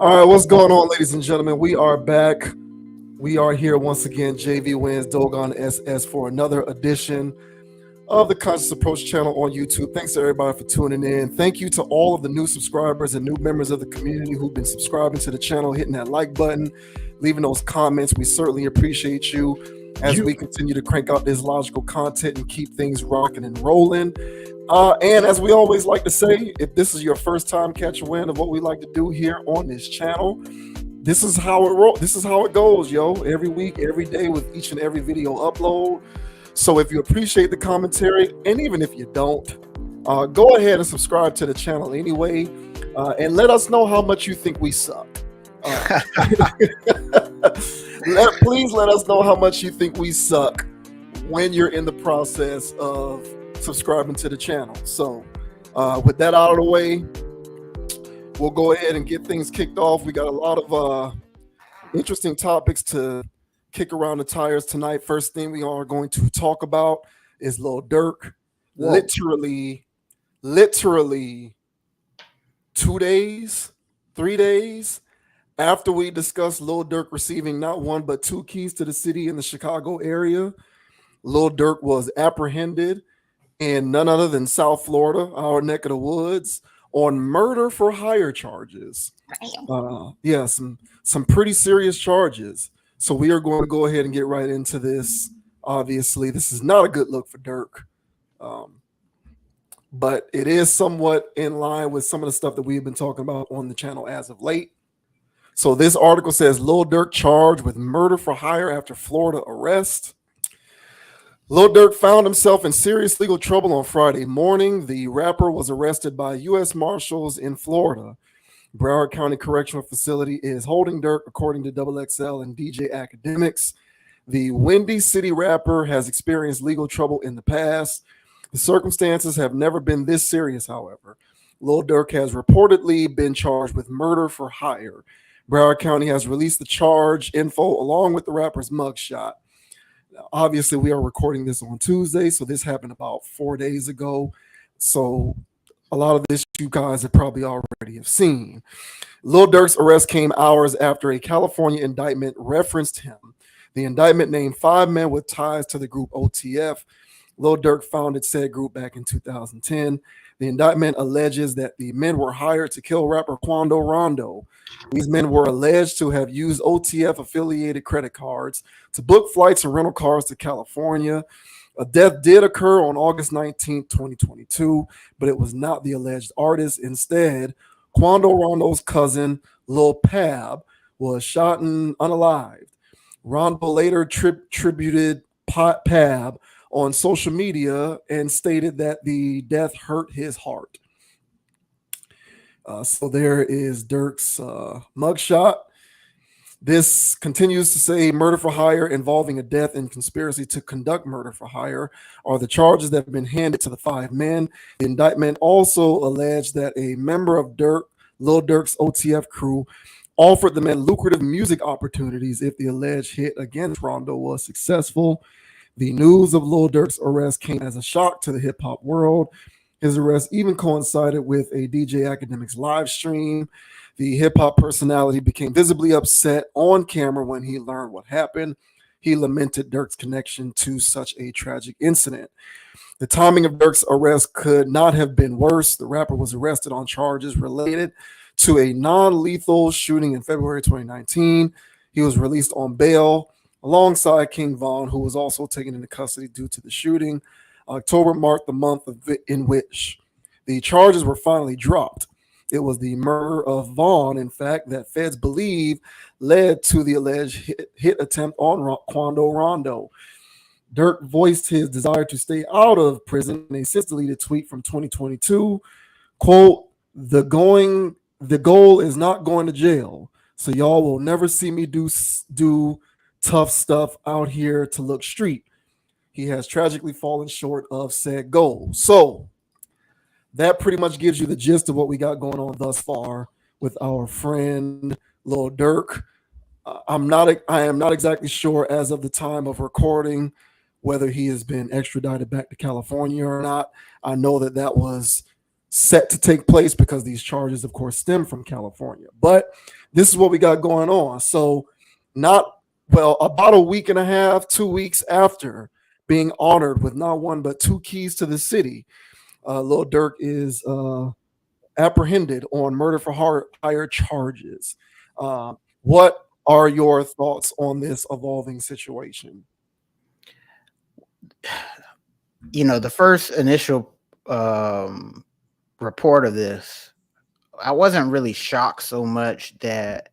All right, what's going on, ladies and gentlemen? We are back. We are here once again, JV Wins Dogon SS, for another edition of the Conscious Approach channel on YouTube. Thanks to everybody for tuning in. Thank you to all of the new subscribers and new members of the community who've been subscribing to the channel, hitting that like button, leaving those comments. We certainly appreciate you as we continue to crank out this logical content and keep things rocking and rolling. And as we always like to say, if this is your first time catching wind of what we like to do here on this channel, this is how it rolls. This is how it goes, yo. Every week, every day, with each and every video upload. So if you appreciate the commentary, and even if you don't, go ahead and subscribe to the channel anyway, and let us know how much you think we suck. Please let us know how much you think we suck when you're in the process of subscribing to the channel. So with that out of the way, we'll go ahead and get things kicked off. We got a lot of interesting topics to kick around the tires tonight. First thing we are going to talk about is Lil Durk. Whoa. Literally 2 days, 3 days after we discussed Lil Durk receiving not one but two keys to the city in the Chicago area, Lil Durk was apprehended in none other than South Florida, our neck of the woods, on murder for hire charges. Yeah, some pretty serious charges. So we are going to go ahead and get right into this. Obviously, this is not a good look for Durk, but it is somewhat in line with some of the stuff that we've been talking about on the channel as of late. So this article says Lil Durk charged with murder for hire after Florida arrest. Lil Durk found himself in serious legal trouble on Friday morning. The rapper was arrested by U.S. Marshals in Florida. Broward County Correctional Facility is holding Durk, according to XXL and DJ Academics. The Windy City rapper has experienced legal trouble in the past. The circumstances have never been this serious, however. Lil Durk has reportedly been charged with murder for hire. Broward County has released the charge info along with the rapper's mugshot. Obviously, we are recording this on Tuesday, so this happened about 4 days ago. So a lot of this you guys have probably already have seen. Lil Durk's arrest came hours after a California indictment referenced him. The indictment named 5 men with ties to the group OTF. Lil Durk founded said group back in 2010. The indictment alleges that the men were hired to kill rapper Quando Rondo. These men were alleged to have used OTF-affiliated credit cards to book flights and rental cars to California. A death did occur on August 19, 2022, but it was not the alleged artist. Instead, Quando Rondo's cousin, Lil Pab, was shot and unalived. Rondo later tributed Pab on social media and stated that the death hurt his heart. So there is Durk's mugshot. This continues to say murder for hire involving a death and conspiracy to conduct murder for hire are the charges that have been handed to the 5 men. The indictment also alleged that a member of Lil Durk's OTF crew offered the men lucrative music opportunities if the alleged hit against Rondo was successful. The news of Lil Durk's arrest came as a shock to the hip-hop world. His arrest even coincided with a DJ Academics live stream. The hip-hop personality became visibly upset on camera when he learned what happened. He lamented Durk's connection to such a tragic incident. The timing of Durk's arrest could not have been worse. The rapper was arrested on charges related to a non-lethal shooting in February 2019. He was released on bail alongside King Von, who was also taken into custody due to the shooting. October marked the month in which the charges were finally dropped. It was the murder of Vaughn, in fact, that feds believe led to the alleged hit attempt on Quando Rondo. Durk voiced his desire to stay out of prison in a since-deleted tweet from 2022. Quote, the goal is not going to jail, so y'all will never see me do tough stuff out here to look street. He has tragically fallen short of said goal. So that pretty much gives you the gist of what we got going on thus far with our friend Lil Durk. I am not exactly sure as of the time of recording whether he has been extradited back to California or not. I know that was set to take place because these charges, of course, stem from California. But this is what we got going on. So, not well, about a week and a half, 2 weeks after being honored with not one but two keys to the city, Lil Durk is apprehended on murder for hire charges. What are your thoughts on this evolving situation? The first initial report of this, I wasn't really shocked so much that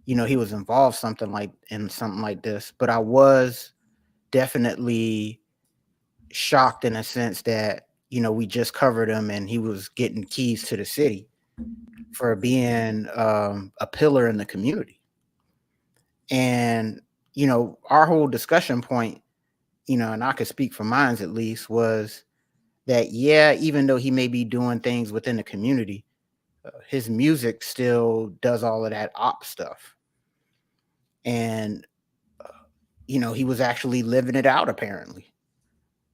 he was involved in something like this, but I was definitely shocked in a sense that we just covered him and he was getting keys to the city for being a pillar in the community. And our whole discussion point, and I could speak for mine at least, was that even though he may be doing things within the community, his music still does all of that op stuff. And he was actually living it out apparently.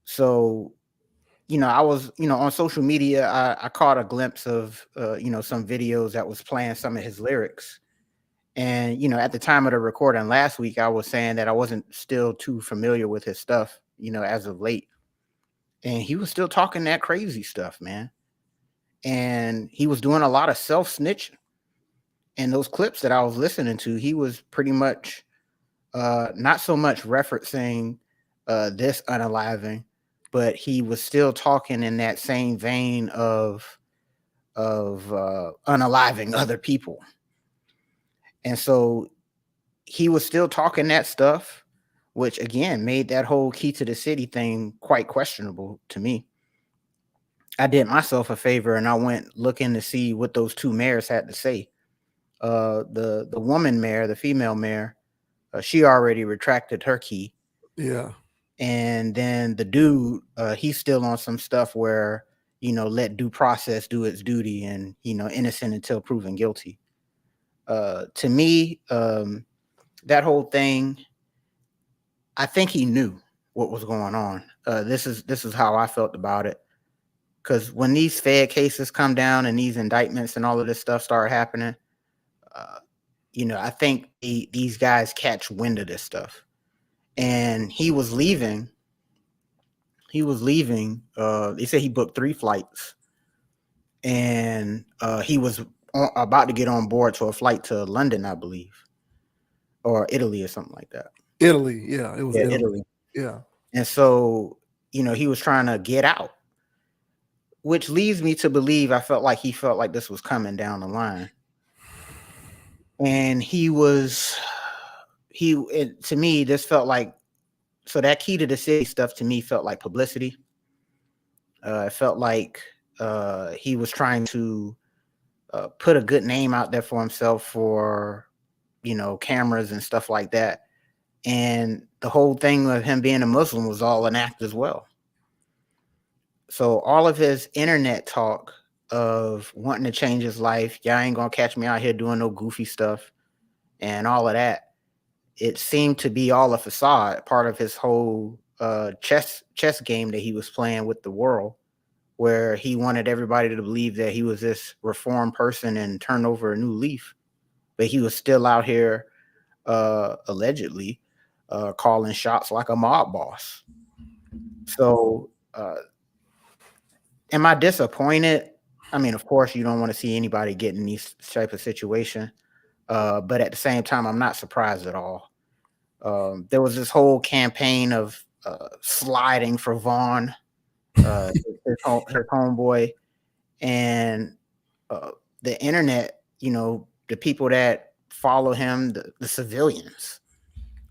So I was on social media, I caught a glimpse of some videos that was playing some of his lyrics. And at the time of the recording last week, I was saying that I wasn't still too familiar with his stuff as of late. And he was still talking that crazy stuff, man. And he was doing a lot of self-snitching. And those clips that I was listening to, he was pretty much not so much referencing this unaliving, but he was still talking in that same vein of unaliving other people. And so he was still talking that stuff, which again made that whole key to the city thing quite questionable to me. I did myself a favor and I went looking to see what those two mayors had to say. The woman mayor, the female mayor, she already retracted her key. Yeah. And then the dude, he's still on some stuff where, let due process do its duty and, innocent until proven guilty. To me, that whole thing, I think he knew what was going on. This is how I felt about it. Because when these Fed cases come down and these indictments and all of this stuff start happening, I think these guys catch wind of this stuff. And he was leaving. They said he booked 3 flights. And he was about to get on board to a flight to London, I believe. Or Italy or something like that. Italy. Yeah, it was Italy. Yeah. And so, he was trying to get out. Which leads me to believe he felt like this was coming down the line. And to me, this felt like, so that key to the city stuff to me felt like publicity. It felt like he was trying to put a good name out there for himself for, cameras and stuff like that. And the whole thing of him being a Muslim was all an act as well. So all of his internet talk of wanting to change his life, y'all ain't gonna catch me out here doing no goofy stuff and all of that, it seemed to be all a facade, part of his whole chess game that he was playing with the world, where he wanted everybody to believe that he was this reformed person and turn over a new leaf. But he was still out here allegedly calling shots like a mob boss. So am I disappointed? I mean, of course, you don't want to see anybody get in these type of situation. But at the same time, I'm not surprised at all. There was this whole campaign of sliding for Vaughn, his homeboy, and the internet, the people that follow him, the civilians,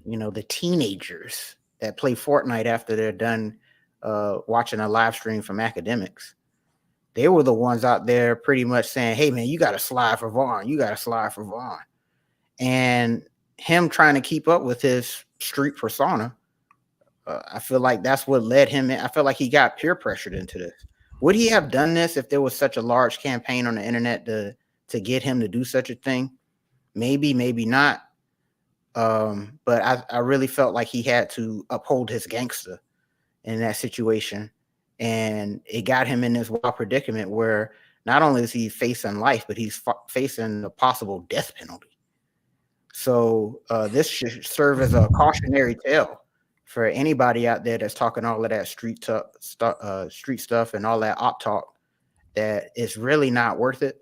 the teenagers that play Fortnite after they're done watching a live stream from academics. They were the ones out there pretty much saying, hey, man, you got to slide for Vaughn. You got to slide for Vaughn. And him trying to keep up with his street persona, I feel like that's what led him in. I feel like he got peer pressured into this. Would he have done this if there was such a large campaign on the internet to get him to do such a thing? Maybe, maybe not. But I really felt like he had to uphold his gangster in that situation. and it got him in this wild predicament where not only is he facing life, but he's facing the possible death penalty. So this should serve as a cautionary tale for anybody out there that's talking all of that street stuff and all that op talk, that it's really not worth it.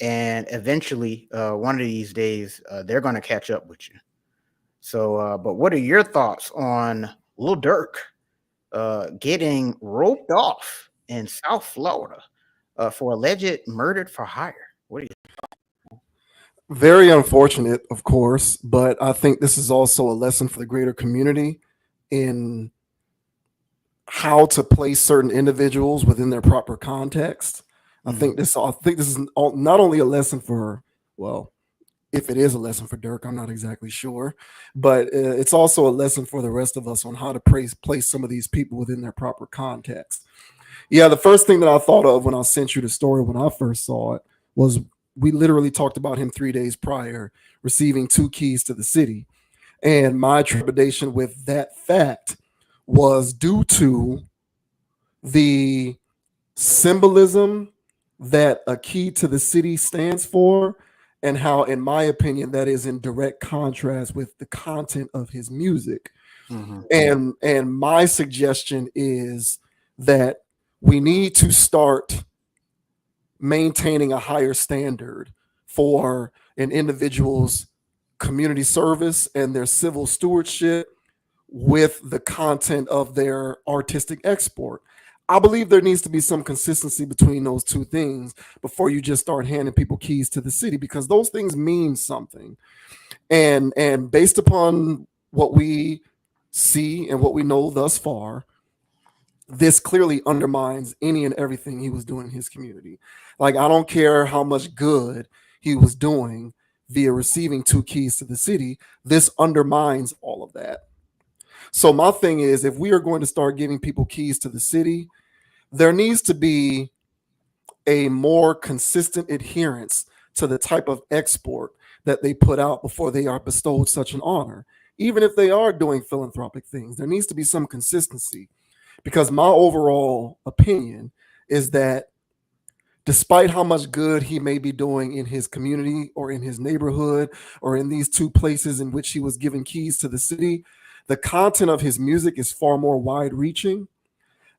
And eventually, one of these days, they're going to catch up with you. So, but what are your thoughts on Lil Durk getting roped off in South Florida for alleged murdered for hire? What do you? Very unfortunate, of course, but I think this is also a lesson for the greater community in how to place certain individuals within their proper context. I think this is not only a lesson for, well, if it is a lesson for Durk, I'm not exactly sure, but it's also a lesson for the rest of us on how to place some of these people within their proper context. Yeah, the first thing that I thought of when I sent you the story when I first saw it was we literally talked about him 3 days prior receiving 2 keys to the city. And my trepidation with that fact was due to the symbolism that a key to the city stands for, and how, in my opinion, that is in direct contrast with the content of his music. And my suggestion is that we need to start maintaining a higher standard for an individual's community service and their civil stewardship with the content of their artistic export. I believe there needs to be some consistency between those two things before you just start handing people keys to the city, because those things mean something. And based upon what we see and what we know thus far, this clearly undermines any and everything he was doing in his community. Like, I don't care how much good he was doing via receiving 2 keys to the city, this undermines all of that. So my thing is, if we are going to start giving people keys to the city, there needs to be a more consistent adherence to the type of export that they put out before they are bestowed such an honor. Even if they are doing philanthropic things, there needs to be some consistency, because my overall opinion is that despite how much good he may be doing in his community or in his neighborhood or in these 2 places in which he was given keys to the city, the content of his music is far more wide reaching,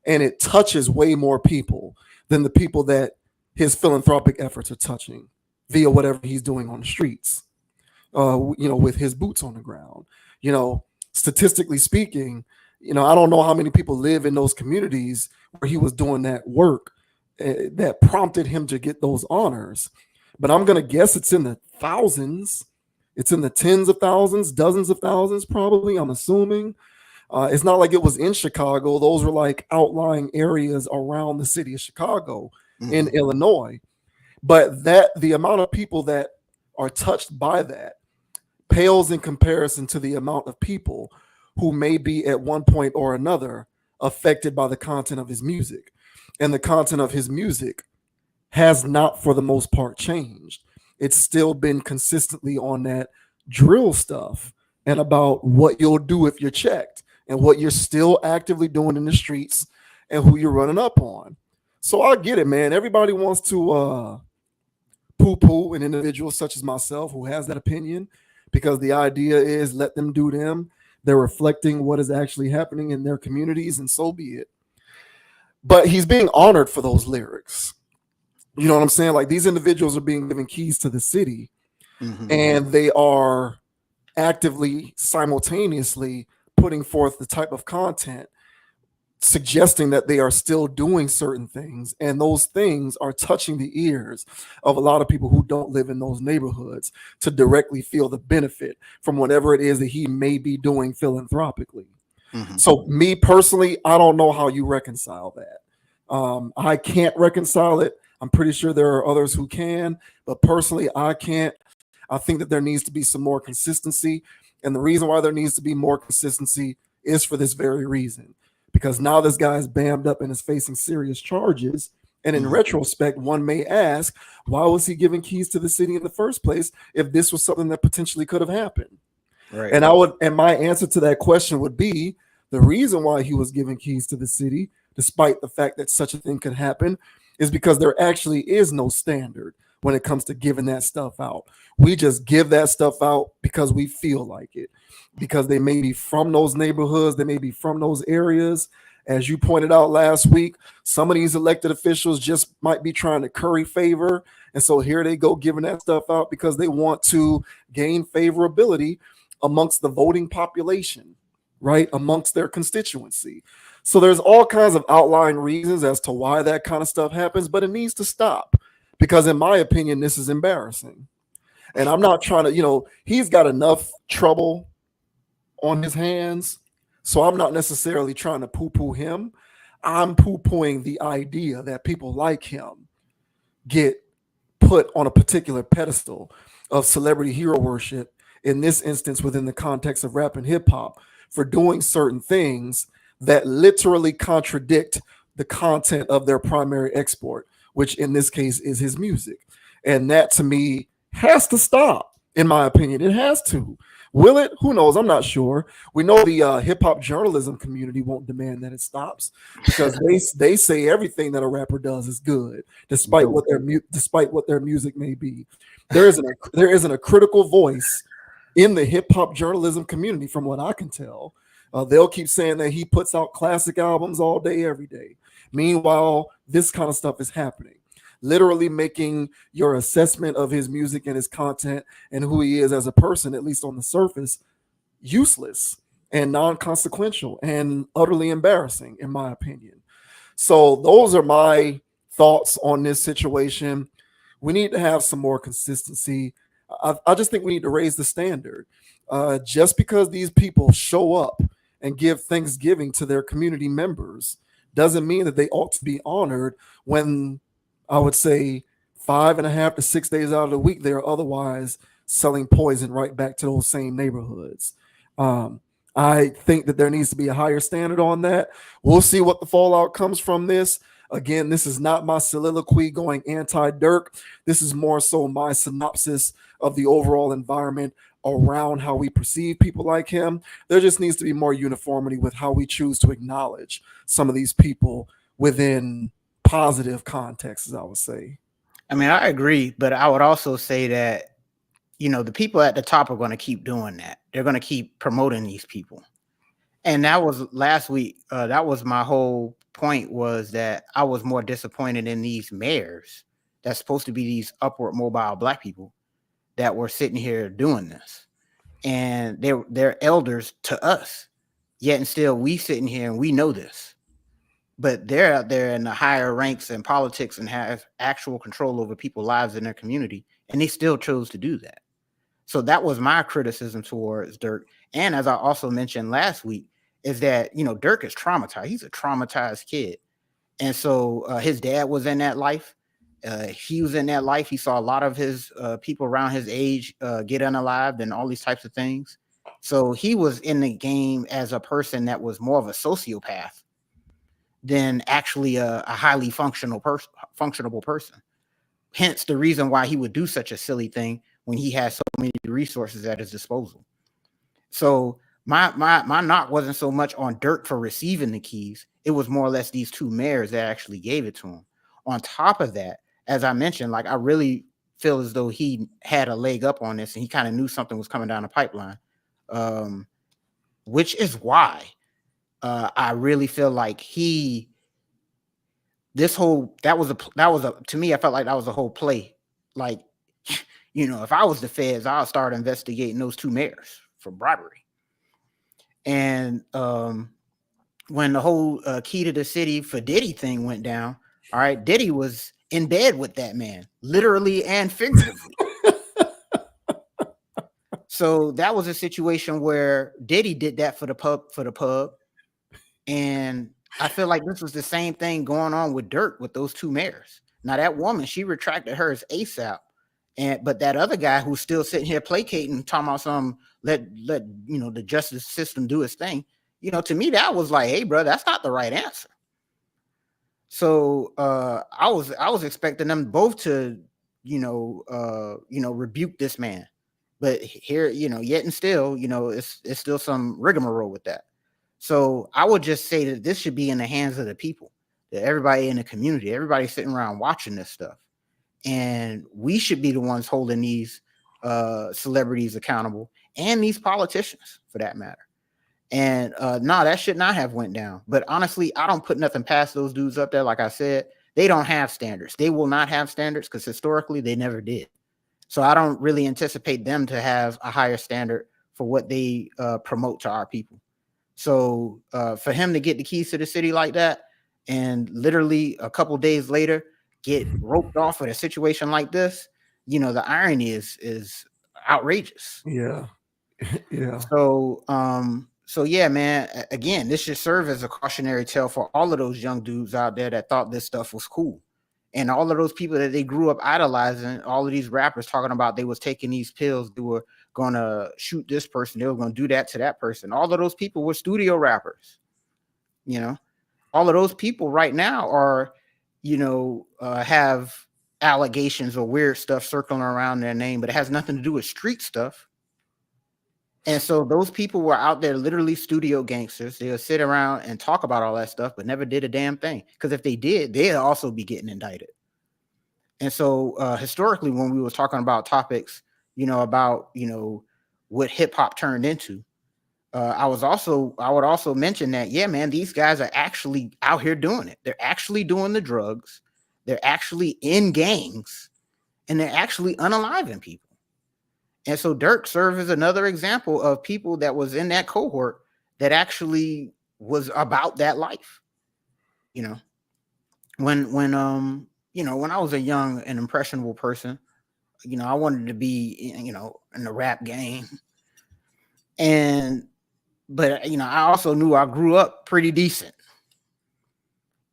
and it touches way more people than the people that his philanthropic efforts are touching via whatever he's doing on the streets, with his boots on the ground. Statistically speaking, I don't know how many people live in those communities where he was doing that work that prompted him to get those honors. But I'm going to guess it's in the thousands. It's in the tens of thousands, dozens of thousands, probably, I'm assuming. It's not like it was in Chicago. Those were like outlying areas around the city of Chicago in Illinois. But the amount of people that are touched by that pales in comparison to the amount of people who may be at one point or another affected by the content of his music. And the content of his music has not, for the most part, changed. It's still been consistently on that drill stuff and about what you'll do if you're checked and what you're still actively doing in the streets and who you're running up on. So I get it, man. Everybody wants to poo-poo an individual such as myself who has that opinion, because the idea is let them do them. They're reflecting what is actually happening in their communities, and so be it. But he's being honored for those lyrics. You know what I'm saying? Like, these individuals are being given keys to the city, and they are actively, simultaneously putting forth the type of content suggesting that they are still doing certain things, and those things are touching the ears of a lot of people who don't live in those neighborhoods to directly feel the benefit from whatever it is that he may be doing philanthropically. So me personally, I don't know how you reconcile that. I can't reconcile it. I'm pretty sure there are others who can, but personally, I can't. I think that there needs to be some more consistency. And the reason why there needs to be more consistency is for this very reason. Because now this guy is bammed up and is facing serious charges. And in retrospect, one may ask, why was he giving keys to the city in the first place if this was something that potentially could have happened? Right. And my answer to that question would be, the reason why he was giving keys to the city despite the fact that such a thing could happen, is because there actually is no standard when it comes to giving that stuff out. We just give that stuff out because we feel like it, because they may be from those neighborhoods, they may be from those areas. As you pointed out last week, some of these elected officials just might be trying to curry favor. And so here they go giving that stuff out because they want to gain favorability amongst the voting population, right? Amongst their constituency. So there's all kinds of outlying reasons as to why that kind of stuff happens, but it needs to stop because, in my opinion, this is embarrassing. And I'm not trying to, he's got enough trouble on his hands. So I'm not necessarily trying to poo poo him. I'm poo pooing the idea that people like him get put on a particular pedestal of celebrity hero worship, in this instance, within the context of rap and hip hop, for doing certain things that literally contradict the content of their primary export, which in this case is his music. And that to me has to stop, in my opinion. It has to. Will it? Who knows? I'm not sure. We know the hip hop journalism community won't demand that it stops because they say everything that a rapper does is good, despite what their music may be. There isn't a critical voice in the hip hop journalism community, from what I can tell. They'll keep saying that he puts out classic albums all day, every day. Meanwhile, this kind of stuff is happening, literally making your assessment of his music and his content and who he is as a person, at least on the surface, useless and non-consequential and utterly embarrassing, in my opinion. So those are my thoughts on this situation. We need to have some more consistency. I just think we need to raise the standard. Just because these people show up and give Thanksgiving to their community members doesn't mean that they ought to be honored when, I would say, 5.5 to 6 days out of the week, they are otherwise selling poison right back to those same neighborhoods. I think that there needs to be a higher standard on that. We'll see what the fallout comes from this. Again, this is not my soliloquy going anti-Durk. This is more so my synopsis of the overall environment around how we perceive people like him. There just needs to be more uniformity with how we choose to acknowledge some of these people within positive contexts, I would say. I mean, I agree, but I would also say that, the people at the top are going to keep doing that. They're going to keep promoting these people. And that was last week. That was my whole point, was that I was more disappointed in these mayors that's supposed to be these upward mobile Black people that were sitting here doing this. And they're elders to us. Yet and still we sitting here and we know this. But they're out there in the higher ranks in politics and have actual control over people's lives in their community. And they still chose to do that. So that was my criticism towards Durk. And as I also mentioned last week, is that, Durk is traumatized. He's a traumatized kid. And so his dad was in that life. He was in that life. He saw a lot of his people around his age get unalived and all these types of things. So he was in the game as a person that was more of a sociopath than actually a highly functionable person. Hence the reason why he would do such a silly thing when he has so many resources at his disposal. So my knock wasn't so much on Durk for receiving the keys. It was more or less these two mayors that actually gave it to him. On top of that, as I mentioned, I really feel as though he had a leg up on this and he kind of knew something was coming down the pipeline, which is why I really feel like to me, I felt like that was a whole play. Like, if I was the feds, I'll start investigating those two mayors for bribery. And when the whole key to the city for Diddy thing went down, all right, Diddy was in bed with that man, literally and figuratively. So that was a situation where Diddy did that for the pub. And I feel like this was the same thing going on with Durk with those two mayors. Now that woman, she retracted hers ASAP. But that other guy who's still sitting here placating, talking about some let the justice system do its thing. To me, that was like, hey, bro, that's not the right answer. So I was expecting them both to, rebuke this man. But here, yet and still, it's still some rigmarole with that. So I would just say that this should be in the hands of the people, that everybody in the community, everybody sitting around watching this stuff. And we should be the ones holding these celebrities accountable, and these politicians for that matter. And no, that should not have went down. But honestly, I don't put nothing past those dudes up there. Like I said, they don't have standards. They will not have standards because historically they never did. So I don't really anticipate them to have a higher standard for what they promote to our people. So for him to get the keys to the city like that, and literally a couple days later get roped off with a situation like this, the irony is outrageous. Yeah. Yeah. So yeah, man. Again, this should serve as a cautionary tale for all of those young dudes out there that thought this stuff was cool, and all of those people that they grew up idolizing. All of these rappers talking about they was taking these pills, they were gonna shoot this person, they were gonna do that to that person. All of those people were studio rappers. All of those people right now are, have allegations or weird stuff circling around their name, but it has nothing to do with street stuff. And so those people were out there literally studio gangsters. They'll sit around and talk about all that stuff, but never did a damn thing. Because if they did, they'd also be getting indicted. And so historically, when we were talking about topics, about, what hip hop turned into, I would also mention that, yeah, man, these guys are actually out here doing it. They're actually doing the drugs. They're actually in gangs, and they're actually unaliving people. And so Durk served as another example of people that was in that cohort that actually was about that life. When I was a young and impressionable person, I wanted to be, in the rap game. But I also knew I grew up pretty decent.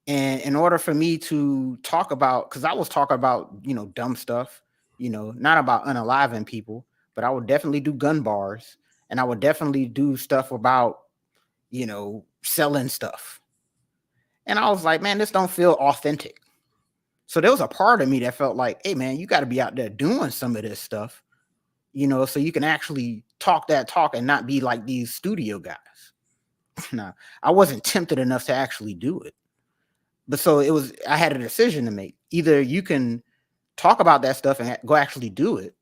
And in order for me to talk about, because I was talking about, dumb stuff, not about unaliving people, but I would definitely do gun bars, and I would definitely do stuff about, selling stuff. And I was like, man, this don't feel authentic. So there was a part of me that felt like, hey, man, you got to be out there doing some of this stuff, so you can actually talk that talk and not be like these studio guys. Now, I wasn't tempted enough to actually do it. But so I had a decision to make. Either you can talk about that stuff and go actually do it,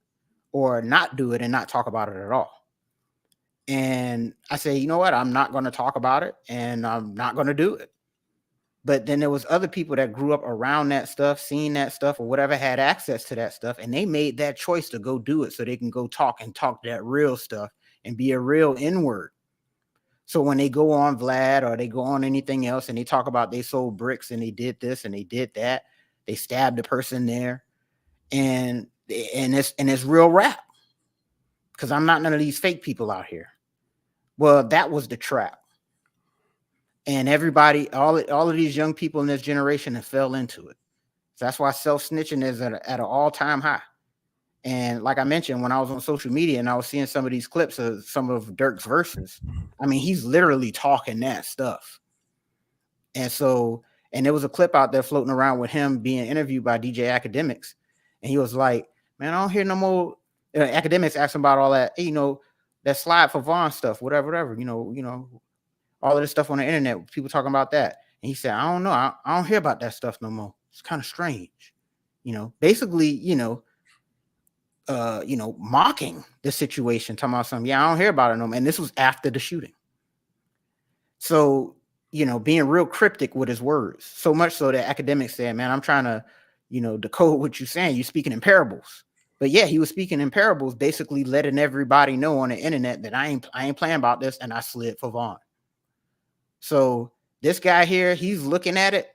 or not do it and not talk about it at all. And I say, you know what? I'm not going to talk about it, and I'm not going to do it. But then there was other people that grew up around that stuff, seeing that stuff or whatever, had access to that stuff, and they made that choice to go do it so they can go talk that real stuff and be a real N-word. So when they go on Vlad or they go on anything else and they talk about they sold bricks and they did this and they did that, they stabbed a person there, and it's real rap, because I'm not none of these fake people out here. Well, that was the trap. And everybody, all of these young people in this generation have fell into it. So that's why self-snitching is at an all-time high. And like I mentioned, when I was on social media and I was seeing some of these clips of some of Durk's verses, I mean, he's literally talking that stuff. And there was a clip out there floating around with him being interviewed by DJ Academics. And he was like, man, I don't hear no more. Academics asked him about all that, that slide for Vaughn stuff, whatever, all of this stuff on the internet, people talking about that. And he said, I don't know. I don't hear about that stuff no more. It's kind of strange. Basically, mocking the situation, talking about something. Yeah, I don't hear about it no more. And this was after the shooting. So, being real cryptic with his words, so much so that Academics said, man, I'm trying to, decode what you're saying. You're speaking in parables. But yeah, he was speaking in parables, basically letting everybody know on the internet that I ain't playing about this, and I slid for Vaughn. So this guy here, he's looking at it.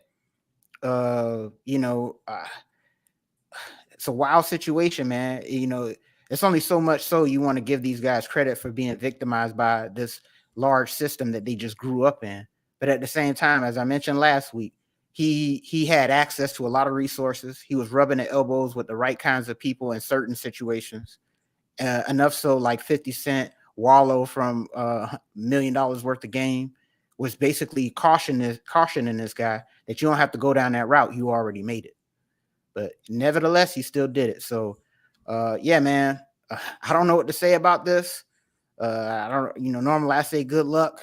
It's a wild situation, man. It's only so much so you want to give these guys credit for being victimized by this large system that they just grew up in. But at the same time, as I mentioned last week, he had access to a lot of resources. He was rubbing the elbows with the right kinds of people in certain situations. Enough so, like 50 Cent, Wallow from $1 million worth of game, was basically cautioning this guy that you don't have to go down that route. You already made it. But nevertheless, he still did it. So, yeah, man, I don't know what to say about this. I don't, normally I say good luck.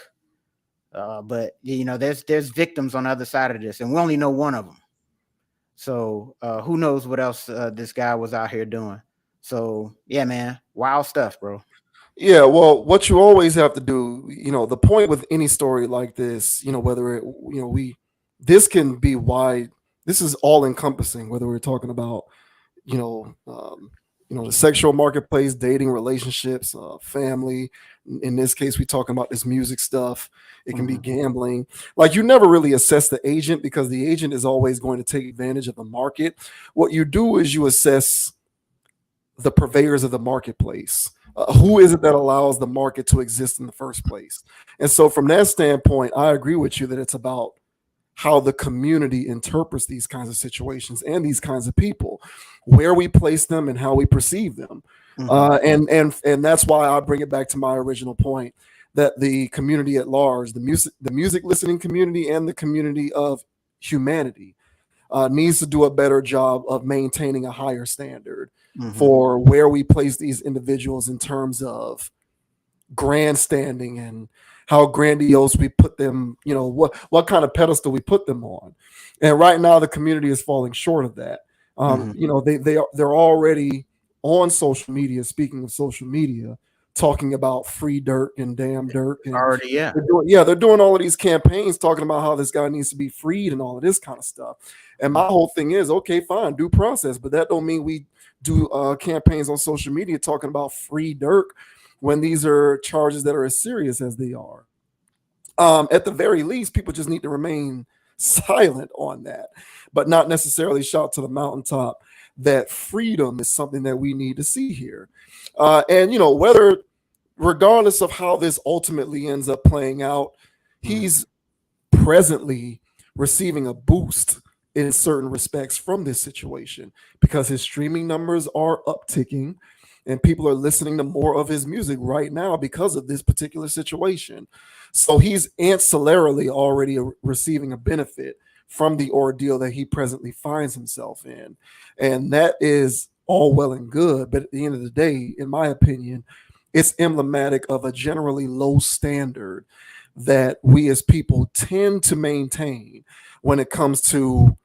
But there's victims on the other side of this, and we only know one of them. So who knows what else this guy was out here doing. So yeah, man, wild stuff, bro. Yeah, well, what you always have to do, the point with any story like this, whether it, this can be wide, this is all encompassing, whether we're talking about, you know, um, the sexual marketplace, dating, relationships, family. In this case, we're talking about this music stuff. It can be Mhm. gambling. Like you never really assess the agent because the agent is always going to take advantage of the market. What you do is you assess the purveyors of the marketplace. Who is it that allows the market to exist in the first place? And so, from that standpoint, I agree with you that it's about how the community interprets these kinds of situations and these kinds of people, where we place them and how we perceive them. Mhm. And that's why I bring it back to my original point that the community at large, the music listening community, and the community of humanity needs to do a better job of maintaining a higher standard Mhm. for where we place these individuals in terms of grandstanding and how grandiose we put them, what kind of pedestal we put them on. And right now the community is falling short of that. Mhm. They're already on social media, speaking of social media, talking about free Dirk and damn Dirk, and Already, yeah. they're doing all of these campaigns talking about how this guy needs to be freed and all of this kind of stuff. And my whole thing is, okay, fine, due process, but that don't mean we do campaigns on social media talking about free Dirk when these are charges that are as serious as they are. At the very least, people just need to remain silent on that, but not necessarily shout to the mountaintop that freedom is something that we need to see here. And whether, regardless of how this ultimately ends up playing out, Mhm. he's presently receiving a boost in certain respects from this situation because his streaming numbers are upticking and people are listening to more of his music right now because of this particular situation. So he's ancillarily already receiving a benefit from the ordeal that he presently finds himself in. And that is all well and good. But at the end of the day, in my opinion, it's emblematic of a generally low standard that we as people tend to maintain when it comes to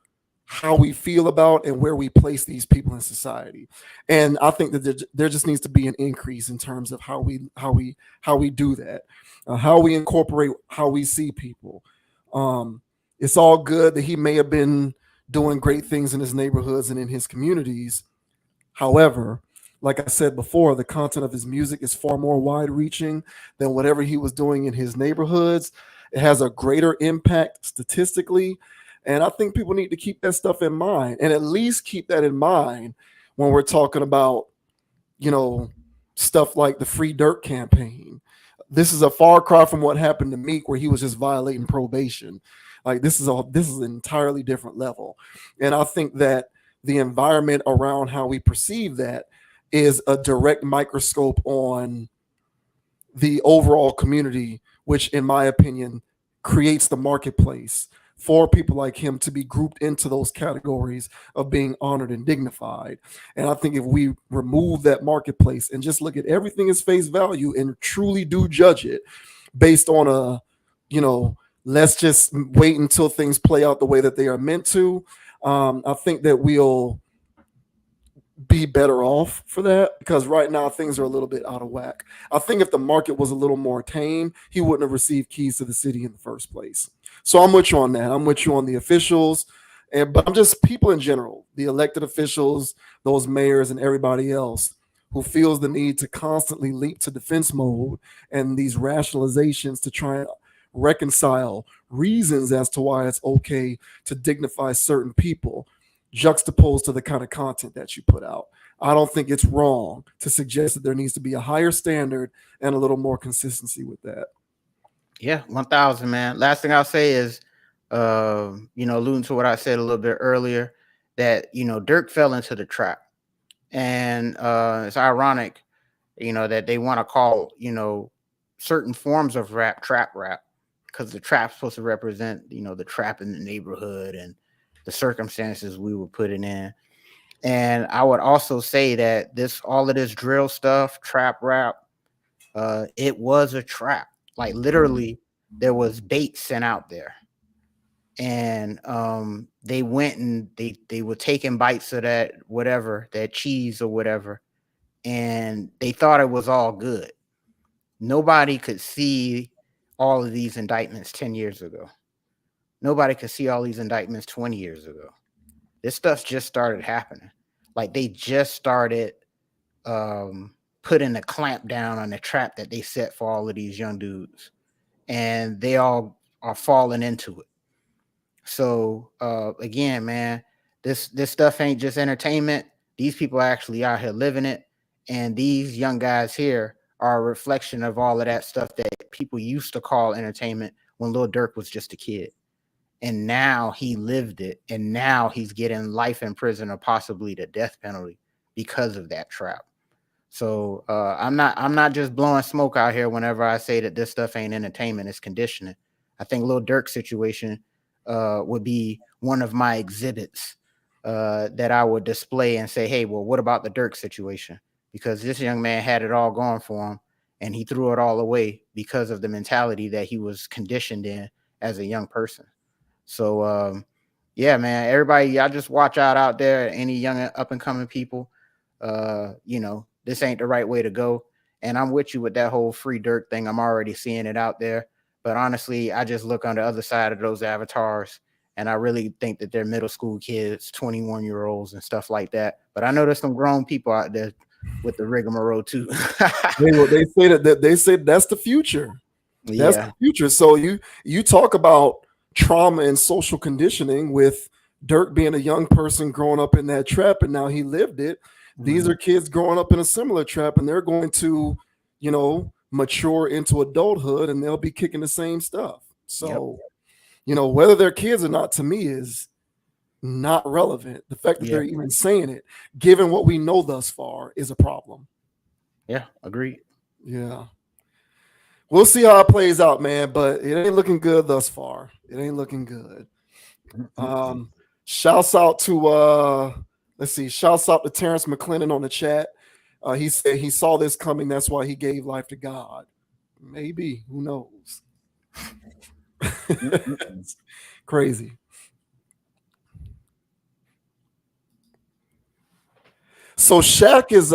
how we feel about and where we place these people in society. And I think that there just needs to be an increase in terms of how we do that, how we incorporate how we see people. um, it's all good that he may have been doing great things in his neighborhoods and in his communities. However, like I said before, the content of his music is far more wide reaching than whatever he was doing in his neighborhoods. It has a greater impact statistically. And I think people need to keep that stuff in mind and at least keep that in mind when we're talking about, you know, stuff like the Free Dirt campaign. This is a far cry from what happened to Meek, where he was just violating probation. Like this is an entirely different level. And I think that the environment around how we perceive that is a direct microscope on the overall community, which, in my opinion, creates the marketplace for people like him to be grouped into those categories of being honored and dignified. And I think if we remove that marketplace and just look at everything as face value and truly do judge it based on you know, let's just wait until things play out the way that they are meant to. I think that we'll be better off for that because right now things are a little bit out of whack. I think if the market was a little more tame, he wouldn't have received keys to the city in the first place. So I'm with you on that. I'm with you on the officials, but I'm just people in general, the elected officials, those mayors, and everybody else who feels the need to constantly leap to defense mode and these rationalizations to try and reconcile reasons as to why it's okay to dignify certain people juxtaposed to the kind of content that you put out. I don't think it's wrong to suggest that there needs to be a higher standard and a little more consistency with that. Yeah, 1,000, man. Last thing I'll say is, alluding to what I said a little bit earlier, that Dirk fell into the trap, and it's ironic, that they want to call certain forms of rap trap rap, because the trap's supposed to represent the trap in the neighborhood and the circumstances we were putting in. And I would also say that all of this drill stuff, trap rap, it was a trap. Like literally, there was bait sent out there, and they went and they were taking bites of that whatever, that cheese or whatever, and they thought it was all good. Nobody could see all of these indictments 10 years ago. Nobody could see all these indictments 20 years ago. This stuff just started happening. Like they just started putting a clamp down on the trap that they set for all of these young dudes, and they all are falling into it. So again, man, this stuff ain't just entertainment. These people are actually out here living it, and these young guys here are a reflection of all of that stuff that people used to call entertainment when Lil Durk was just a kid. And now he lived it, and now he's getting life in prison or possibly the death penalty because of that trap. So I'm not just blowing smoke out here whenever I say that this stuff ain't entertainment, it's conditioning. I think Lil Durk's situation would be one of my exhibits that I would display and say, hey, well, what about the Durk situation? Because this young man had it all going for him, and he threw it all away because of the mentality that he was conditioned in as a young person. So yeah, man, everybody, y'all just watch out there. Any young up and coming people, this ain't the right way to go. And I'm with you with that whole free Durk thing. I'm already seeing it out there. But honestly, I just look on the other side of those avatars, and I really think that they're middle school kids, 21-year-olds and stuff like that. But I know there's some grown people out there with the rigmarole too. They say that they say that's the future. That's Yeah. the future. So you talk about trauma and social conditioning with Durk being a young person growing up in that trap, and now he lived it. These are kids growing up in a similar trap, and they're going to, mature into adulthood, and they'll be kicking the same stuff. So, whether they're kids or not, to me, is not relevant. The fact that Yeah. they're even saying it, given what we know thus far, is a problem. Yeah. Agreed. Yeah. We'll see how it plays out, man, but it ain't looking good thus far. It ain't looking good. Shouts out to shouts out to Terrence McClendon on the chat. He said he saw this coming, that's why he gave life to God. Maybe, who knows? It's crazy. So Shaq is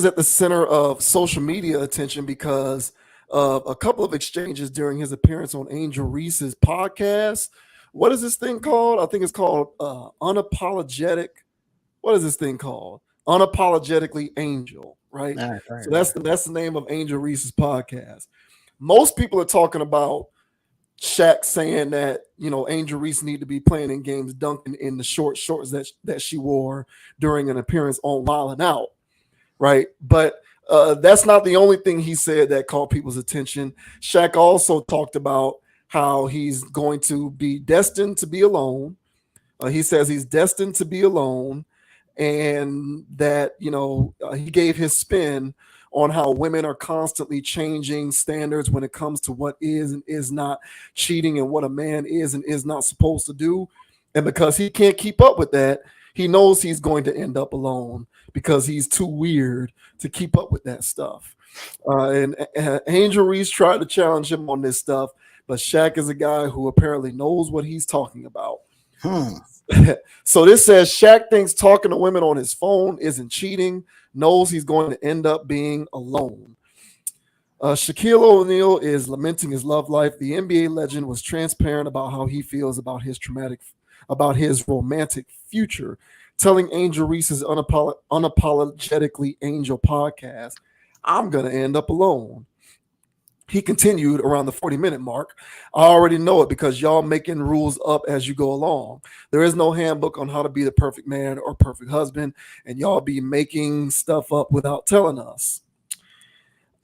at the center of social media attention because of a couple of exchanges during his appearance on Angel Reese's podcast. What is this thing called? I think it's called Unapologetic. What is this thing called? Unapologetically Angel, right? Right. So that's the name of Angel Reese's podcast. Most people are talking about Shaq saying that Angel Reese need to be playing in games, dunking in the short shorts that she wore during an appearance on Wild 'N Out, right? But that's not the only thing he said that caught people's attention. Shaq also talked about how he's going to be destined to be alone. He says he's destined to be alone, and that he gave his spin on how women are constantly changing standards when it comes to what is and is not cheating and what a man is and is not supposed to do. And because he can't keep up with that, he knows he's going to end up alone because he's too weird to keep up with that stuff. And Angel Reese tried to challenge him on this stuff, but Shaq is a guy who apparently knows what he's talking about. So this says Shaq thinks talking to women on his phone isn't cheating, knows he's going to end up being alone. Shaquille O'Neal is lamenting his love life. The NBA legend was transparent about how he feels about his romantic future, telling Angel Reese's Unapologetically Angel podcast, "I'm going to end up alone." He continued around the 40-minute mark. "I already know it because y'all making rules up as you go along. There is no handbook on how to be the perfect man or perfect husband, and y'all be making stuff up without telling us.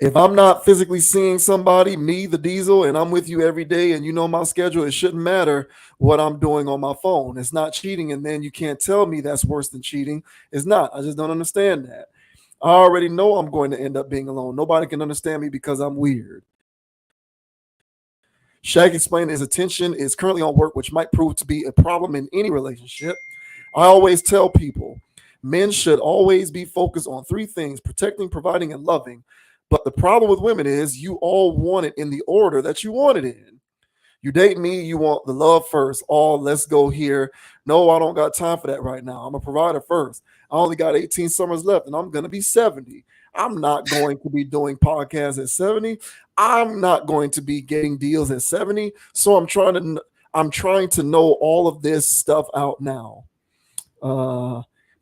If I'm not physically seeing somebody, me, the diesel, and I'm with you every day and you know my schedule, it shouldn't matter what I'm doing on my phone. It's not cheating, and then you can't tell me that's worse than cheating. It's not. I just don't understand that. I already know I'm going to end up being alone. Nobody can understand me because I'm weird." Shaq explained his attention is currently on work, which might prove to be a problem in any relationship. "I always tell people men should always be focused on three things: protecting, providing, and loving. But the problem with women is you all want it in the order that you want it in. You date me, you want the love first. Oh, let's go here. No, I don't got time for that right now. I'm a provider first. I only got 18 summers left and I'm going to be 70. I'm not going to be doing podcasts at 70. I'm not going to be getting deals at 70. So I'm trying to know all of this stuff out now.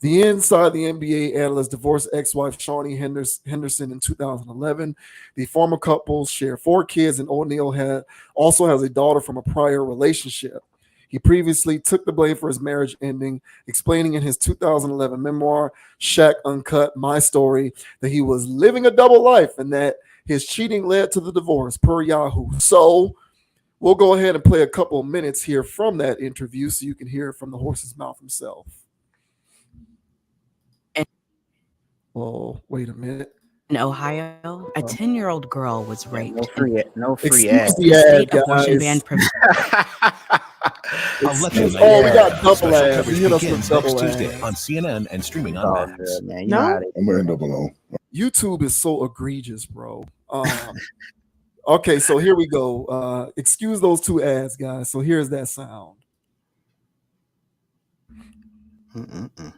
The Inside the NBA analyst divorced ex-wife Shawnee Henderson in 2011. The former couple share 4 kids, and O'Neal also has a daughter from a prior relationship. He previously took the blame for his marriage ending, explaining in his 2011 memoir, Shaq Uncut, My Story, that he was living a double life and that his cheating led to the divorce, per Yahoo. So we'll go ahead and play a couple of minutes here from that interview so you can hear it from the horse's mouth himself. Oh, wait a minute. In Ohio, a 10-year-old girl was raped. No free Excuse ads. the The ad, state abortion guys. ban Oh, we got double ads. You hit us with double Tuesday ads. on CNN and streaming on Oh, Max. good, man. You know how they I'm gonna end up alone. YouTube is so egregious, bro. Okay, so here we go. Excuse those 2 ads, guys. So here's that sound. Mm-mm-mm.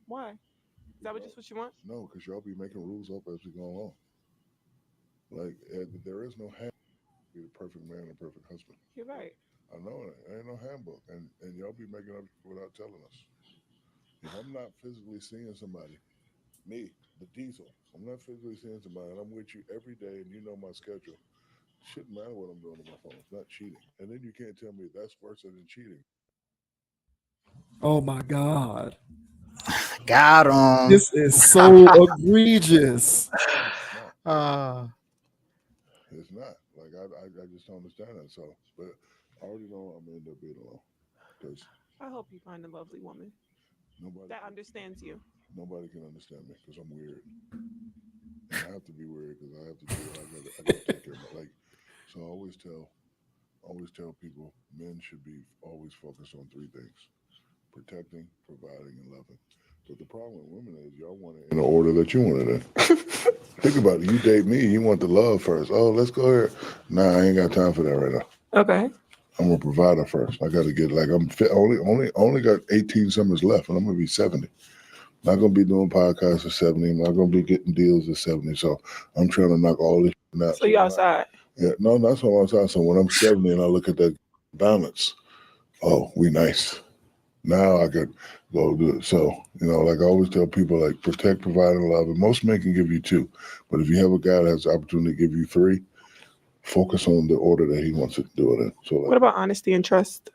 Why? Is that what you want? No, because y'all be making rules up as we go along. Like there is no handbook to be the perfect man and perfect husband. You're right. I know it. There ain't no handbook, and y'all be making up without telling us. If I'm not physically seeing somebody, me, the diesel, I'm not physically seeing somebody, and I'm with you every day, and you know my schedule. It shouldn't matter what I'm doing on my phone. It's not cheating, and then you can't tell me that's worse than cheating. Oh my God. Got him. This is so egregious. It's not. Like I just don't understand that. So, but I already know I'm gonna end up being alone because I hope you find a lovely woman that understands you. Nobody can understand me because I'm weird. And I have to be weird because I have to do it. I gotta take care of my, like. So I always tell people men should be always focused on 3 things: protecting, providing, and loving. But the problem with women is y'all want it in the order that you want it in. Think about it. You date me, you want the love first. Oh, let's go here. Nah, I ain't got time for that right now. Okay. I'm a provider first. I got to get I'm fit, only got 18 summers left, and I'm gonna be 70. Not gonna be doing podcasts at 70. I'm not gonna be getting deals at 70. So I'm trying to knock all this out. So you outside? Yeah, no, that's what I'm outside. So when I'm 70 and I look at that balance, oh, we nice. Now I could go do it. So, like I always tell people, like protect, provide, and love. And most men can give you 2. But if you have a guy that has the opportunity to give you 3, focus on the order that he wants to do it in. So What about honesty and trust?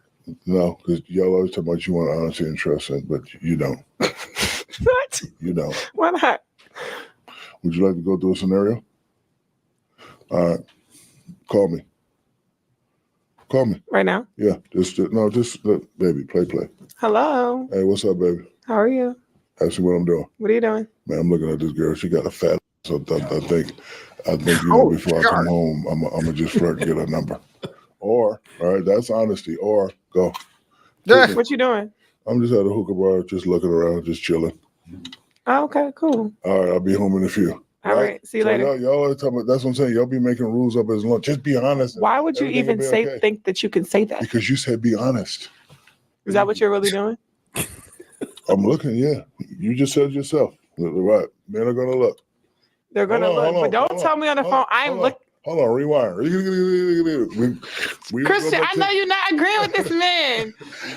No, because y'all always talk about you want honesty and trust, but you don't. What? You don't. Why not? Would you like to go through a scenario? All right. Call me. Call me. Right now? Yeah. Just baby, play. Hello. Hey, what's up, baby? How are you? Ask me what I'm doing. What are you doing? Man, I'm looking at this girl. She got a fat. So I think before I come home, I'm gonna just flirt and get her number. Or, all right, that's honesty. Or go. What you doing? I'm just at a hookah bar, just looking around, just chilling. Oh, okay, cool. All right, I'll be home in a few. All right. See you later. Y'all are talking about, that's what I'm saying. Y'all be making rules up as long. Just be honest. Why would you even think that you can say that? Because you said be honest. Is that what you're really doing? I'm looking, yeah. You just said yourself. Right. Men are gonna look. They're gonna look, but don't tell me on the phone. I'm looking. Hold on, rewind. Christian, I know you're not agreeing with this man.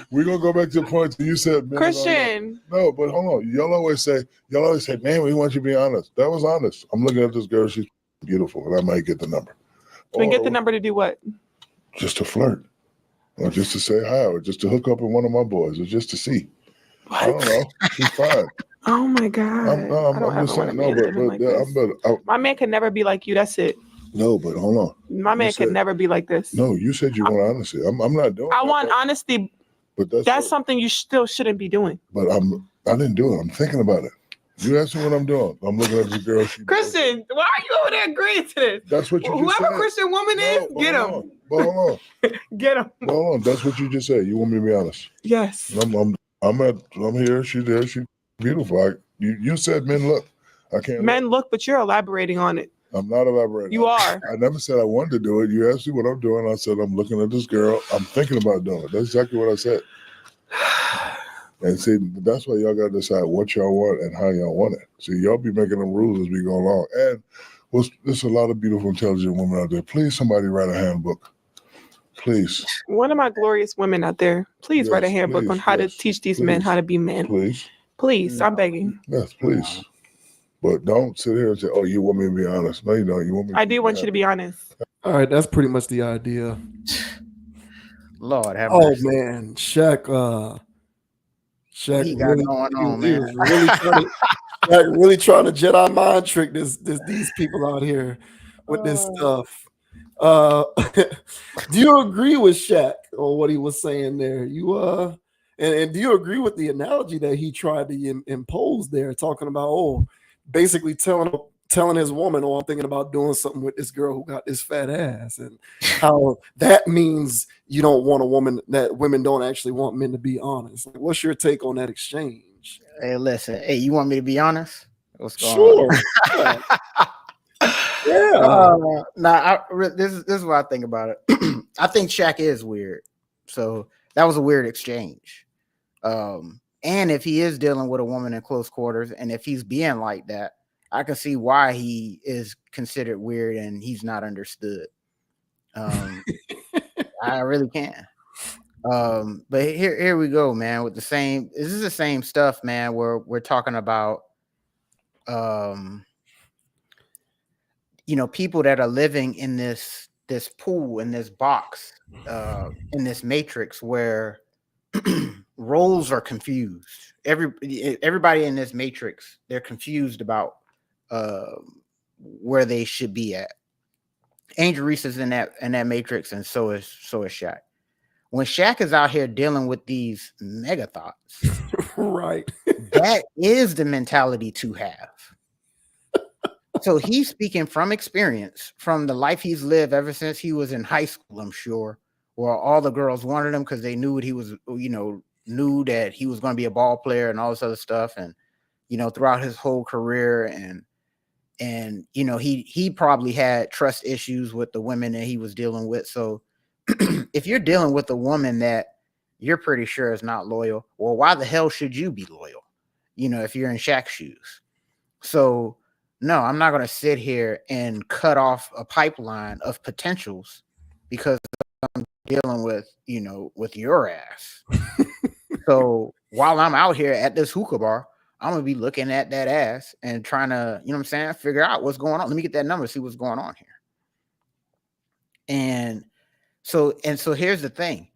We're gonna go back to the point that you said, Christian. No, but hold on. Y'all always say, man, we want you to be honest. That was honest. I'm looking at this girl, she's beautiful, and I might get the number. We get the number to do what? Just to flirt. Or just to say hi, or just to hook up with one of my boys, or just to see. What? I don't know. She's fine. Oh my God. I'm just saying, my man could never be like you. That's it. No, but hold on. My man could never be like this. No, you said you want honesty. I'm not doing I want honesty, but that's something you still shouldn't be doing. But I didn't do it. I'm thinking about it. You asked me what I'm doing. I'm looking at the girl. Christian, why are you over there agreeing to this? That's what you just said. Whoever Christian woman is, get him. Hold on. Get him. Hold on. That's what you just said. You want me to be honest? Yes. I'm here. She's there. She's beautiful. You said men look. I can't. Men look, but you're elaborating on it. I'm not elaborating. You are. I never said I wanted to do it. You asked me what I'm doing. I said I'm looking at this girl. I'm thinking about doing it. That's exactly what I said. And see, that's why y'all got to decide what y'all want and how y'all want it. See, y'all be making them rules as we go along. And there's a lot of beautiful, intelligent women out there. Please, somebody write a handbook. Please. One of my glorious women out there, please write a Yes, handbook please, on how to yes, teach these men please, how to be men. Please. Please, No. I'm begging. Yes, please. But don't sit here and say, oh, you want me to be honest. No, you don't. You want me I do want you to be honest. All right, that's pretty much the idea. Lord have Oh mercy. man, Shaq What he got really, going on, he man? was really trying to Shaq really trying to Jedi mind trick these people out here with this stuff. Do you agree with Shaq on what he was saying there? And do you agree with the analogy that he tried to impose there, talking about basically telling his woman, I'm thinking about doing something with this girl who got this fat ass, and how that means you don't want a woman, that women don't actually want men to be honest. Like, what's your take on that exchange? Hey, listen. Hey, you want me to be honest? What's going Sure. on? Yeah. This is what I think about it. I think Shaq is weird. So that was a weird exchange. And if he is dealing with a woman in close quarters, and if he's being like that, I can see why he is considered weird and he's not understood. I really can. But here we go, man, with this is the same stuff, man, where we're talking about people that are living in this pool, in this box, in this matrix where roles are confused. Everybody in this matrix, they're confused about where they should be at. Angel Reese is in that matrix, and so is Shaq. When Shaq is out here dealing with these mega thoughts, Right. that is the mentality to have. So he's speaking from experience, from the life he's lived ever since he was in high school, I'm sure, where all the girls wanted him because they knew what he was, knew that he was going to be a ball player and all this other stuff. And, throughout his whole career, and he probably had trust issues with the women that he was dealing with. So if you're dealing with a woman that you're pretty sure is not loyal, well, why the hell should you be loyal? If you're in Shaq's shoes. So no, I'm not going to sit here and cut off a pipeline of potentials because I'm dealing with, with your ass. So while I'm out here at this hookah bar, I'm going to be looking at that ass and trying to, figure out what's going on. Let me get that number, see what's going on here. And so here's the thing.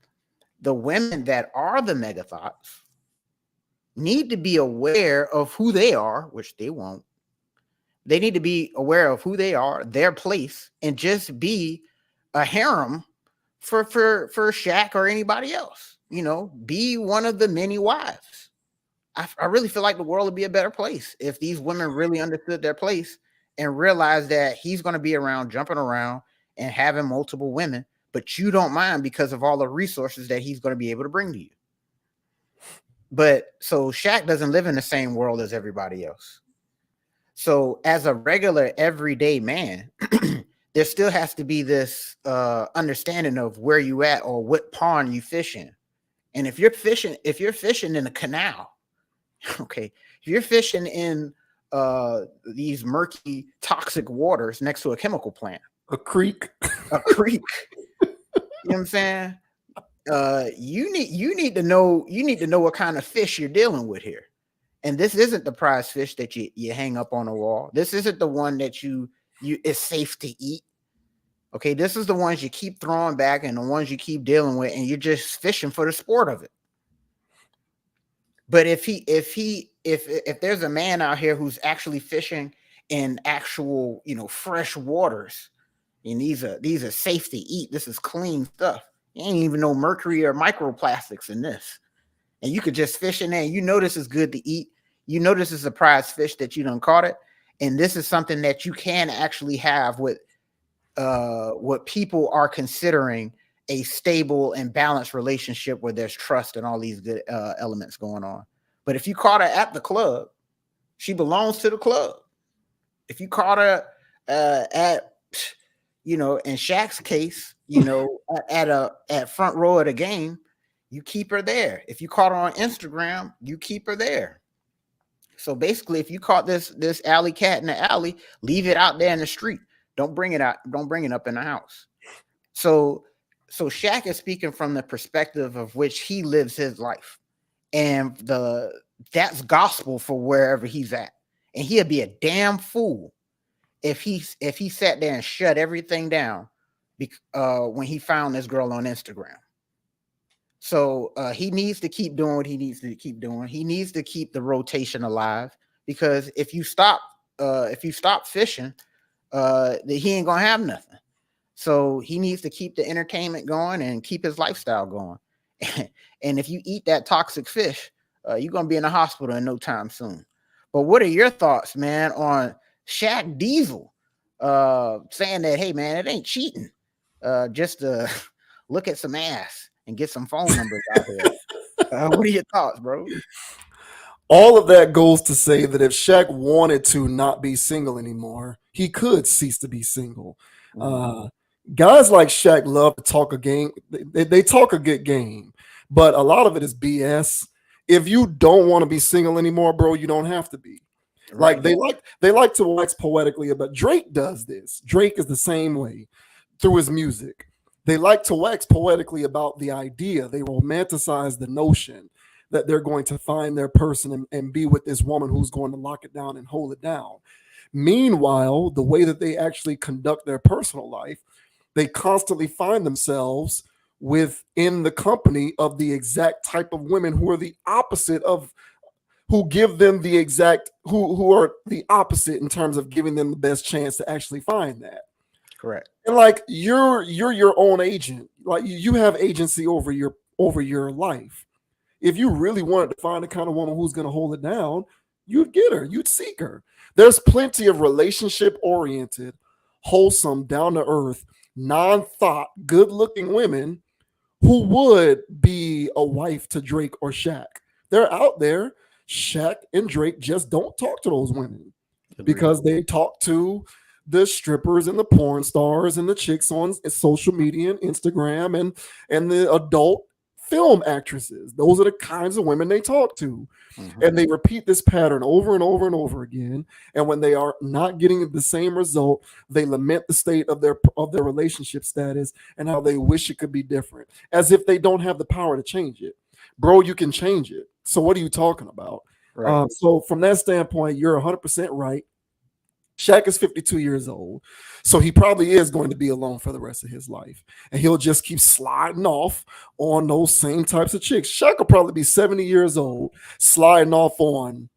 The women that are the mega thoughts need to be aware of who they are, which they won't. They need to be aware of who they are, their place, and just be a harem for Shaq or anybody else. Be one of the many wives. I really feel like the world would be a better place if these women really understood their place and realized that he's going to be around, jumping around and having multiple women, but you don't mind because of all the resources that he's going to be able to bring to you. But so Shaq doesn't live in the same world as everybody else. So as a regular everyday man, there still has to be this understanding of where you at or what pond you fish in. And if you're fishing in a canal, okay, if you're fishing in these murky, toxic waters next to a chemical plant, a creek, you know what I'm saying? You need to know what kind of fish you're dealing with here. And this isn't the prize fish that you hang up on a wall. This isn't the one that you is safe to eat. Okay, this is the ones you keep throwing back and the ones you keep dealing with, and you're just fishing for the sport of it. But if there's a man out here who's actually fishing in actual, fresh waters, and these are safe to eat, this is clean stuff. You ain't even no mercury or microplastics in this. And you could just fish in there, and this is good to eat. This is a prize fish that you done caught it. And this is something that you can actually have with what people are considering a stable and balanced relationship where there's trust and all these good elements going on. But if you caught her at the club, she belongs to the club. If you caught her at in Shaq's case, at front row of the game, you keep her there. If you caught her on Instagram, you keep her there. So basically, if you caught this alley cat in the alley, leave it out there in the street. Don't bring it out. Don't bring it up in the house. So Shaq is speaking from the perspective of which he lives his life, and that's gospel for wherever he's at. And he'd be a damn fool if he sat there and shut everything down when he found this girl on Instagram. So he needs to keep doing what he needs to keep doing. He needs to keep the rotation alive, because if you stop fishing, he ain't gonna have nothing. So he needs to keep the entertainment going and keep his lifestyle going. And if you eat that toxic fish, you're gonna be in the hospital in no time soon. But what are your thoughts, man, on Shaq Diesel saying that, hey man, it ain't cheating, just to look at some ass and get some phone numbers out there? What are your thoughts, bro? All of that goes to say that if Shaq wanted to not be single anymore, he could cease to be single. Guys like Shaq love to talk a game. They talk a good game, but a lot of it is BS. If you don't want to be single anymore, bro, you don't have to be. Right. Like they like to wax poetically about. Drake does this. Drake is the same way through his music. They like to wax poetically about the idea. They romanticize the notion that they're going to find their person and be with this woman who's going to lock it down and hold it down. Meanwhile, the way that they actually conduct their personal life, they constantly find themselves within the company of the exact type of women who are the opposite of, who give them the exact, who are the opposite in terms of giving them the best chance to actually find that. Correct. And like you're your own agent. Like you have agency over your life. If you really wanted to find the kind of woman who's going to hold it down, you'd get her. You'd seek her. There's plenty of relationship-oriented, wholesome, down-to-earth, non-thought, good-looking women who would be a wife to Drake or Shaq. They're out there. Shaq and Drake just don't talk to those women because they talk to the strippers and the porn stars and the chicks on social media and Instagram and the adult film actresses. Those are the kinds of women they talk to. And they repeat this pattern over and over and over again. And when they are not getting the same result, they lament the state of their relationship status and how they wish it could be different, as if they don't have the power to change it. Bro, you can change it. So what are you talking about? Right. So from that standpoint, you're 100% right. Shaq is 52 years old, so he probably is going to be alone for the rest of his life, and he'll just keep sliding off on those same types of chicks. Shaq will probably be 70 years old, sliding off on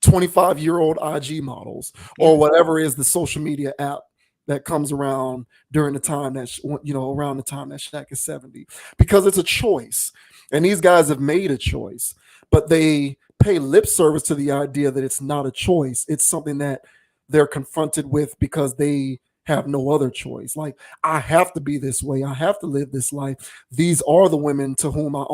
25-year-old IG models or whatever is the social media app that comes around during the time that around the time that Shaq is 70, because it's a choice, and these guys have made a choice, but they pay lip service to the idea that it's not a choice. It's something that they're confronted with because they have no other choice. Like, I have to be this way. I have to live this life. These are the women to whom I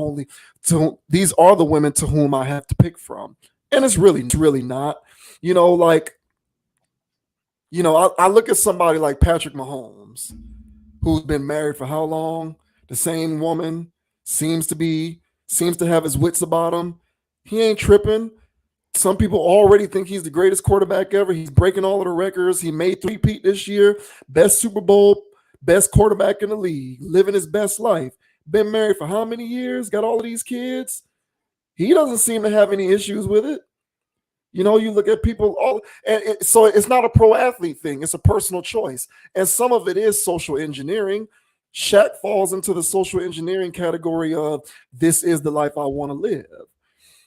have to pick from. And it's really not. I look at somebody like Patrick Mahomes, who's been married for how long? The same woman, seems to have his wits about him. He ain't tripping. Some people already think he's the greatest quarterback ever. He's breaking all of the records. He made three-peat this year. Best Super Bowl, best quarterback in the league, living his best life. Been married for how many years? Got all of these kids. He doesn't seem to have any issues with it. You look at people, so it's not a pro athlete thing. It's a personal choice. And some of it is social engineering. Shaq falls into the social engineering category of, this is the life I want to live.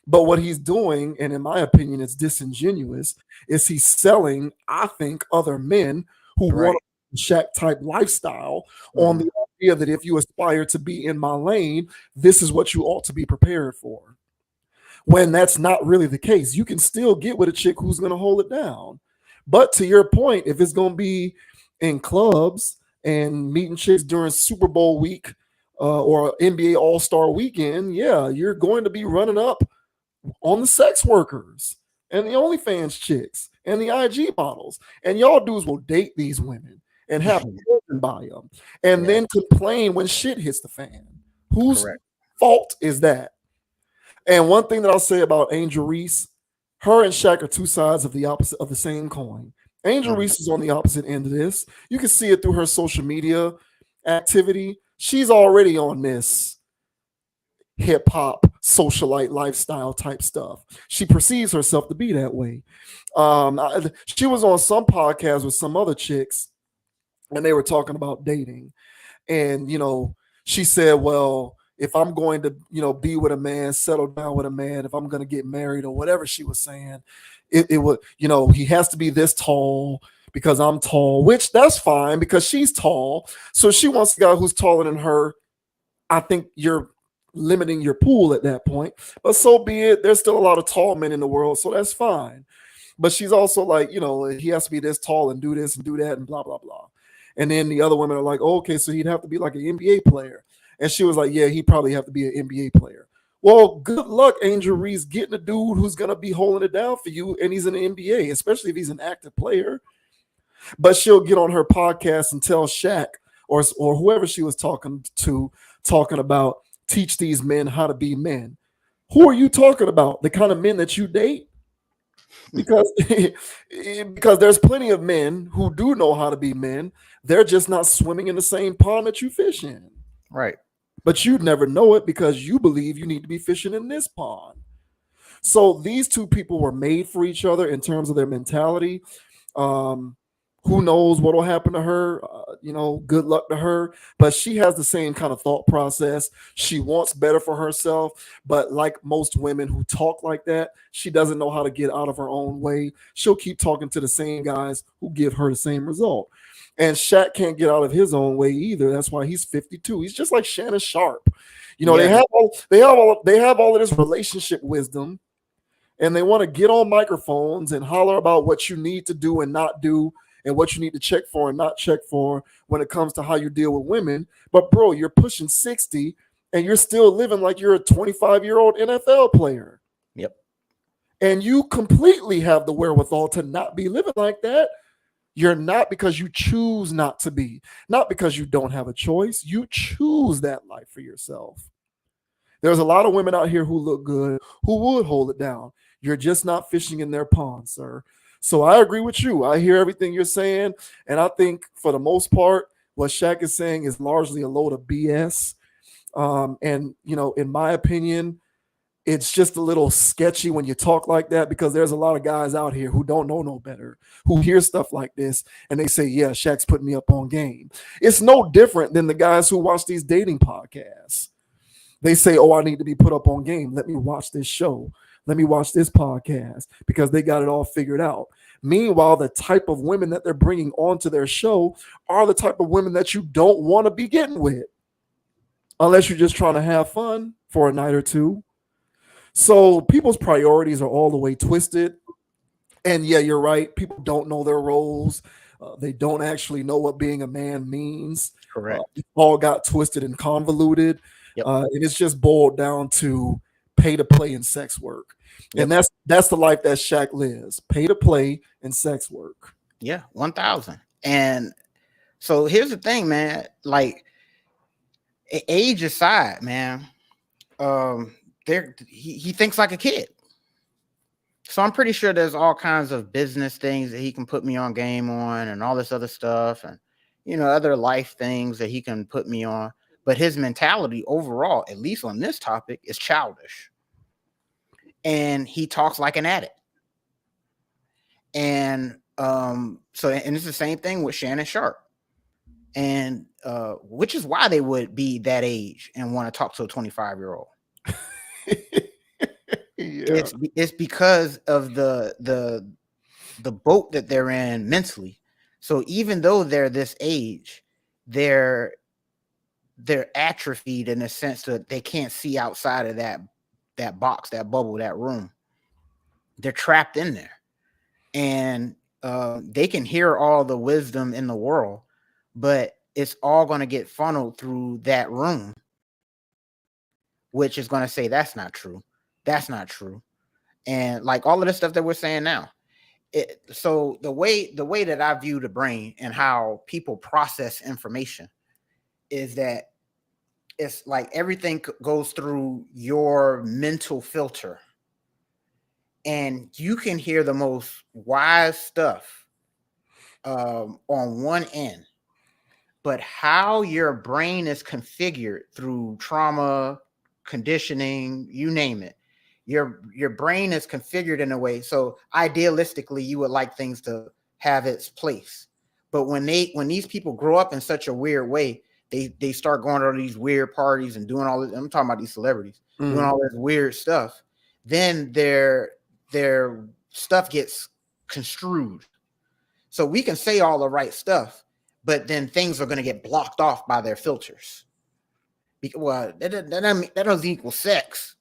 But what he's doing, and in my opinion, it's disingenuous, is he's selling, I think, other men who want a Shaq-type lifestyle on the idea that if you aspire to be in my lane, this is what you ought to be prepared for. When that's not really the case. You can still get with a chick who's going to hold it down. But to your point, if it's going to be in clubs and meeting chicks during Super Bowl week or NBA All-Star weekend, yeah, you're going to be running up on the sex workers and the OnlyFans chicks and the IG models. And y'all dudes will date these women and have children by them and then complain when shit hits the fan. Whose fault is that? And one thing that I'll say about Angel Reese, her and Shaq are two sides of the same coin. Angel Reese is on the opposite end of this. You can see it through her social media activity. She's already on this hip hop socialite lifestyle type stuff. She perceives herself to be that way. She was on some podcast with some other chicks, and they were talking about dating. And she said, well, if I'm going to, be with a man, settle down with a man, if I'm going to get married or whatever she was saying, it would, he has to be this tall because I'm tall, which that's fine because she's tall. So she wants a guy who's taller than her. I think you're limiting your pool at that point, but so be it. There's still a lot of tall men in the world, so that's fine. But she's also like, he has to be this tall and do this and do that and blah, blah, blah. And then the other women are like, oh, okay, so he'd have to be like an NBA player. And she was like, yeah, he'd probably have to be an NBA player. Well, good luck, Angel Reese, getting a dude who's going to be holding it down for you, and he's in the NBA, especially if he's an active player. But she'll get on her podcast and tell Shaq or whoever she was talking about, teach these men how to be men. Who are you talking about? The kind of men that you date? Because there's plenty of men who do know how to be men. They're just not swimming in the same pond that you fish in. Right. But you'd never know it because you believe you need to be fishing in this pond. So these two people were made for each other in terms of their mentality. Who knows what will happen to her? Good luck to her. But she has the same kind of thought process. She wants better for herself. But like most women who talk like that, she doesn't know how to get out of her own way. She'll keep talking to the same guys who give her the same result. And Shaq can't get out of his own way either. That's why he's 52. He's just like Shannon Sharp. They have all of this relationship wisdom, and they want to get on microphones and holler about what you need to do and not do, and what you need to check for and not check for when it comes to how you deal with women. But bro, you're pushing 60 and you're still living like you're a 25-year-old NFL player. Yep. And you completely have the wherewithal to not be living like that. You're not, because you choose not to be, not because you don't have a choice. You choose that life for yourself. There's a lot of women out here who look good, who would hold it down. You're just not fishing in their pond, sir. So I agree with you. I hear everything you're saying. And I think for the most part, what Shaq is saying is largely a load of BS. And in my opinion, it's just a little sketchy when you talk like that, because there's a lot of guys out here who don't know no better, who hear stuff like this and they say, yeah, Shaq's putting me up on game. It's no different than the guys who watch these dating podcasts. They say, oh, I need to be put up on game. Let me watch this show. Let me watch this podcast, because they got it all figured out. Meanwhile, the type of women that they're bringing onto their show are the type of women that you don't want to be getting with, unless you're just trying to have fun for a night or two. So people's priorities are all the way twisted. And yeah, you're right. People don't know their roles. They don't actually know what being a man means. Correct. It all got twisted and convoluted. Yep. And it's just boiled down to pay to play and sex work. Yep. And that's the life that Shaq lives. Pay to play and sex work. Yeah, 1,000. And so here's the thing, man. Like, age aside, man, he thinks like a kid. So I'm pretty sure there's all kinds of business things that he can put me on game on, and all this other stuff, and other life things that he can put me on. But his mentality overall, at least on this topic, is childish. And he talks like an addict. And and it's the same thing with Shannon Sharp. And which is why they would be that age and want to talk to a 25-year-old. Yeah. It's because of the boat that they're in mentally. So even though they're this age, they're atrophied in the sense that they can't see outside of that box, that bubble, that room. They're trapped in there, and they can hear all the wisdom in the world, but it's all going to get funneled through that room, which is going to say that's not true. That's not true. And like all of the stuff that we're saying now. So the way that I view the brain and how people process information is that it's like everything goes through your mental filter, and you can hear the most wise stuff on one end, but how your brain is configured through trauma, conditioning, you name it, your brain is configured in a way. So idealistically, you would like things to have its place, but when these people grow up in such a weird way, they start going to these weird parties and doing all this. I'm talking about these celebrities doing all this weird stuff. Then their stuff gets construed. So we can say all the right stuff, but then things are going to get blocked off by their filters. Well, that doesn't equal sex.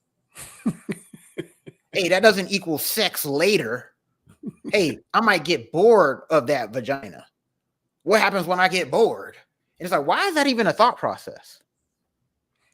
Hey, that doesn't equal sex later. Hey, I might get bored of that vagina. What happens when I get bored? And it's like, why is that even a thought process?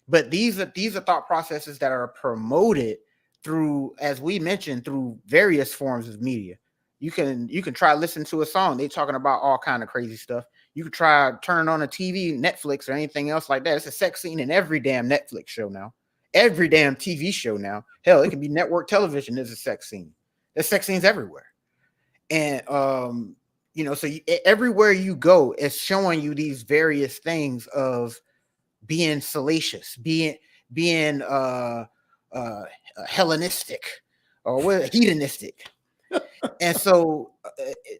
But these are thought processes that are promoted through, as we mentioned, through various forms of media. You can try listen to a song. They're talking about all kind of crazy stuff. You could try turn on a TV, Netflix, or anything else like that. It's a sex scene in every damn Netflix show now. Every damn TV show now. Hell, it can be network television. There's a sex scene. There's sex scenes everywhere. And so everywhere you go, it's showing you these various things of being salacious, being Hellenistic or hedonistic. And so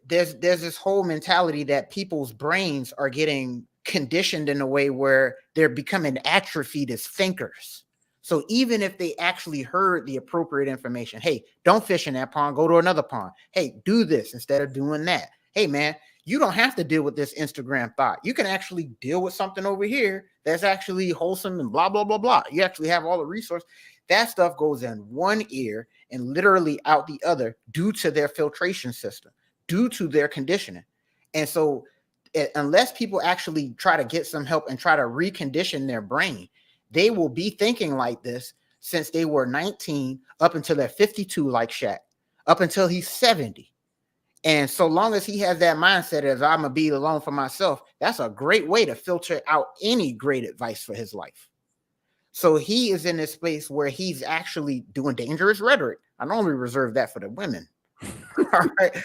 there's this whole mentality that people's brains are getting conditioned in a way where they're becoming atrophied as thinkers. So even if they actually heard the appropriate information, hey, don't fish in that pond, go to another pond. Hey, do this instead of doing that. Hey, man, you don't have to deal with this Instagram thought. You can actually deal with something over here that's actually wholesome and blah, blah, blah, blah. You actually have all the resources. That stuff goes in one ear and literally out the other due to their filtration system, due to their conditioning. And so unless people actually try to get some help and try to recondition their brain, they will be thinking like this since they were 19 up until they're 52, like Shaq, up until he's 70. And so long as he has that mindset as I'm going to be alone for myself, that's a great way to filter out any great advice for his life. So he is in this space where he's actually doing dangerous rhetoric. I normally reserve that for the women. All right.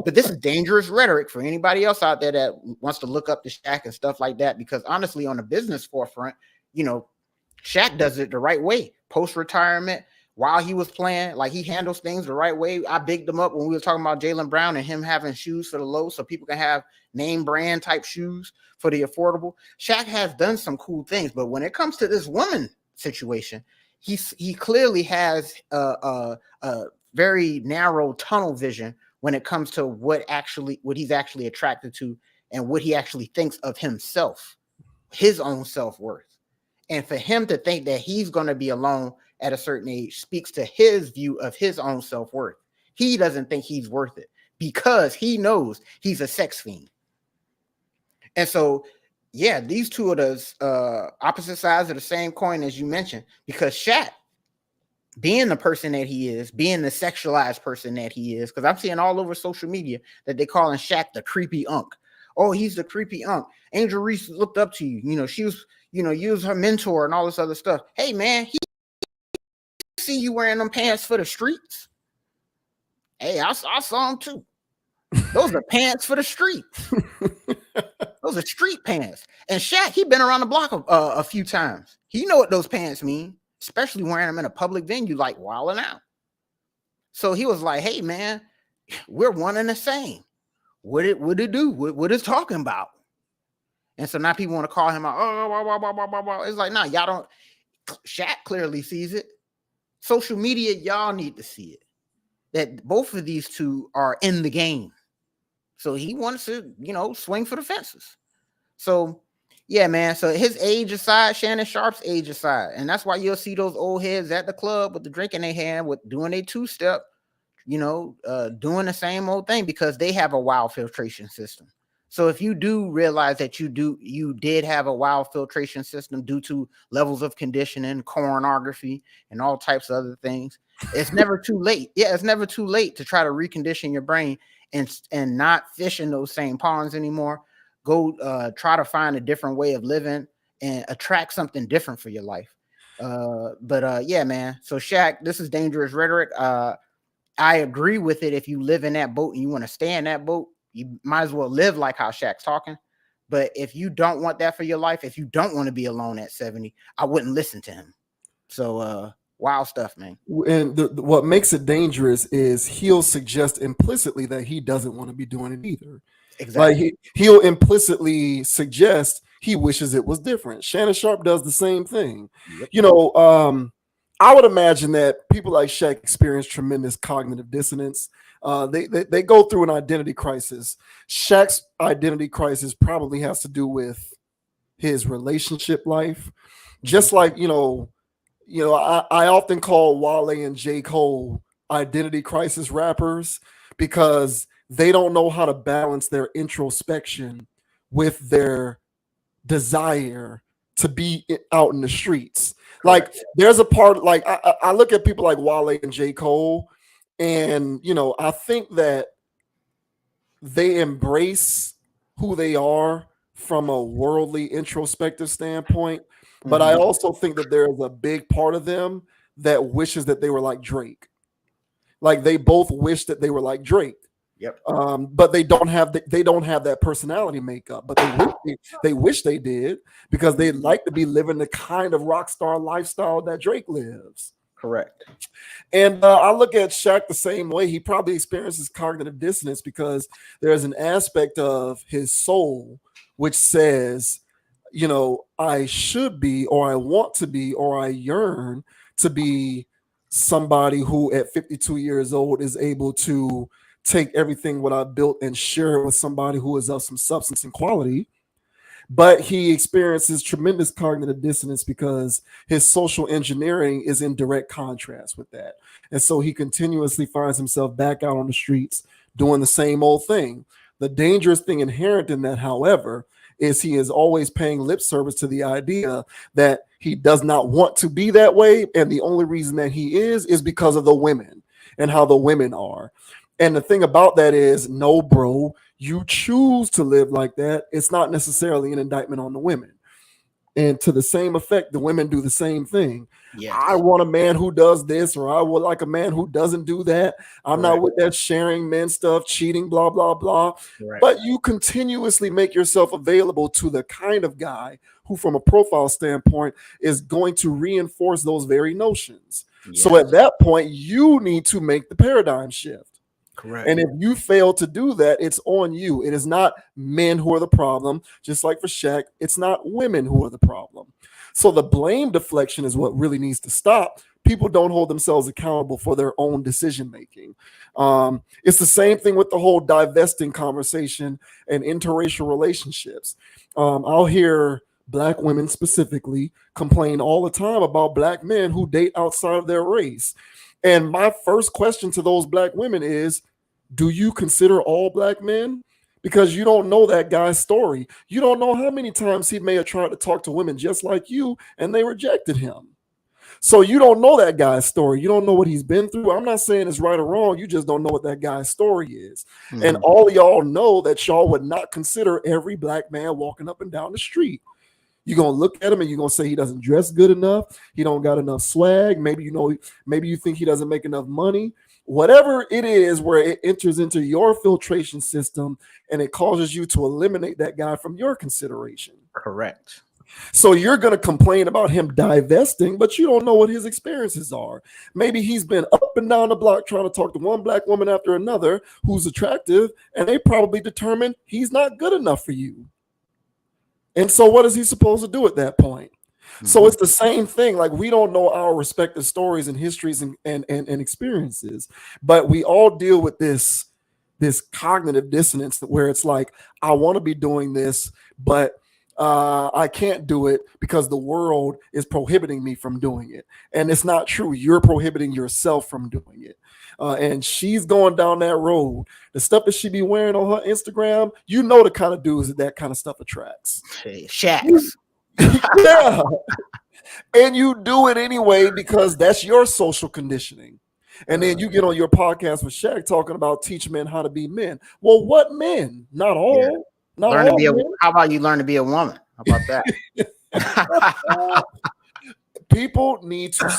But this is dangerous rhetoric for anybody else out there that wants to look up the Shaq and stuff like that. Because honestly, on the business forefront, Shaq does it the right way. Post-retirement, while he was playing, like he handles things the right way. I bigged him up when we were talking about Jaylen Brown and him having shoes for the low so people can have name brand type shoes for the affordable. Shaq has done some cool things, but when it comes to this woman situation, he clearly has a very narrow tunnel vision when it comes to what he's actually attracted to and what he actually thinks of himself, his own self-worth. And for him to think that he's going to be alone at a certain age speaks to his view of his own self-worth. He doesn't think he's worth it because he knows he's a sex fiend. And so, yeah, these two are the opposite sides of the same coin, as you mentioned, because Shaq, being the person that he is, being the sexualized person that he is, because I'm seeing all over social media that they calling Shaq the creepy unk. Oh, he's the creepy unk. Angel Reese looked up to you. She was, you was her mentor and all this other stuff. Hey, man, he see you wearing them pants for the streets. Hey, I saw them too. Those are pants for the streets. Those are street pants. And Shaq, he been around the block a few times. He know what those pants mean, especially wearing them in a public venue like wilding out. So he was like, hey, man, we're one and the same. What it do? What it's talking about? And so now people want to call him out. Oh, it's like, nah, y'all don't. Shaq clearly sees it. Social media, y'all need to see it. That both of these two are in the game. So he wants to, swing for the fences. So, yeah, man. So his age aside, Shannon Sharp's age aside. And that's why you'll see those old heads at the club with the drink in their hand, with doing a two-step, doing the same old thing because they have a wild filtration system. So if you do realize that you did have a wild filtration system due to levels of conditioning, pornography, and all types of other things, it's never too late. Yeah, it's never too late to try to recondition your brain and not fish in those same ponds anymore. Go try to find a different way of living and attract something different for your life. But yeah, man. So Shaq, this is dangerous rhetoric. I agree with it. If you live in that boat and you want to stay in that boat, you might as well live like how Shaq's talking. But if you don't want that for your life, if you don't want to be alone at 70, I wouldn't listen to him. So wild stuff, man. And what makes it dangerous is he'll suggest implicitly that he doesn't want to be doing it either. Exactly. Like he'll implicitly suggest he wishes it was different. Shannon Sharp does the same thing. Yep. You know, I would imagine that people like Shaq experience tremendous cognitive dissonance. They go through an identity crisis. Shaq's identity crisis probably has to do with his relationship life. Just like, I often call Wale and J. Cole identity crisis rappers because they don't know how to balance their introspection with their desire to be out in the streets. Like there's a part, like I look at people like Wale and J. Cole, and I think that they embrace who they are from a worldly introspective standpoint. But I also think that there's a big part of them that wishes that they were like Drake. Like they both wish that they were like Drake. Yep. But they don't have that personality makeup. But they wish they did, because they'd like to be living the kind of rock star lifestyle that Drake lives. Correct. And I look at Shaq the same way. He probably experiences cognitive dissonance because there's an aspect of his soul which says, I should be, or I want to be, or I yearn to be somebody who at 52 years old is able to take everything what I built and share it with somebody who is of some substance and quality. But he experiences tremendous cognitive dissonance because his social engineering is in direct contrast with that. And so he continuously finds himself back out on the streets doing the same old thing. The dangerous thing inherent in that, however, is he is always paying lip service to the idea that he does not want to be that way. And the only reason that he is because of the women and how the women are. And the thing about that is, no, bro, you choose to live like that. It's not necessarily an indictment on the women. And to the same effect, the women do the same thing. Yes. I want a man who does this, or I would like a man who doesn't do that. I'm not with that sharing men stuff, cheating, blah, blah, blah. Right. But you continuously make yourself available to the kind of guy who, from a profile standpoint, is going to reinforce those very notions. Yes. So at that point, you need to make the paradigm shift. Correct. And if you fail to do that, it's on you. It is not men who are the problem. Just like for Shaq, it's not women who are the problem. So the blame deflection is what really needs to stop. People don't hold themselves accountable for their own decision making. It's the same thing with the whole divesting conversation and interracial relationships. I'll hear Black women specifically complain all the time about Black men who date outside of their race. And my first question to those Black women is, do you consider all Black men? Because you don't know that guy's story. You don't know how many times he may have tried to talk to women just like you and they rejected him. So you don't know that guy's story. You don't know what he's been through. I'm not saying it's right or wrong. You just don't know what that guy's story is. Mm-hmm. And all of y'all know that y'all would not consider every Black man walking up and down the street. You're going to look at him and you're going to say he doesn't dress good enough. He don't got enough swag. Maybe you think he doesn't make enough money. Whatever it is where it enters into your filtration system and it causes you to eliminate that guy from your consideration. Correct. So you're going to complain about him divesting, but you don't know what his experiences are. Maybe he's been up and down the block trying to talk to one Black woman after another who's attractive, and they probably determined he's not good enough for you. And so what is he supposed to do at that point? Mm-hmm. So it's the same thing. Like, we don't know our respective stories and histories and experiences, but we all deal with this cognitive dissonance where it's like, I want to be doing this, but I can't do it because the world is prohibiting me from doing it. And it's not true. You're prohibiting yourself from doing it. And she's going down that road. The stuff that she be wearing on her Instagram, you know the kind of dudes that kind of stuff attracts. Shaqs. Yeah. And you do it anyway because that's your social conditioning. And then you get on your podcast with Shaq talking about teach men how to be men. Well, what men? Not all. Yeah. Not Learn to all be a. men. How about you learn to be a woman? How about that? People need to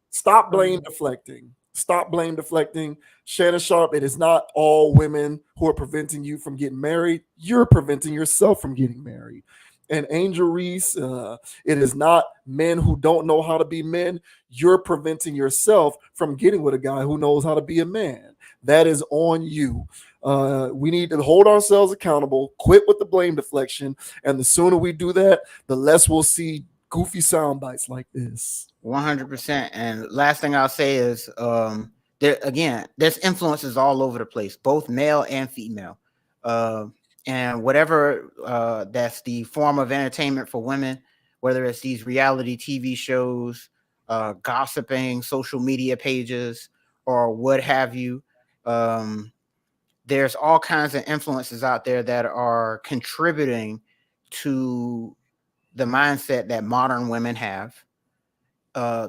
stop blame deflecting. Stop blame deflecting. Shannon Sharp, it is not all women who are preventing you from getting married. You're preventing yourself from getting married. And Angel Reese, it is not men who don't know how to be men. You're preventing yourself from getting with a guy who knows how to be a man. That is on you. We need to hold ourselves accountable, quit with the blame deflection. And the sooner we do that, the less we'll see goofy sound bites like this. 100%. And last thing I'll say is, there's influences all over the place, both male and female. And whatever that's the form of entertainment for women, whether it's these reality TV shows, gossiping, social media pages, or what have you, there's all kinds of influences out there that are contributing to the mindset that modern women have.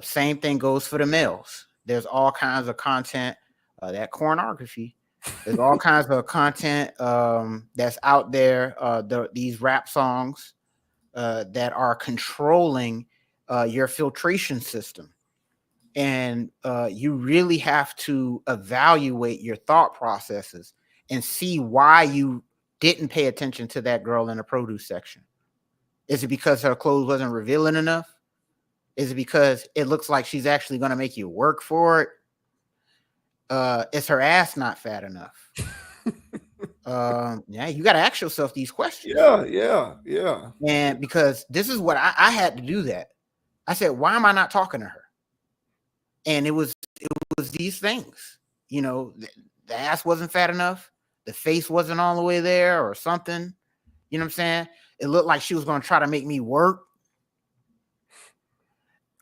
Same thing goes for the males. There's all kinds of content, that pornography. There's all kinds of content that's out there. These rap songs that are controlling your filtration system. And you really have to evaluate your thought processes and see why you didn't pay attention to that girl in the produce section. Is it because her clothes wasn't revealing enough? Is it because it looks like she's actually going to make you work for it? Is her ass not fat enough? Yeah, you got to ask yourself these questions. Yeah. And because this is what I had to do that. I said, why am I not talking to her? And it was these things, you know, the ass wasn't fat enough. The face wasn't all the way there or something. You know what I'm saying? It looked like she was going to try to make me work.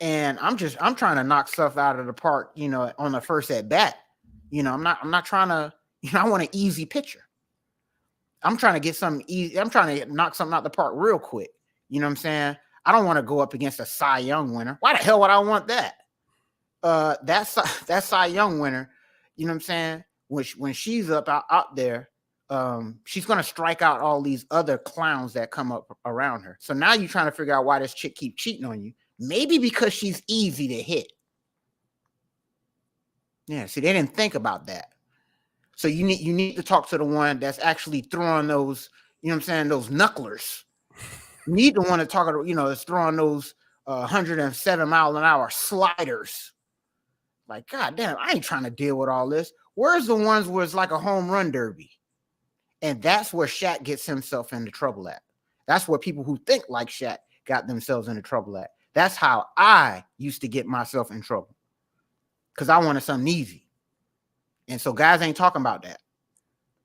And I'm trying to knock stuff out of the park, you know, on the first at bat. You know, I'm not trying to, you know, I want an easy pitcher. I'm trying to get something easy. I'm trying to knock something out the park real quick. You know what I'm saying? I don't want to go up against a Cy Young winner. Why the hell would I want that? That Cy Young winner, you know what I'm saying? When she's up out there, she's gonna strike out all these other clowns that come up around her. So now you're trying to figure out why this chick keep cheating on you. Maybe because she's easy to hit. Yeah, see, they didn't think about that. So you need to talk to the one that's actually throwing those, you know what I'm saying, those knucklers. You need the one to talk, you know, that's throwing those 107 mile an hour sliders. Like, God damn, I ain't trying to deal with all this. Where's the ones where it's like a home run derby? And that's where Shaq gets himself into trouble at. That's where people who think like Shaq got themselves into trouble at. That's how I used to get myself in trouble. Because I wanted something easy. And so guys ain't talking about that.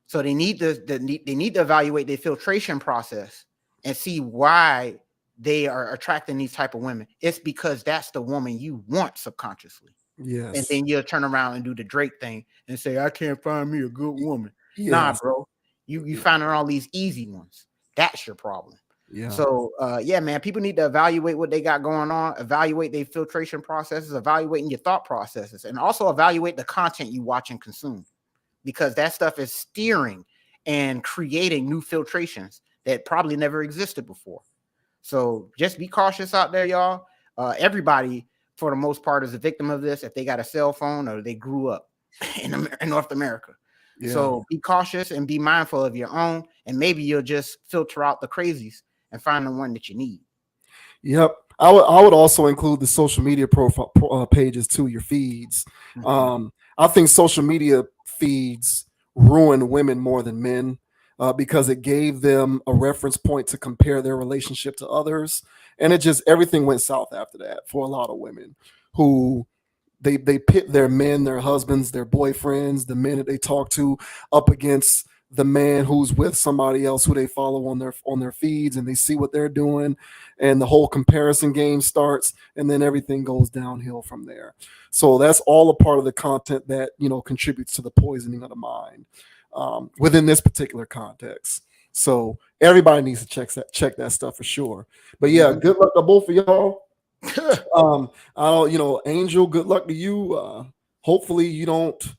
So they need to evaluate their filtration process and see why they are attracting these type of women. It's because that's the woman you want subconsciously. Yes. And then you'll turn around and do the Drake thing and say, I can't find me a good woman. Yes. Nah, bro. You finding all these easy ones. That's your problem. Yeah. So yeah, man, people need to evaluate what they got going on, evaluate their filtration processes, evaluating your thought processes, and also evaluate the content you watch and consume, because that stuff is steering and creating new filtrations that probably never existed before. So just be cautious out there, y'all. Everybody, for the most part, is a victim of this if they got a cell phone or they grew up in North America. Yeah. So be cautious and be mindful of your own, and maybe you'll just filter out the crazies and find the one that you need. Yep. I would also include the social media profile pages too, your feeds. Mm-hmm. I think social media feeds ruin women more than men because it gave them a reference point to compare their relationship to others. And everything went south after that for a lot of women who they pit their men, their husbands, their boyfriends, the men that they talk to up against the man who's with somebody else who they follow on their feeds, and they see what they're doing, and the whole comparison game starts, and then everything goes downhill from there. So that's all a part of the content that, you know, contributes to the poisoning of the mind within this particular context. So everybody needs to check that stuff for sure. But yeah, good luck to both of y'all. I don't, you know, Angel, good luck to you. Hopefully you don't.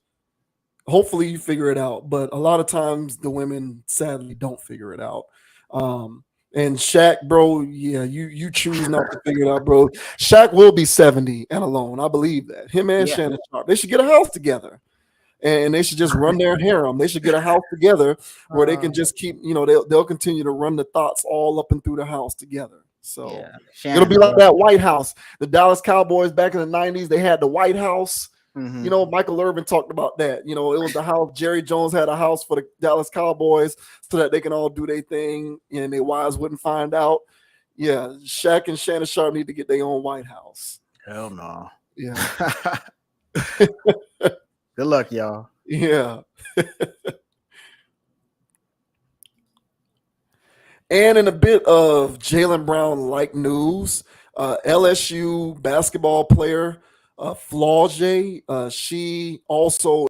Hopefully you figure it out, but a lot of times the women sadly don't figure it out. And Shaq, bro, yeah, you choose not to figure it out, bro. Shaq will be 70 and alone. I believe that. Him and Yeah. Shannon Sharp, they should get a house together. And they should just run their harem. They should get a house together where they can just keep, they'll continue to run the thoughts all up and through the house together. So Yeah. it'll be like that White House. The Dallas Cowboys back in the 90s, they had the White House. Mhm. Michael Irvin talked about that. It was the house. Jerry Jones had a house for the Dallas Cowboys so that they can all do their thing and their wives wouldn't find out. Yeah, Shaq and Shannon Sharp need to get their own White House. Hell no. Yeah. Good luck, y'all. Yeah. And in a bit of Jaylen Brown-like news, LSU basketball player Flau'jae, she also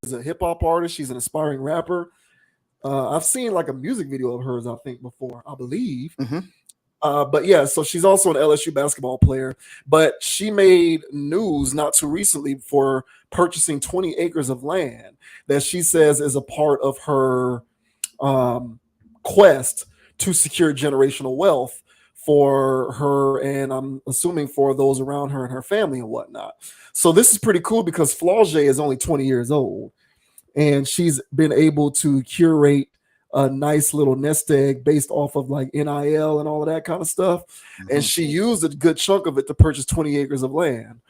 is a hip hop artist. She's an aspiring rapper. I've seen like a music video of hers, I think, before, I believe. But yeah, so she's also an LSU basketball player, but she made news not too recently for purchasing 20 acres of land that she says is a part of her quest to secure generational wealth for her, and I'm assuming for those around her and her family and whatnot. So this is pretty cool because Flau'jae is only 20 years old, and she's been able to curate a nice little nest egg based off of like NIL and all of that kind of stuff. And she used a good chunk of it to purchase 20 acres of land.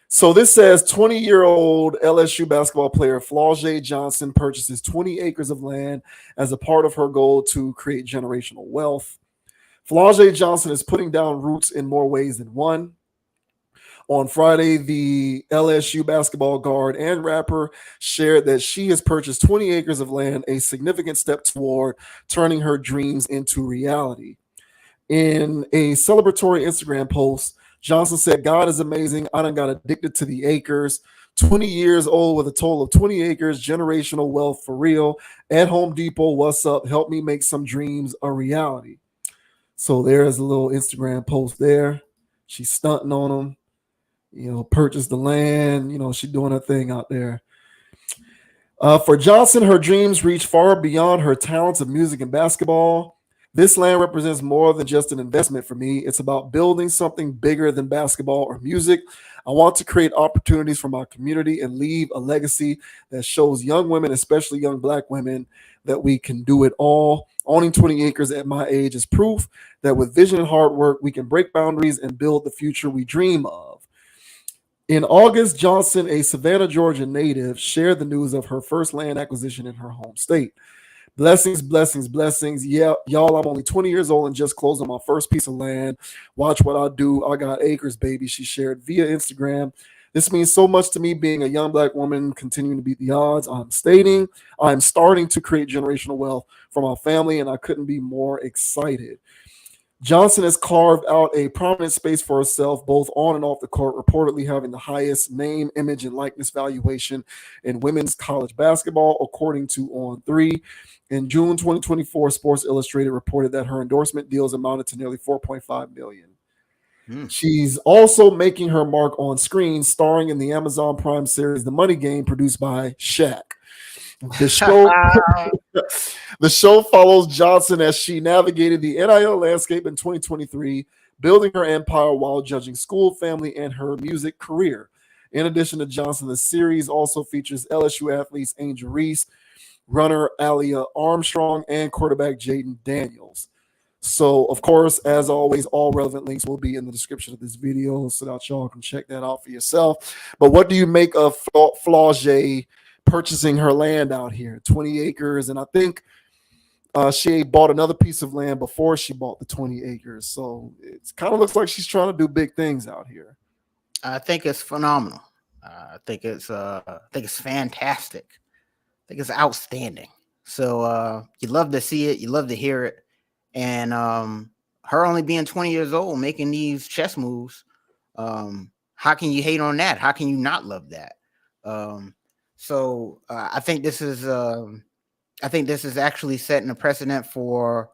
So this says 20-year-old LSU basketball player Flau'jae Johnson purchases 20 acres of land as a part of her goal to create generational wealth. Flau'jae Johnson is putting down roots in more ways than one. On Friday, the LSU basketball guard and rapper shared that she has purchased 20 acres of land, a significant step toward turning her dreams into reality. In a celebratory Instagram post, Johnson said, "God is amazing. I done got addicted to the acres. 20 years old with a total of 20 acres, generational wealth for real. At Home Depot, what's up? Help me make some dreams a reality." So there's a little Instagram post there. She's stunting on them, purchase the land. She's doing her thing out there. For Johnson, her dreams reach far beyond her talents of music and basketball. This land represents more than just an investment for me. It's about building something bigger than basketball or music. I want to create opportunities for my community and leave a legacy that shows young women, especially young Black women, that we can do it all. Owning 20 acres at my age is proof that with vision and hard work, we can break boundaries and build the future we dream of. In August, Johnson, a Savannah, Georgia native, shared the news of her first land acquisition in her home state. Blessings, blessings, blessings. Yeah, y'all, I'm only 20 years old and just closed on my first piece of land. Watch what I do. I got acres, baby, she shared via Instagram. This means so much to me being a young Black woman continuing to beat the odds. I'm starting to create generational wealth for my family, and I couldn't be more excited. Johnson has carved out a prominent space for herself, both on and off the court, reportedly having the highest name, image, and likeness valuation in women's college basketball, according to On3. In June 2024, Sports Illustrated reported that her endorsement deals amounted to nearly $4.5 million. She's also making her mark on screen, starring in the Amazon Prime series The Money Game, produced by Shaq. The show follows Johnson as she navigated the NIL landscape in 2023, building her empire while judging school, family, and her music career. In addition to Johnson, the series also features LSU athletes Angel Reese, runner Alia Armstrong, and quarterback Jaden Daniels. So, of course, as always, all relevant links will be in the description of this video so that y'all can check that out for yourself. But what do you make of Flau'jae purchasing her land out here, 20 acres? And I think she bought another piece of land before she bought the 20 acres. So it kind of looks like she's trying to do big things out here. I think it's phenomenal. I think it's fantastic. I think it's outstanding. So you love to see it, you love to hear it. And her only being 20 years old, making these chess moves, how can you hate on that? How can you not love that? So I think this is actually setting a precedent for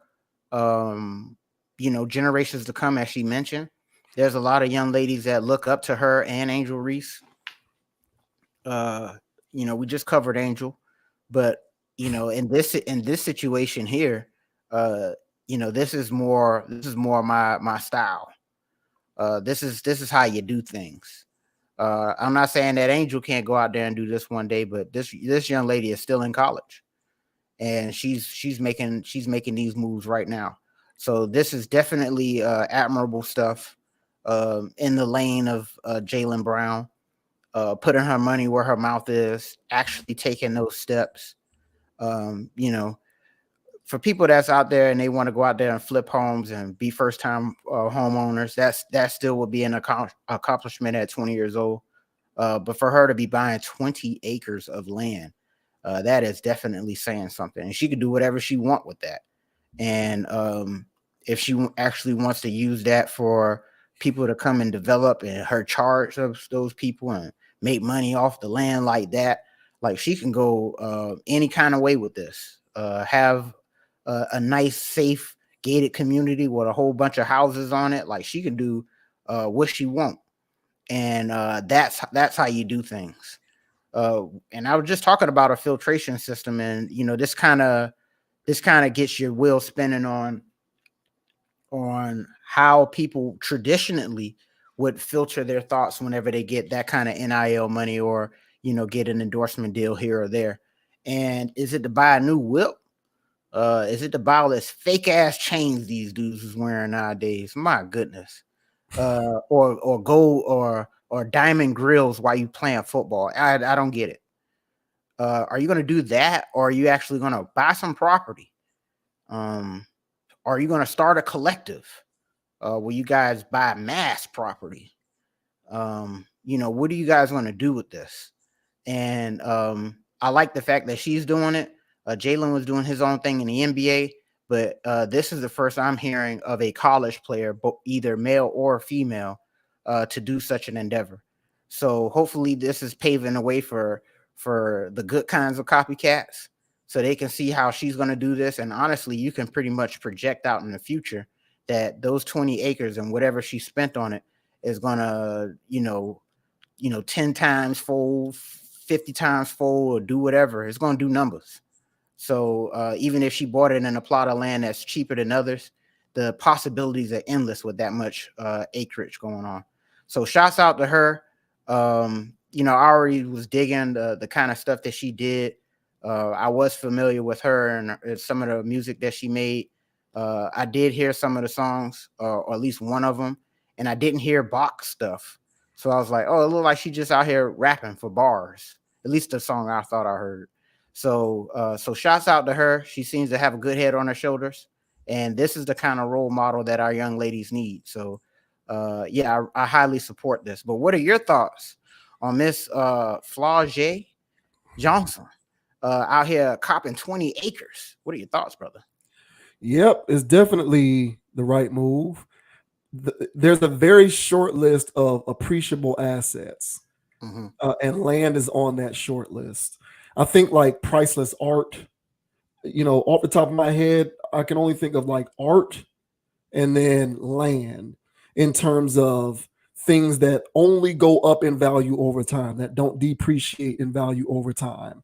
generations to come. As she mentioned, there's a lot of young ladies that look up to her and Angel Reese. We just covered Angel, but in this situation here, this is more my style. This is how you do things. I'm not saying that Angel can't go out there and do this one day, but this young lady is still in college, and she's making these moves right now. So this is definitely admirable stuff in the lane of Jaylen Brown, putting her money where her mouth is, actually taking those steps. For people that's out there and they want to go out there and flip homes and be first time homeowners, that still would be an accomplishment at 20 years old. But for her to be buying 20 acres of land, that is definitely saying something. And she could do whatever she want with that. And if she actually wants to use that for people to come and develop and her charge of those people and make money off the land like that, like she can go any kind of way with this. Have a nice, safe, gated community with a whole bunch of houses on it. Like she can do what she wants. And that's how you do things. And I was just talking about a filtration system, and this kind of gets your wheel spinning on how people traditionally would filter their thoughts whenever they get that kind of NIL money or get an endorsement deal here or there. And is it to buy a new whip? Is it to buy all this fake ass chains these dudes is wearing nowadays? My goodness. Or gold or diamond grills while you playing football. I don't get it. Are you going to do that, or are you actually going to buy some property? Are you going to start a collective where you guys buy mass property? What are you guys going to do with this? And I like the fact that she's doing it. Jaylen was doing his own thing in the NBA, but this is the first I'm hearing of a college player, either male or female, to do such an endeavor. So hopefully this is paving the way for the good kinds of copycats, so they can see how she's going to do this. And honestly, you can pretty much project out in the future that those 20 acres and whatever she spent on it is going to, 10 times fold, 50 times fold, or do whatever. It's going to do numbers. So even if she bought it in a plot of land that's cheaper than others, the possibilities are endless with that much acreage going on. So shouts out to her. I already was digging the kind of stuff that she did. I was familiar with her and some of the music that she made. I did hear some of the songs, or at least one of them, and I didn't hear box stuff. So I was like, oh, it looked like she just out here rapping for bars. At least the song I thought I heard. So shouts out to her. She seems to have a good head on her shoulders, and this is the kind of role model that our young ladies need. So I highly support this. But what are your thoughts on Miss Flau'jae Johnson out here copping 20 acres? What are your thoughts, brother? Yep, it's definitely the right move. There's a very short list of appreciable assets, and land is on that short list. I think like priceless art, off the top of my head, I can only think of like art and then land in terms of things that only go up in value over time, that don't depreciate in value over time.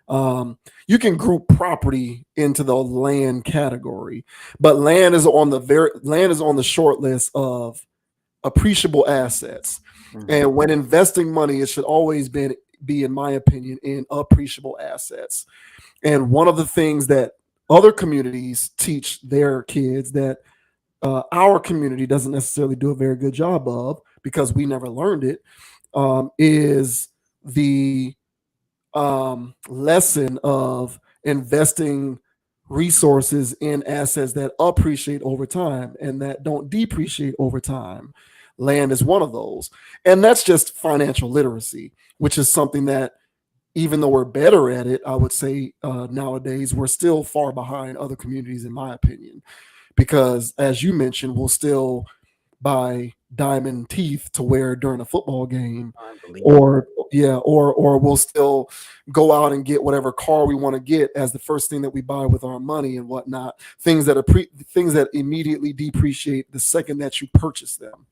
You can group property into the land category, but land is on the short list of appreciable assets. And when investing money, it should always be, in my opinion, in appreciable assets. And one of the things that other communities teach their kids that our community doesn't necessarily do a very good job of, because we never learned it, is the lesson of investing resources in assets that appreciate over time and that don't depreciate over time. Land is one of those. And that's just financial literacy, which is something that, even though we're better at it, I would say nowadays, we're still far behind other communities, in my opinion, because as you mentioned, we'll still buy diamond teeth to wear during a football game, or we'll still go out and get whatever car we want to get as the first thing that we buy with our money and whatnot. Things that immediately depreciate the second that you purchase them.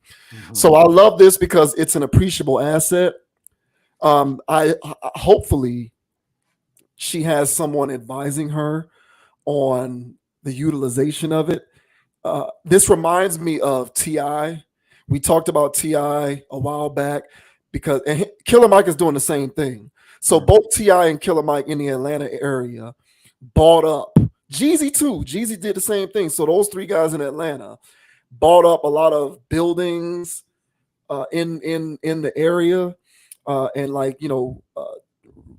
So I love this because it's an appreciable asset. I hopefully she has someone advising her on the utilization of it. This reminds me of Ti. We talked about Ti a while back because and Killer Mike is doing the same thing. So both Ti and Killer Mike in the Atlanta area bought up Jeezy too. Jeezy did the same thing. So those three guys in Atlanta bought up a lot of buildings in the area, and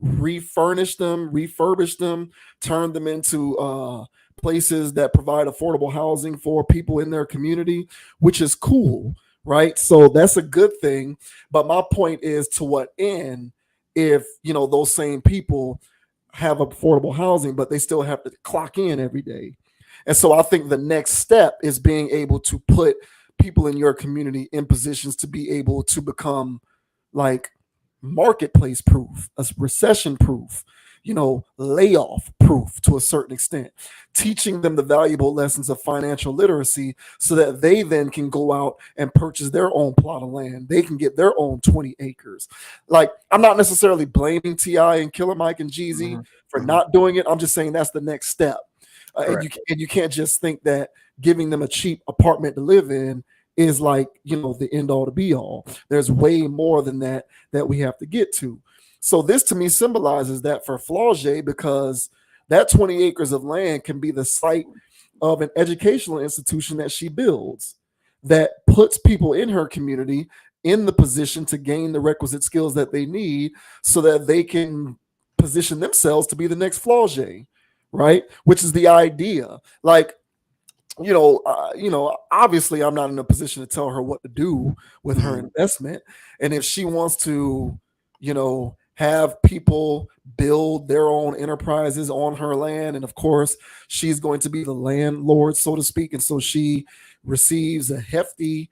refurnished them, refurbished them, turned them into places that provide affordable housing for people in their community, which is cool, right? So that's a good thing. But my point is, to what end if those same people have affordable housing, but they still have to clock in every day? And so I think the next step is being able to put people in your community in positions to be able to become like marketplace proof, a recession proof, layoff proof to a certain extent, teaching them the valuable lessons of financial literacy so that they then can go out and purchase their own plot of land. They can get their own 20 acres. Like, I'm not necessarily blaming T.I. and Killer Mike and Jeezy for not doing it. I'm just saying that's the next step. And you can't just think that giving them a cheap apartment to live in is like, the end all to be all. There's way more than that we have to get to. So this to me symbolizes that for Flau'jae, because that 20 acres of land can be the site of an educational institution that she builds that puts people in her community in the position to gain the requisite skills that they need so that they can position themselves to be the next Flau'jae, right? Which is the idea. Like, obviously I'm not in a position to tell her what to do with her investment. And if she wants to, have people build their own enterprises on her land, and of course she's going to be the landlord, so to speak, and so she receives a hefty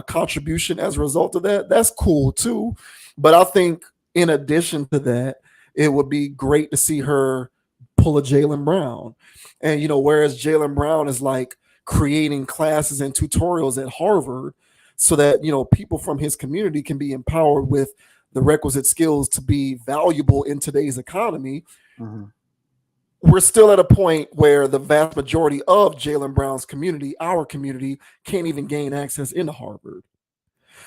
contribution as a result of that, that's cool too. But I think in addition to that, it would be great to see her pull a Jaylen Brown. And whereas Jaylen Brown is like creating classes and tutorials at Harvard so that people from his community can be empowered with the requisite skills to be valuable in today's economy. We're still at a point where the vast majority of Jaylen Brown's community, our community, can't even gain access into Harvard.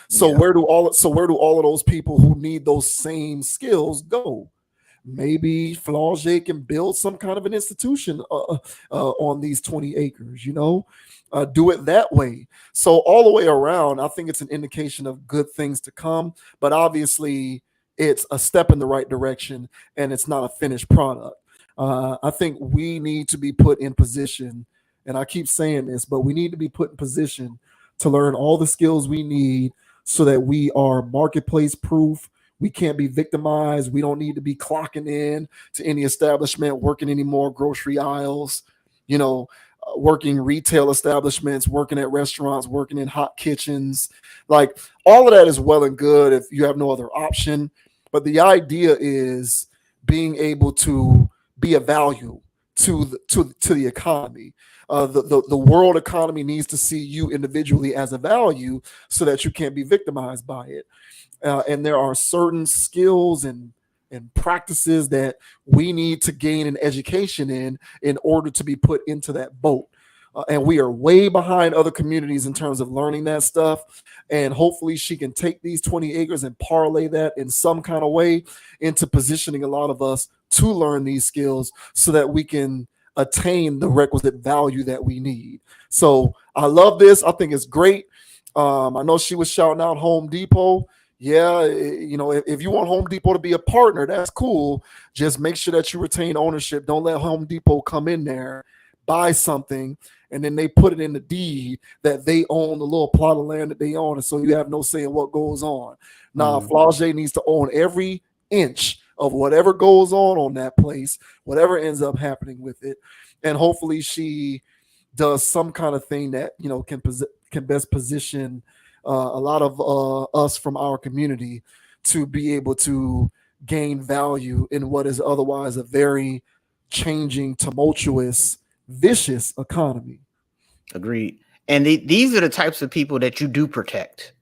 So where do all of those people who need those same skills go? Maybe Flau'jae can build some kind of an institution on these 20 acres, do it that way. So all the way around, I think it's an indication of good things to come, but obviously it's a step in the right direction and it's not a finished product. I think we need to be put in position, and I keep saying this, but we need to be put in position to learn all the skills we need so that we are marketplace proof. We can't be victimized. We don't need to be clocking in to any establishment, working any more grocery aisles, working retail establishments, working at restaurants, working in hot kitchens. Like, all of that is well and good if you have no other option. But the idea is being able to be a value to the economy. The world economy needs to see you individually as a value so that you can't be victimized by it. And there are certain skills and practices that we need to gain an education in order to be put into that boat. And we are way behind other communities in terms of learning that stuff. And hopefully she can take these 20 acres and parlay that in some kind of way into positioning a lot of us to learn these skills so that we can attain the requisite value that we need. So I love this. I think it's great. I know she was shouting out Home Depot. Yeah, if you want Home Depot to be a partner, that's cool. Just make sure that you retain ownership. Don't let Home Depot come in there, buy something, and then they put it in the deed that they own the little plot of land that they own, and so you have no say in what goes on. Now, Flau'jae needs to own every inch of whatever goes on that place, whatever ends up happening with it, and hopefully she does some kind of thing that can best position a lot of us from our community to be able to gain value in what is otherwise a very changing, tumultuous, vicious economy. Agreed. And these are the types of people that you do protect.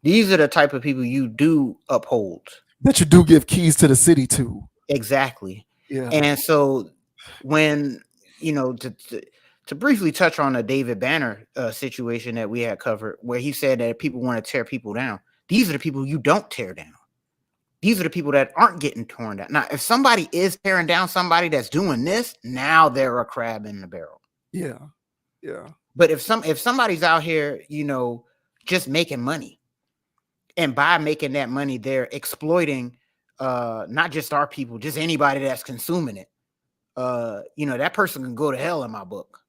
These are the type of people you do uphold. that you do give keys to the city to. Exactly. Yeah. And so when, to briefly touch on the David Banner situation that we had covered, where he said that people want to tear people down. These are the people you don't tear down. These are the people that aren't getting torn down. Now, if somebody is tearing down somebody that's doing this, now they're a crab in the barrel. Yeah. Yeah. But if somebody's out here, just making money, and by making that money, they're exploiting not just our people, just anybody that's consuming it. That person can go to hell in my book.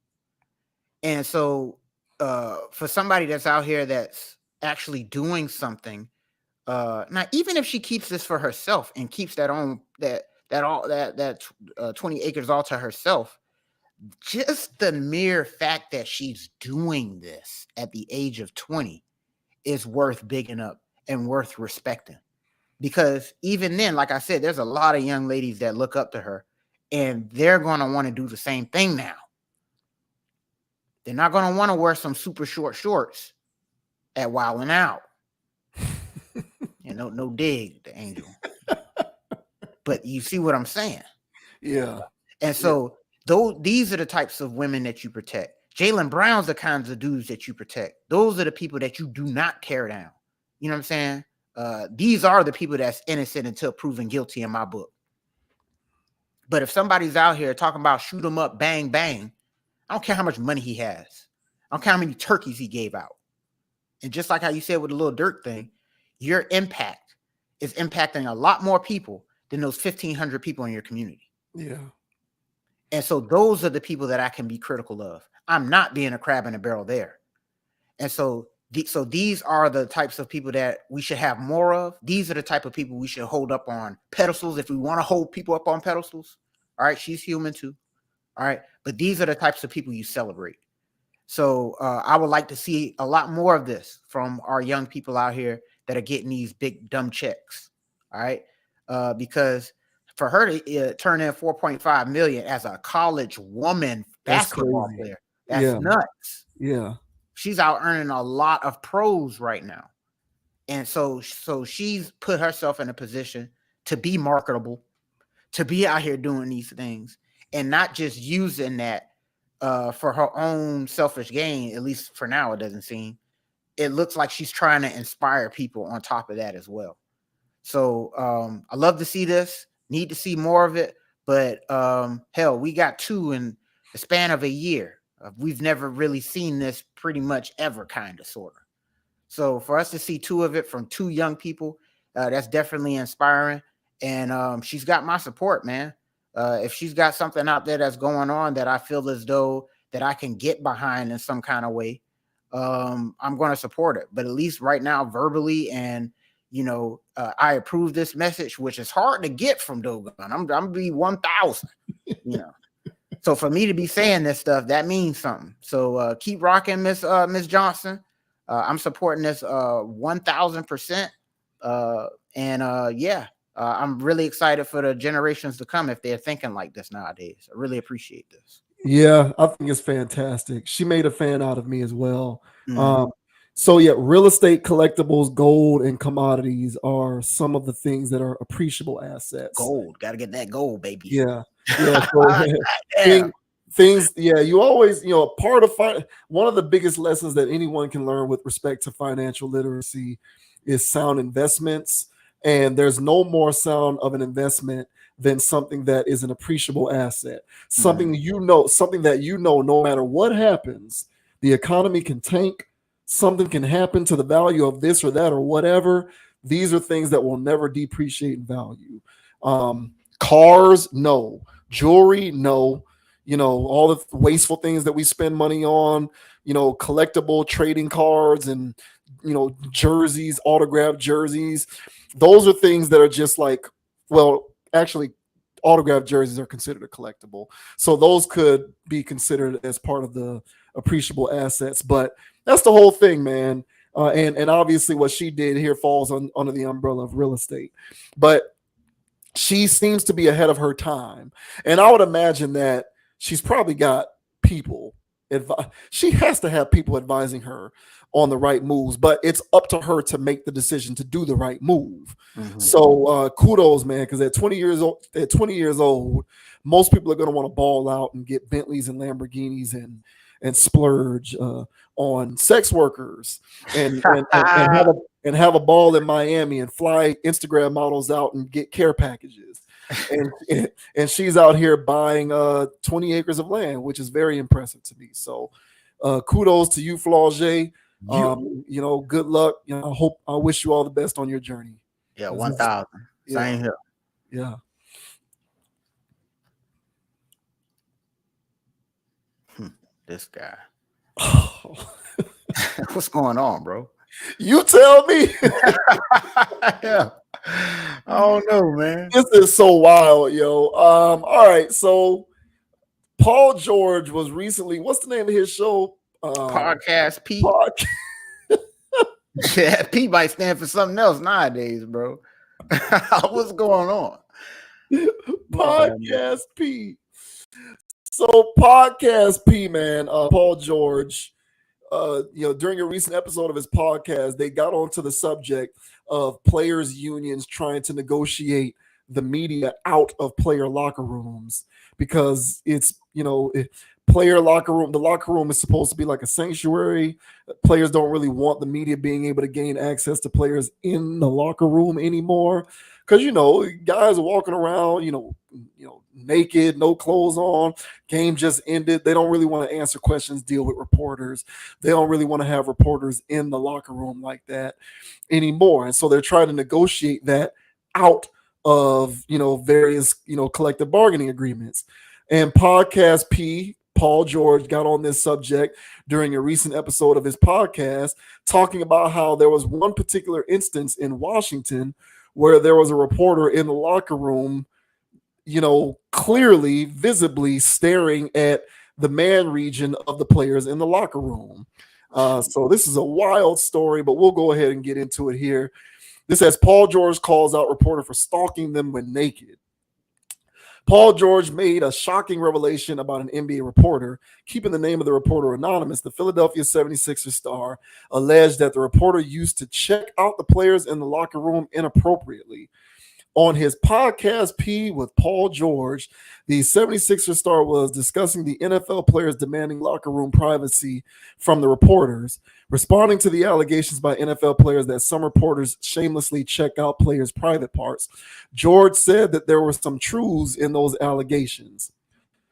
And so for somebody that's out here that's actually doing something, now even if she keeps this for herself and keeps that 20 acres all to herself, just the mere fact that she's doing this at the age of 20 is worth bigging up and worth respecting. Because even then, like I said, there's a lot of young ladies that look up to her, and they're going to want to do the same thing now. They're not going to want to wear some super short shorts at Wildin' Out. No dig, the Angel. But you see what I'm saying? Yeah. And so these are the types of women that you protect. Jaylen Brown's the kinds of dudes that you protect. Those are the people that you do not tear down. You know what I'm saying? These are the people that's innocent until proven guilty in my book. But if somebody's out here talking about shoot 'em up, bang, bang, I don't care how much money he has. I don't care how many turkeys he gave out. And just like how you said with the Lil Durk thing, your impact is impacting a lot more people than those 1,500 people in your community. Yeah. And so those are the people that I can be critical of. I'm not being a crab in a barrel there. And so these are the types of people that we should have more of. These are the type of people we should hold up on pedestals if we want to hold people up on pedestals. All right, she's human too. All right, but these are the types of people you celebrate. So I would like to see a lot more of this from our young people out here that are getting these big dumb checks. All right, because for her to turn in 4.5 million as a college woman basketball player, that's nuts. Yeah. She's out earning a lot of pros right now. And so she's put herself in a position to be marketable, to be out here doing these things, and not just using that for her own selfish gain. At least for now, it doesn't seem. It looks like she's trying to inspire people on top of that as well. So I love to see this, need to see more of it. But hell, we got 2 in the span of a year. We've never really seen this pretty much ever, kind of, sort of. So for us to see 2 of it from 2 young people, that's definitely inspiring. And she's got my support, man. If she's got something out there that's going on that I feel as though that I can get behind in some kind of way, I'm going to support it. But at least right now, verbally, and I approve this message, which is hard to get from Dogon. I'm gonna be 1,000, So for me to be saying this stuff, that means something. So keep rocking, Miss Johnson. I'm supporting this 1,000%. I'm really excited for the generations to come if they're thinking like this nowadays. I really appreciate this. Yeah, I think it's fantastic. She made a fan out of me as well. Mhm. So yeah, real estate, collectibles, gold, and commodities are some of the things that are appreciable assets. Gold, gotta get that gold, baby. Yeah. So, things. Yeah, you always, part of one of the biggest lessons that anyone can learn with respect to financial literacy is sound investments. And there's no more sound of an investment than something that is an appreciable asset. Something something that no matter what happens, the economy can tank. Something can happen to the value of this or that or whatever. These are things that will never depreciate in value. Cars, no. Jewelry, no. All the wasteful things that we spend money on, collectible trading cards and, jerseys, autographed jerseys. Those are things that are just like, well, actually, autographed jerseys are considered a collectible. So those could be considered as part of the appreciable assets. But that's the whole thing, man. And obviously what she did here falls under the umbrella of real estate. But she seems to be ahead of her time. And I would imagine that she's probably got people she has to have people advising her on the right moves, but it's up to her to make the decision to do the right move. So kudos, man, because at 20 years old, most people are going to want to ball out and get Bentleys and Lamborghinis and splurge on sex workers and have a ball in Miami and fly Instagram models out and get care packages. And she's out here buying 20 acres of land, which is very impressive to me. So kudos to you, Flau'jae. Good luck. I wish you all the best on your journey. Yeah, 1,000. Same here. Yeah. This guy. What's going on, bro? You tell me. Yeah. I don't know, man. This is so wild, yo. All right. So Paul George was recently, what's the name of his show? Podcast P. Yeah, P might stand for something else nowadays, bro. What's going on? Podcast P. So Podcast P, man, Paul George, during a recent episode of his podcast, they got onto the subject of players' unions trying to negotiate the media out of player locker rooms because it's, player locker room. The locker room is supposed to be like a sanctuary. Players don't really want the media being able to gain access to players in the locker room anymore. Because, guys are walking around, naked, no clothes on. Game just ended. They don't really want to answer questions, deal with reporters. They don't really want to have reporters in the locker room like that anymore. And so they're trying to negotiate that out of, various, collective bargaining agreements. And Podcast P, Paul George, got on this subject during a recent episode of his podcast, talking about how there was one particular instance in Washington where there was a reporter in the locker room, clearly, visibly staring at the man region of the players in the locker room. So this is a wild story, but we'll go ahead and get into it here. This says Paul George calls out reporter for stalking them when naked. Paul George made a shocking revelation about an NBA reporter. Keeping the name of the reporter anonymous, the Philadelphia 76ers star alleged that the reporter used to check out the players in the locker room inappropriately. On his podcast, P with Paul George, the 76ers star was discussing the NFL players demanding locker room privacy from the reporters, responding to the allegations by NFL players that some reporters shamelessly check out players' private parts. George said that there were some truths in those allegations.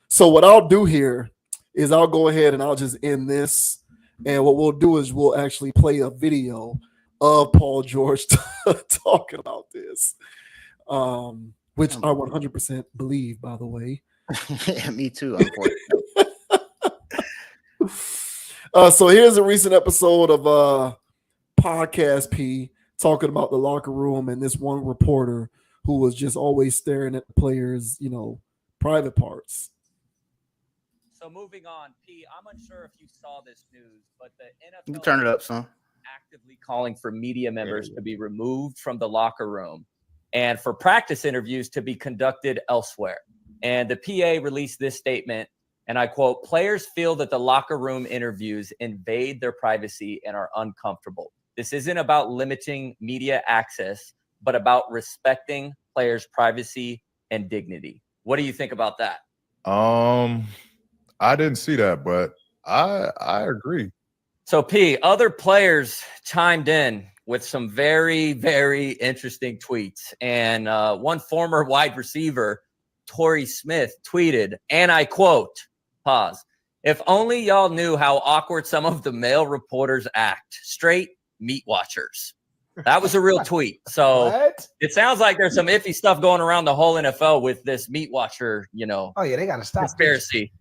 So what I'll do here is I'll go ahead and I'll just end this. And what we'll do is we'll actually play a video of Paul George talking about this. Which I 100% believe, by the way. Yeah, me too, unfortunately. So here's a recent episode of Podcast P talking about the locker room and this one reporter who was just always staring at the players, private parts. So moving on, P, I'm unsure if you saw this news, but the NFL You turn it up, son. Actively calling for media members to be removed from the locker room and for practice interviews to be conducted elsewhere. And the PA released this statement, and I quote, "Players feel that the locker room interviews invade their privacy and are uncomfortable. This isn't about limiting media access, but about respecting players' privacy and dignity." What do you think about that? I didn't see that, but I agree. So P, other players chimed in with some very, very interesting tweets. And one former wide receiver, Torrey Smith, tweeted, and I quote, pause, "If only y'all knew how awkward some of the male reporters act. Straight meat watchers." That was a real tweet. So it sounds like there's some iffy stuff going around the whole NFL with this meat watcher, Oh, yeah, they got to stop conspiracy.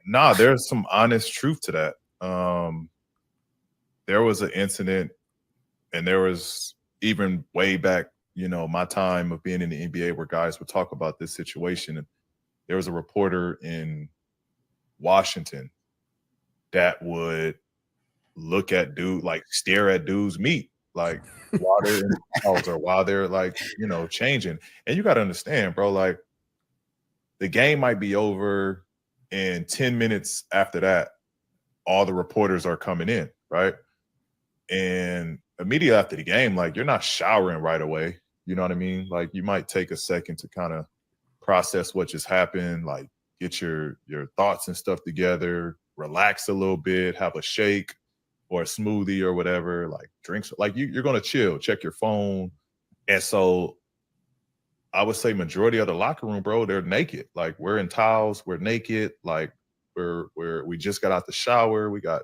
Nah, there's some honest truth to that. There was an incident, and there was even way back, my time of being in the NBA where guys would talk about this situation. And there was a reporter in Washington that would look at stare at dudes' meat, like while they're in the house or while they're changing. And you got to understand, bro, like the game might be over. And 10 minutes after that, all the reporters are coming in, right? And immediately after the game, like, you're not showering right away. You know what I mean? Like, you might take a second to kind of process what just happened, like get your thoughts and stuff together, relax a little bit, have a shake or a smoothie or whatever, like drinks, like you're going to chill, check your phone. And so I would say majority of the locker room, bro, they're naked. Like, we're in towels, we're naked, like we just got out the shower, we got,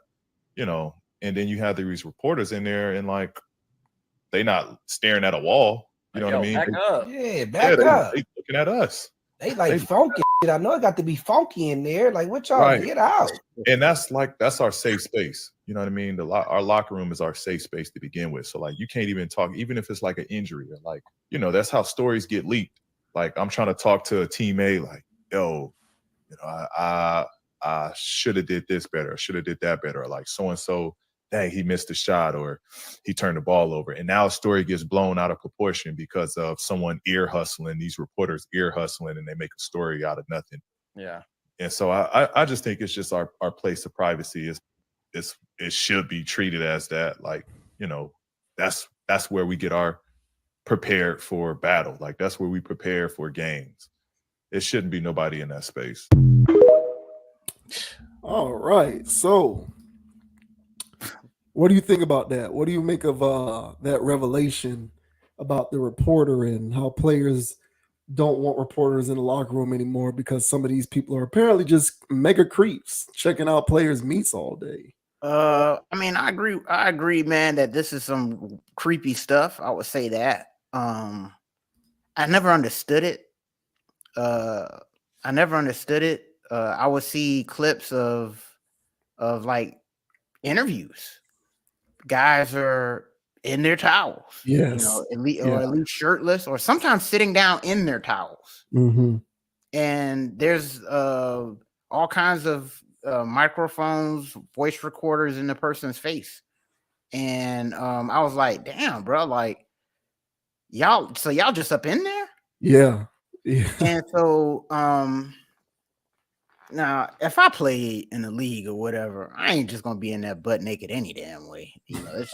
you know, and then you have these reporters in there and like they not staring at a wall. You know what I mean? Back up. Yeah, back up. They looking at us. They like funky shit. I know it got to be funky in there. Like, what y'all Right. get out? And that's our safe space. You know what I mean? Our locker room is our safe space to begin with. So like, you can't even talk, even if it's like an injury or like, you know, that's how stories get leaked. Like, I'm trying to talk to a teammate, like, yo, you know, I should have did this better, or should have did that better, or like so and so, dang, he missed a shot or he turned the ball over. And now a story gets blown out of proportion because of someone ear hustling, these reporters ear hustling, and they make a story out of nothing. Yeah. And so I just think it's just our place of privacy it should be treated as that. Like, you know, that's where we get our prepared for battle. Like, that's where we prepare for games. It shouldn't be nobody in that space. All right. So what do you think about that? What do you make of that revelation about the reporter and how players don't want reporters in the locker room anymore because some of these people are apparently just mega creeps checking out players' meets all day? I mean, I agree, man, that this is some creepy stuff. I would say that. I never understood it. I would see clips of like interviews. Guys are in their towels, Yes. you know, or at least shirtless, or sometimes sitting down in their towels. Mm-hmm. And there's all kinds of microphones, voice recorders in the person's face. And I was like, damn, bro, like y'all just up in there? Yeah. And so now if I play in the league or whatever, I ain't just gonna be in there butt naked any damn way. You know,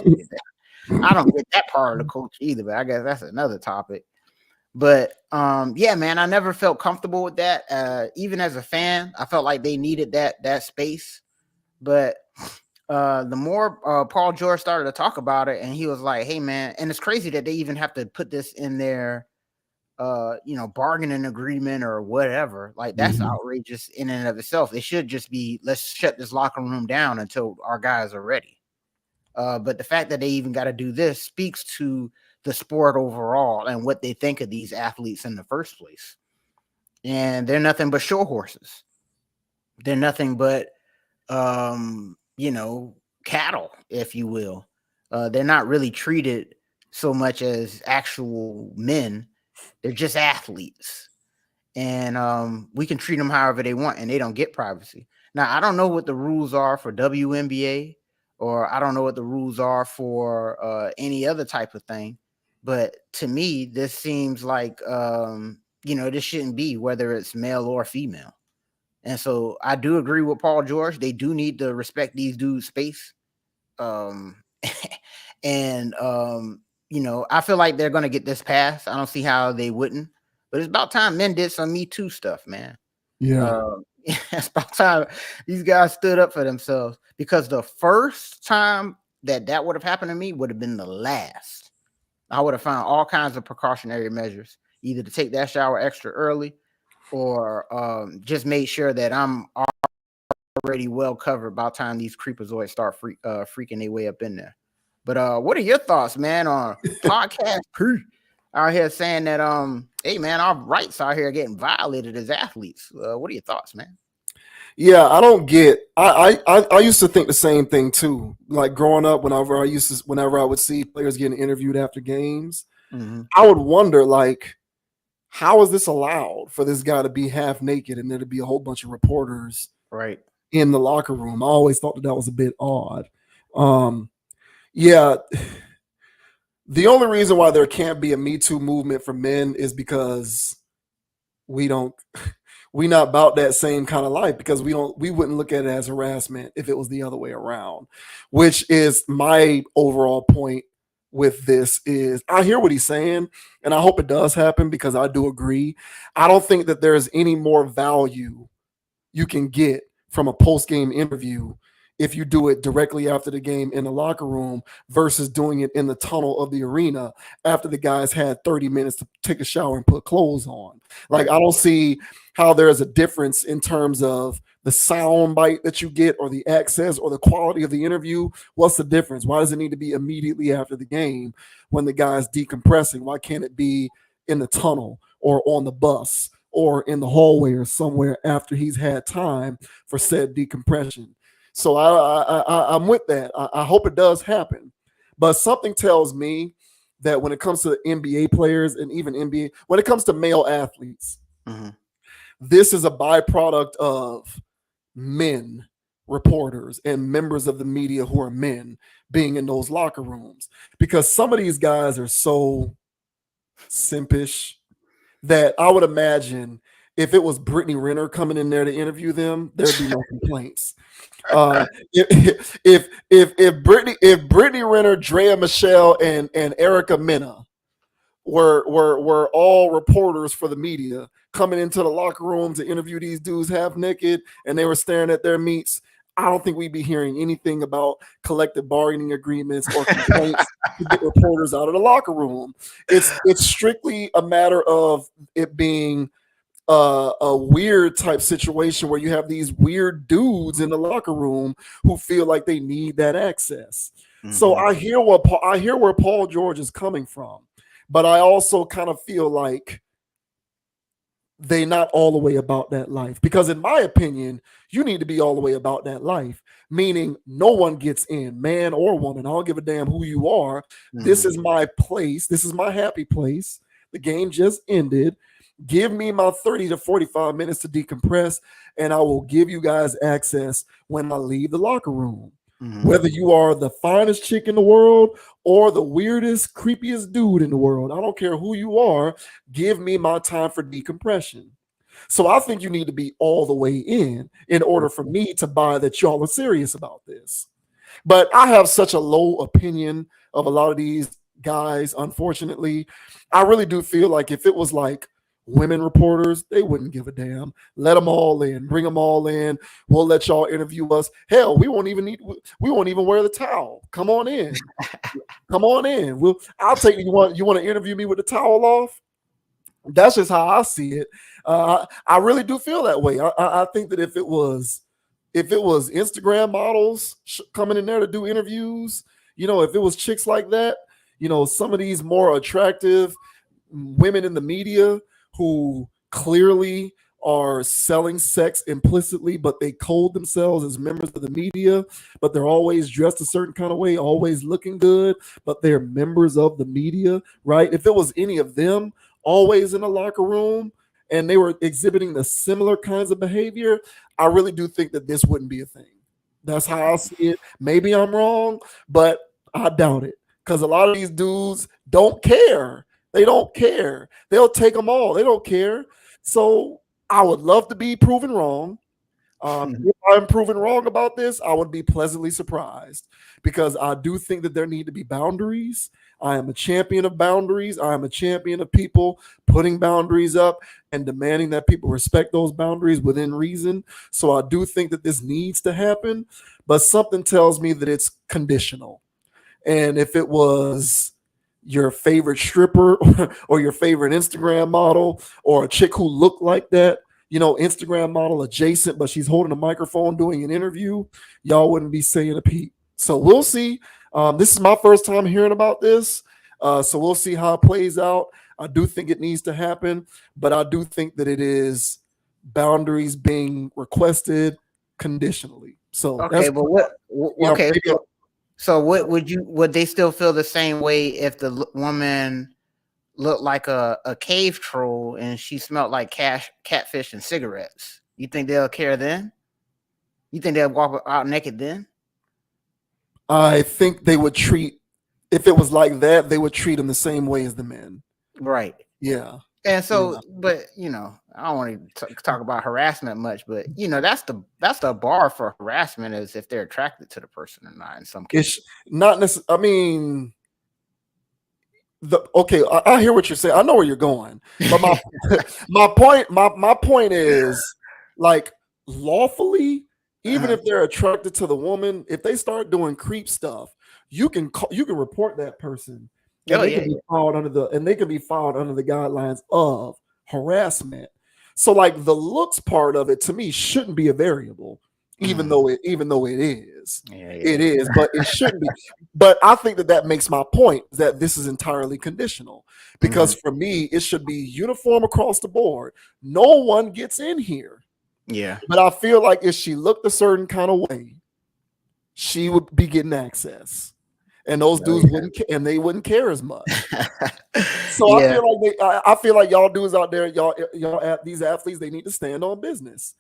I don't get that part of the coach either, but I guess that's another topic. But yeah, man, I never felt comfortable with that. Even as a fan, I felt like they needed that space. But the more Paul George started to talk about it, and he was like, hey man, and it's crazy that they even have to put this in their you know, bargaining agreement or whatever. Like, that's outrageous in and of itself. It should just be, let's shut this locker room down until our guys are ready. But the fact that they even got to do this speaks to the sport overall and what they think of these athletes in the first place. And they're nothing but show horses. They're nothing but, you know, cattle, if you will. They're not really treated so much as actual men. They're just athletes. And we can treat them however they want, and they don't get privacy. Now, I don't know what the rules are for WNBA, or I don't know what the rules are for any other type of thing. But to me, this seems like, you know, this shouldn't be, whether it's male or female. And so I do agree with Paul George. They do need to respect these dudes' space. You know, I feel like they're going to get this pass. I don't see how they wouldn't. But it's about time men did some Me Too stuff, man. Yeah. It's about time these guys stood up for themselves, because the first time that would have happened to me would have been the last. I would have found all kinds of precautionary measures, either to take that shower extra early or just made sure that I'm already well covered by the time these creepazoids start freaking their way up in there. But what are your thoughts, man, on podcast out here saying that hey man, our rights out here getting violated as athletes? What are your thoughts, man? Yeah, I don't get. I used to think the same thing too. Like growing up, whenever I would see players getting interviewed after games, I would wonder, like, how is this allowed for this guy to be half naked and there to be a whole bunch of reporters right in the locker room? I always thought that was a bit odd. Yeah, the only reason why there can't be a Me Too movement for men is because we don't we not about that same kind of life because we wouldn't look at it as harassment if it was the other way around, which is my overall point with this. Is I hear what he's saying and I hope it does happen because I do agree. I don't think that there's any more value you can get from a post-game interview if you do it directly after the game in the locker room versus doing it in the tunnel of the arena after the guys had 30 minutes to take a shower and put clothes on. Like, I don't see how there's a difference in terms of the sound bite that you get or the access or the quality of the interview. What's the difference? Why does it need to be immediately after the game when the guy's decompressing? Why can't it be in the tunnel or on the bus or in the hallway or somewhere after he's had time for said decompression? So I'm with that. I hope it does happen. But something tells me that when it comes to NBA players and even NBA, when it comes to male athletes, this is a byproduct of men, reporters, and members of the media who are men being in those locker rooms. Because some of these guys are so simpish that I would imagine if it was Brittany Renner coming in there to interview them, there'd be no complaints. If Brittany Renner, Drea Michelle, and Erica Mena were all reporters for the media coming into the locker room to interview these dudes half naked and they were staring at their meats, I don't think we'd be hearing anything about collective bargaining agreements or complaints to get reporters out of the locker room. It's strictly a matter of it being a weird type situation where you have these weird dudes in the locker room who feel like they need that access. So I hear where Paul George is coming from, but I also kind of feel like they're not all the way about that life, because in my opinion, you need to be all the way about that life, meaning no one gets in, man or woman. I don't give a damn who you are. This is my place. This is my happy place. The game just ended. Give me my 30 to 45 minutes to decompress, and I will give you guys access when I leave the locker room. Whether you are the finest chick in the world or the weirdest, creepiest dude in the world, I don't care who you are, give me my time for decompression. So I think you need to be all the way in order for me to buy that y'all are serious about this. But I have such a low opinion of a lot of these guys, unfortunately. I really do feel like if it was like women reporters, they wouldn't give a damn. Let them all in, bring them all in. We'll let y'all interview us. Hell, we won't even wear the towel. Come on in. Come on in. I'll take you. You want to interview me with the towel off? That's just how I see it. I really do feel that way. I think that if it was Instagram models coming in there to do interviews, if it was chicks like that, some of these more attractive women in the media who clearly are selling sex implicitly, but they code themselves as members of the media, but they're always dressed a certain kind of way, always looking good, but they're members of the media, right? If it was any of them always in a locker room and they were exhibiting the similar kinds of behavior, I really do think that this wouldn't be a thing. That's how I see it. Maybe I'm wrong, but I doubt it, because a lot of these dudes don't care. They don't care. They'll take them all. They don't care. So I would love to be proven wrong. If I'm proven wrong about this, I would be pleasantly surprised, because I do think that there need to be boundaries. I am a champion of boundaries. I am a champion of people putting boundaries up and demanding that people respect those boundaries within reason. So I do think that this needs to happen, but something tells me that it's conditional. And if it was your favorite stripper or your favorite Instagram model or a chick who looked like that, Instagram model adjacent, but she's holding a microphone doing an interview, y'all wouldn't be saying a peep. So we'll see. This is my first time hearing about this. So we'll see how it plays out. I do think it needs to happen, but I do think that it is boundaries being requested conditionally. So okay, but so what would they still feel the same way if the woman looked like a cave troll and she smelled like catfish and cigarettes? You think they'll care then? You think they'll walk out naked then? I think they would treat, if it was like that, they would treat them the same way as the men. Right. Yeah. And so, but I don't want to talk about harassment much, but that's the bar for harassment is if they're attracted to the person or not. In some cases, It's not necessarily. I mean, okay, I hear what you're saying. I know where you're going, but my point is like lawfully, even if they're attracted to the woman, if they start doing creep stuff, you can report that person. And they can be filed under the guidelines of harassment. So like the looks part of it to me shouldn't be a variable, even though it is. It is, but it shouldn't be. But I think that makes my point that this is entirely conditional because for me it should be uniform across the board. No one gets in here. Yeah. But I feel like if she looked a certain kind of way, she would be getting access. And those dudes wouldn't care as much. So I feel like y'all dudes out there, these athletes, they need to stand on business.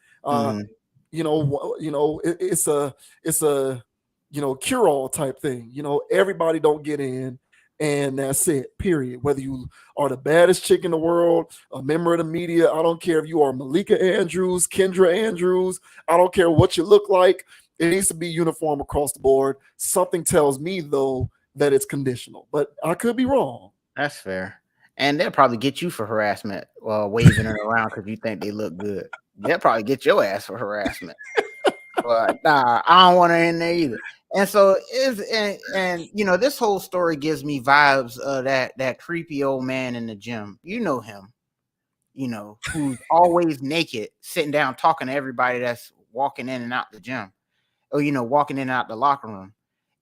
It's a cure-all type thing. Everybody don't get in, and that's it. Period. Whether you are the baddest chick in the world, a member of the media, I don't care if you are Malika Andrews, Kendra Andrews. I don't care what you look like. It needs to be uniform across the board. Something tells me, though, that it's conditional, but I could be wrong. That's fair. And they'll probably get you for harassment while waving it around because you think they look good. They'll probably get your ass for harassment. But nah, I don't want her in there either. And so this whole story gives me vibes of that creepy old man in the gym. You know him, who's always naked, sitting down talking to everybody that's walking in and out the gym. Or walking in and out the locker room.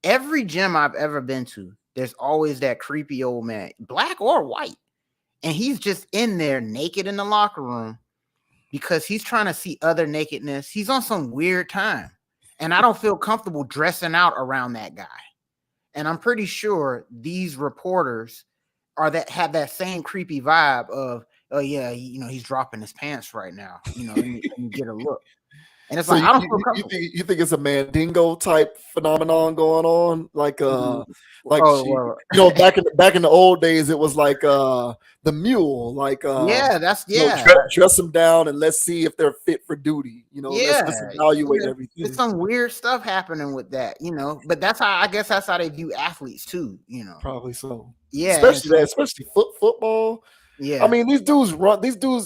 Every gym I've ever been to, there's always that creepy old man, black or white. And he's just in there naked in the locker room because he's trying to see other nakedness. He's on some weird time. And I don't feel comfortable dressing out around that guy. And I'm pretty sure these reporters have that same creepy vibe of, oh yeah, he's dropping his pants right now. Let me get a look. And it's so like, I don't feel comfortable. You think it's a Mandingo type phenomenon going on? Like back in the old days, it was like the mule, like dress them down and let's see if they're fit for duty. Let's evaluate everything. There's some weird stuff happening with that, But I guess that's how they view athletes too, Probably so. Yeah, especially football. Yeah, I mean these dudes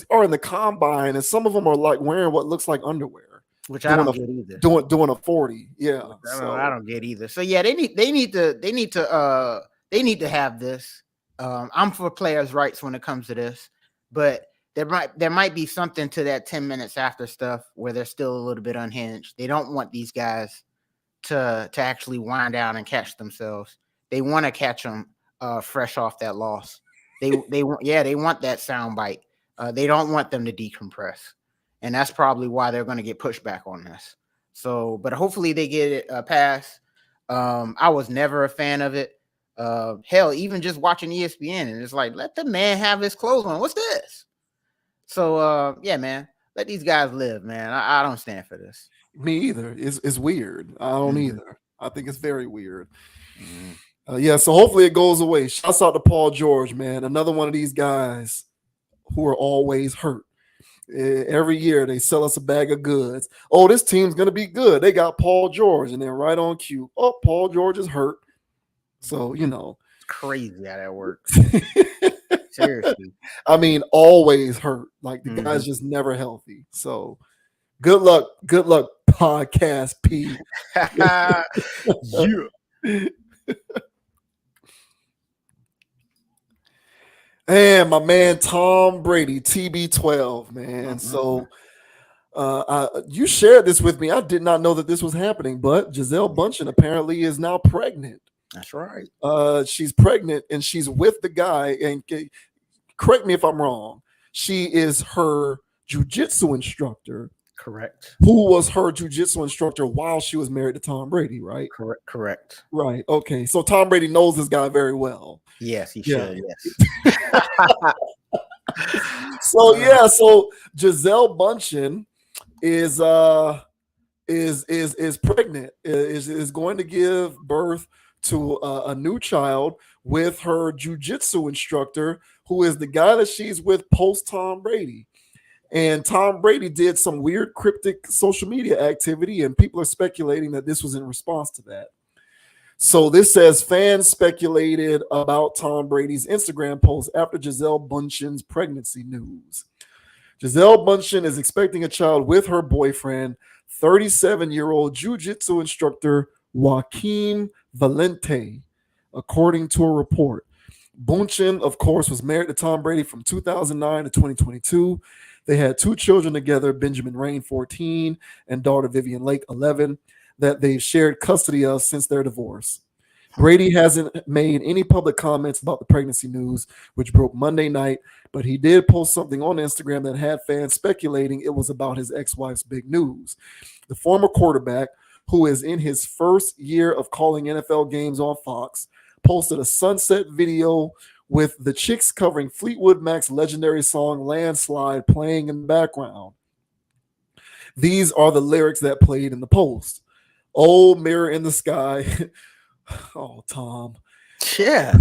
are in the combine, and some of them are like wearing what looks like underwear. Which I don't get either. Doing a 40, yeah. I don't get either. So yeah, they need to have this. I'm for players' rights when it comes to this, but there might be something to that 10 minutes after stuff where they're still a little bit unhinged. They don't want these guys to actually wind down and catch themselves. They want to catch them fresh off that loss. They want that sound bite. They don't want them to decompress. And that's probably why they're going to get pushback on this. So, but hopefully they get it passed. I was never a fan of it. Hell, even just watching ESPN, and it's like, let the man have his clothes on. What's this? So, yeah, man, let these guys live, man. I don't stand for this. Me either. It's weird. I don't either. I think it's very weird. So hopefully it goes away. Shouts out to Paul George, man. Another one of these guys who are always hurt. Every year they sell us a bag of goods. Oh, this team's gonna be good. They got Paul George, and then right on cue, oh, Paul George is hurt. So it's crazy how that works. Seriously, I mean, always hurt. Like the guy's just never healthy. So good luck, podcast P. Yeah. And my man Tom Brady, TB12, man. So you shared this with me. I did not know that this was happening, but Gisele Bündchen apparently is now pregnant. That's right. She's pregnant and she's with the guy. And correct me if I'm wrong. She is her jiu-jitsu instructor. Correct. Who was her jiu-jitsu instructor while she was married to Tom Brady, right? Correct. Right. Okay. So Tom Brady knows this guy very well. Yes, he should. Yes. So Gisele Bündchen is pregnant, is going to give birth to a new child with her jujitsu instructor, who is the guy that she's with post Tom Brady. And Tom Brady did some weird cryptic social media activity, and people are speculating that this was in response to that. So this says fans speculated about Tom Brady's Instagram post after Gisele Bundchen's pregnancy news. Gisele Bundchen is expecting a child with her boyfriend, 37-year-old jiu-jitsu instructor Joaquin Valente, according to a report. Bundchen, of course, was married to Tom Brady from 2009 to 2022. They had 2 children together, Benjamin Rain, 14, and daughter Vivian Lake, 11, that they've shared custody of since their divorce. Brady hasn't made any public comments about the pregnancy news, which broke Monday night, but he did post something on Instagram that had fans speculating it was about his ex-wife's big news. The former quarterback, who is in his first year of calling NFL games on Fox, posted a sunset video with the Chicks covering Fleetwood Mac's legendary song Landslide playing in the background. These are the lyrics that played in the post. Oh, mirror in the sky. Oh, Tom. Yeah.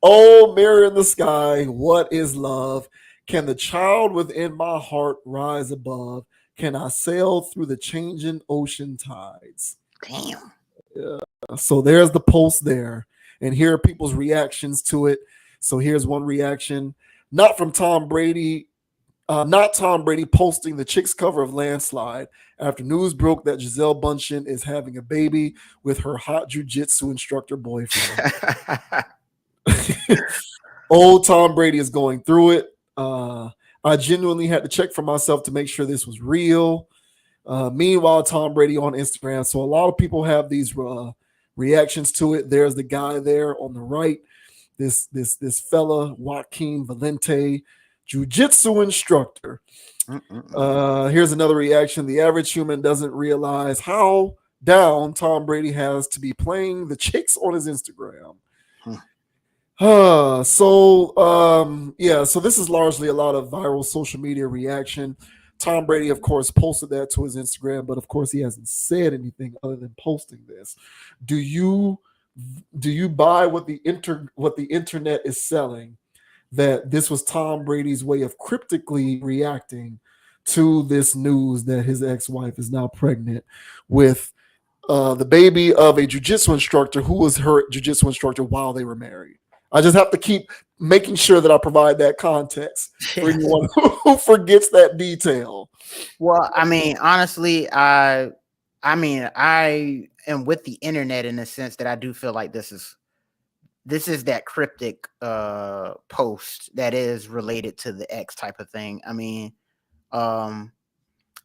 Oh, mirror in the sky. What is love? Can the child within my heart rise above? Can I sail through the changing ocean tides? Damn. Yeah. So there's the post there. And here are people's reactions to it. So here's one reaction, not from Tom Brady, not Tom Brady posting the Chicks cover of Landslide after news broke that Gisele Bundchen is having a baby with her hot jiu-jitsu instructor boyfriend. Old Tom Brady is going through it. I genuinely had to check for myself to make sure this was real. Meanwhile, Tom Brady on Instagram. So a lot of people have these reactions to it. There's the guy there on the right. This fella, Joaquin Valente, jiu-jitsu instructor. Here's another reaction. The average human doesn't realize how down Tom Brady has to be playing the Chicks on his Instagram. So this is largely a lot of viral social media reaction. Tom Brady, of course, posted that to his Instagram, but of course he hasn't said anything other than posting this. Do you buy what the internet is selling, that this was Tom Brady's way of cryptically reacting to this news that his ex-wife is now pregnant with the baby of a jiu-jitsu instructor who was her jiu-jitsu instructor while they were married? I just have to keep making sure that I provide that context for anyone who forgets that detail. Well, I mean, honestly, I am with the internet in the sense that I do feel like this is that cryptic post that is related to the X type of thing. I mean, I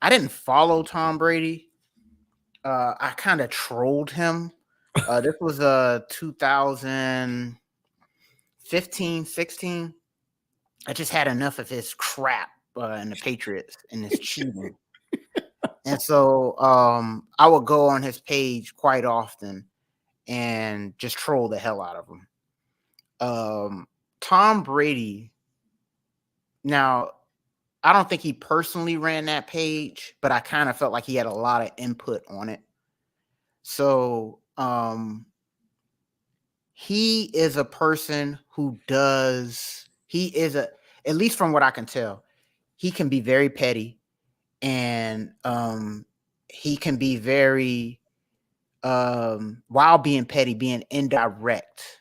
didn't follow Tom Brady. I kind of trolled him. This was 2015, 16. I just had enough of his crap and the Patriots and his cheating. And so I would go on his page quite often and just troll the hell out of him. Tom Brady, now, I don't think he personally ran that page, but I kind of felt like he had a lot of input on it. So he is a person who at least from what I can tell, he can be very petty, and he can be very, while being petty, being indirect.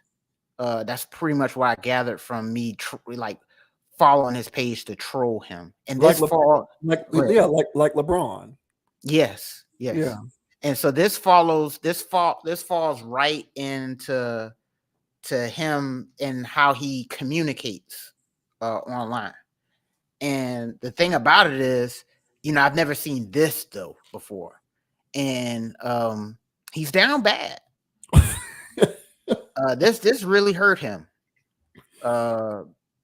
That's pretty much what I gathered from me, following his page to troll him. And like this fall, like LeBron. Yes. Yeah. And so this falls right into him and how he communicates online. And the thing about it is, I've never seen this though before, and he's down bad. This really hurt him.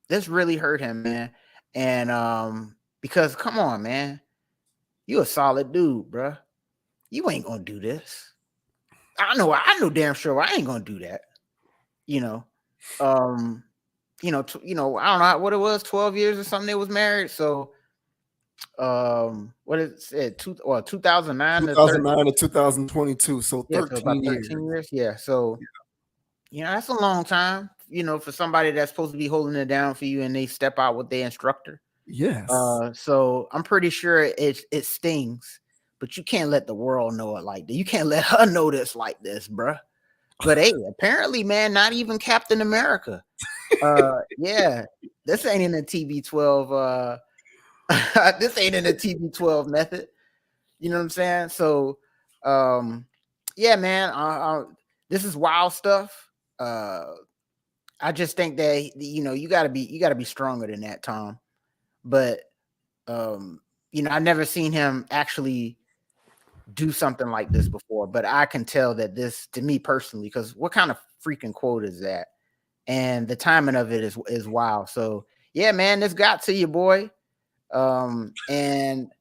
This really hurt him, man. And because come on, man, you a solid dude, bruh. You ain't gonna do this. I know damn sure I ain't gonna do that. I don't know what it was, 12 years or something they was married. So what is it? 2009 to 2009 to 2022, so yeah, so 13 about years. 13 years. Yeah, so that's a long time. For somebody that's supposed to be holding it down for you, and they step out with their instructor. Yes. So I'm pretty sure it stings, but you can't let the world know it like that. You can't let her know this like this, bruh. But hey, apparently, man, not even Captain America. Yeah, this ain't in the TB12. This ain't in the TB12 method. You know what I'm saying? So, yeah, man, this is wild stuff. I just think that you gotta be stronger than that, Tom. But I never seen him actually do something like this before. But I can tell that this, to me personally, because what kind of freaking quote is that? And the timing of it is wild. So yeah, man, this got to you, boy. And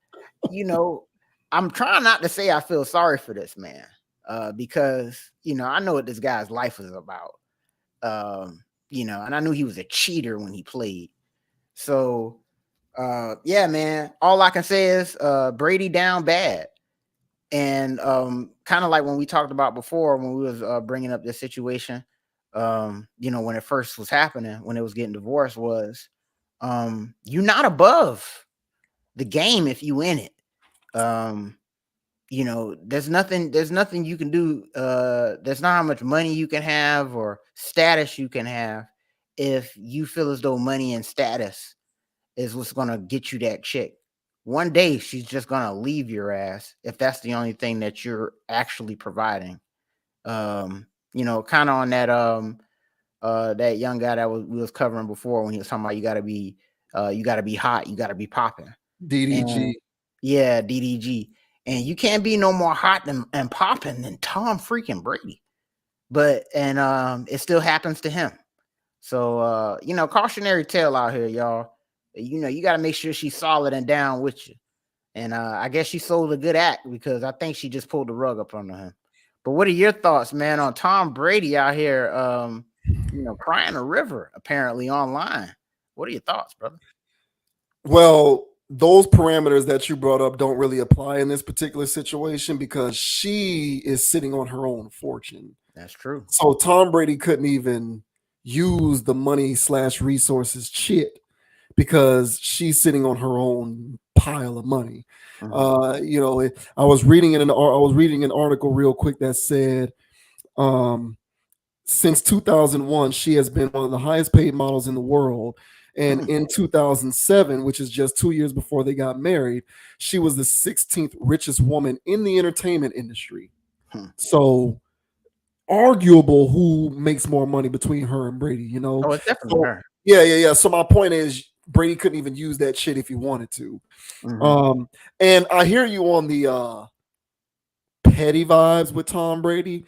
I'm trying not to say I feel sorry for this man, because I know what this guy's life was about. And I knew he was a cheater when he played. So yeah, man, all I can say is Brady down bad. And kind of like when we talked about before, when we was bringing up this situation, when it first was happening, when it was getting divorced, was you're not above the game if you in it. There's nothing you can do. There's not how much money you can have or status you can have if you feel as though money and status is what's gonna get you that chick. One day she's just gonna leave your ass if that's the only thing that you're actually providing. Kind of on that young guy that we was covering before, when he was talking about you gotta be hot, you gotta be popping. DDG. Yeah, DDG. And you can't be no more hot and popping than Tom freaking Brady. But it still happens to him. So cautionary tale out here, y'all. You got to make sure she's solid and down with you. And I guess she sold a good act, because I think she just pulled the rug up under him. But what are your thoughts, man, on Tom Brady out here crying a river apparently online? What are your thoughts, brother? Well, those parameters that you brought up don't really apply in this particular situation, because she is sitting on her own fortune. That's true. So Tom Brady couldn't even use the money / resources shit, because she's sitting on her own pile of money. Mhm. I was reading an article real quick that said, since 2001, she has been one of the highest paid models in the world. And in 2007, which is just 2 years before they got married, she was the 16th richest woman in the entertainment industry. So arguable who makes more money between her and Brady, Oh, it's definitely her. Yeah. So my point is, Brady couldn't even use that shit if he wanted to. And I hear you on the petty vibes with Tom Brady.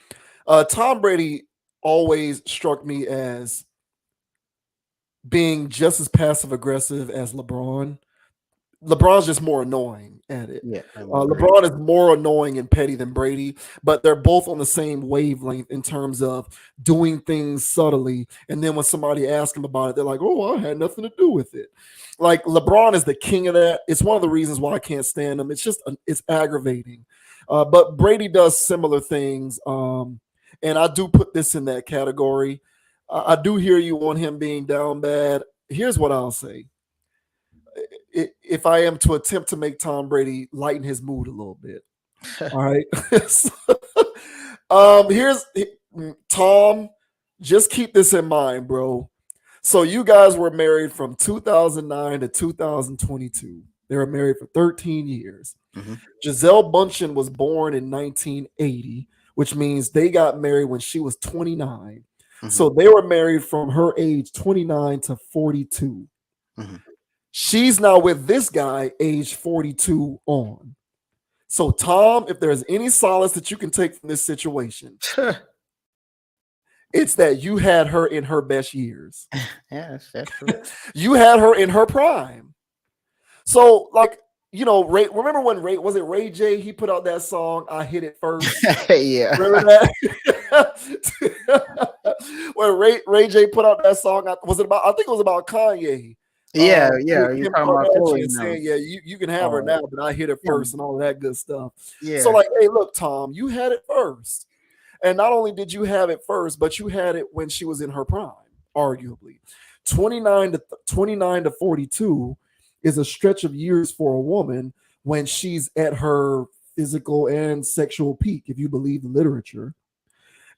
Tom Brady always struck me as being just as passive aggressive as LeBron. LeBron's just more annoying at it. Yeah, LeBron is more annoying and petty than Brady, but they're both on the same wavelength in terms of doing things subtly. And then when somebody asks him about it, they're like, "Oh, I had nothing to do with it." Like, LeBron is the king of that. It's one of the reasons why I can't stand him. It's aggravating. But Brady does similar things. And I do put this in that category. I do hear you on him being down bad. Here's what I'll say. If I am to attempt to make Tom Brady lighten his mood a little bit. All right. Here's Tom, just keep this in mind, bro. So you guys were married from 2009 to 2022. They were married for 13 years. Gisele Bündchen was born in 1980, which means they got married when she was 29. So they were married from her age 29 to 42. She's now with this guy, age 42 on. So, Tom, if there's any solace that you can take from this situation, it's that you had her in her best years. Yes, that's true. You had her in her prime. So, remember when Ray J? He put out that song, "I Hit It First." Yeah. Remember that? When Ray J put out that song, I think it was about Kanye. Yeah, with you're Kim talking about Kardashian Chloe now. saying, "Yeah, you can have her Oh, now, but I hit it yeah, first and all that good stuff." So, yeah. like, hey, look, Tom, you had it first, and not only did you have it first, but you had it when she was in her prime, arguably. 29 to 42 is a stretch of years for a woman when she's at her physical and sexual peak, if you believe the literature.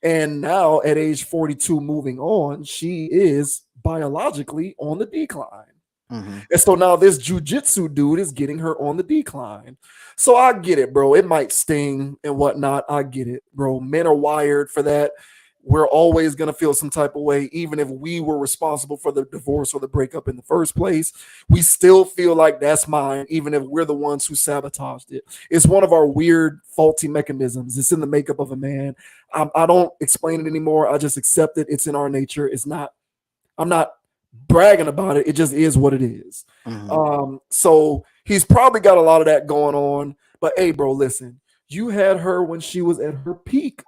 And now at age 42, moving on, she is biologically on the decline. Mm-hmm. And so now this jujitsu dude is getting her on the decline. So I get it, bro. It might sting and whatnot. I get it, bro. Men are wired for that. We're always going to feel some type of way, even if we were responsible for the divorce or the breakup in the first place. We still feel like that's mine, even if we're the ones who sabotaged it. It's one of our weird, faulty mechanisms. It's in the makeup of a man. I don't explain it anymore. I just accept it. It's in our nature. I'm not bragging about it. It just is what it is. Mm-hmm. So he's probably got a lot of that going on. But hey, bro, listen, you had her when she was at her peak.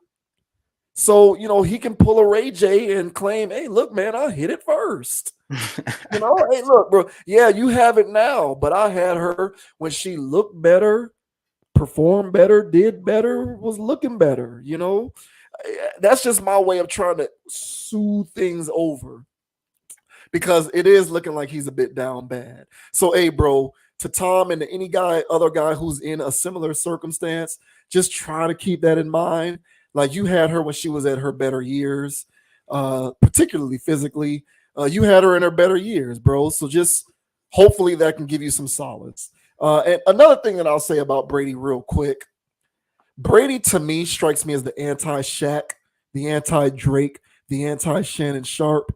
So, he can pull a Ray J and claim, hey, look, man, I hit it first. Hey, look, bro. Yeah, you have it now, but I had her when she looked better, performed better, did better, was looking better. That's just my way of trying to soothe things over, because it is looking like he's a bit down bad. So, hey, bro, to Tom and to any other guy who's in a similar circumstance, just try to keep that in mind. Like, you had her when she was at her better years, particularly physically. You had her in her better years, bro. So just hopefully that can give you some solace. And another thing that I'll say about Brady real quick, Brady to me strikes me as the anti-Shaq, the anti-Drake, the anti-Shannon Sharp.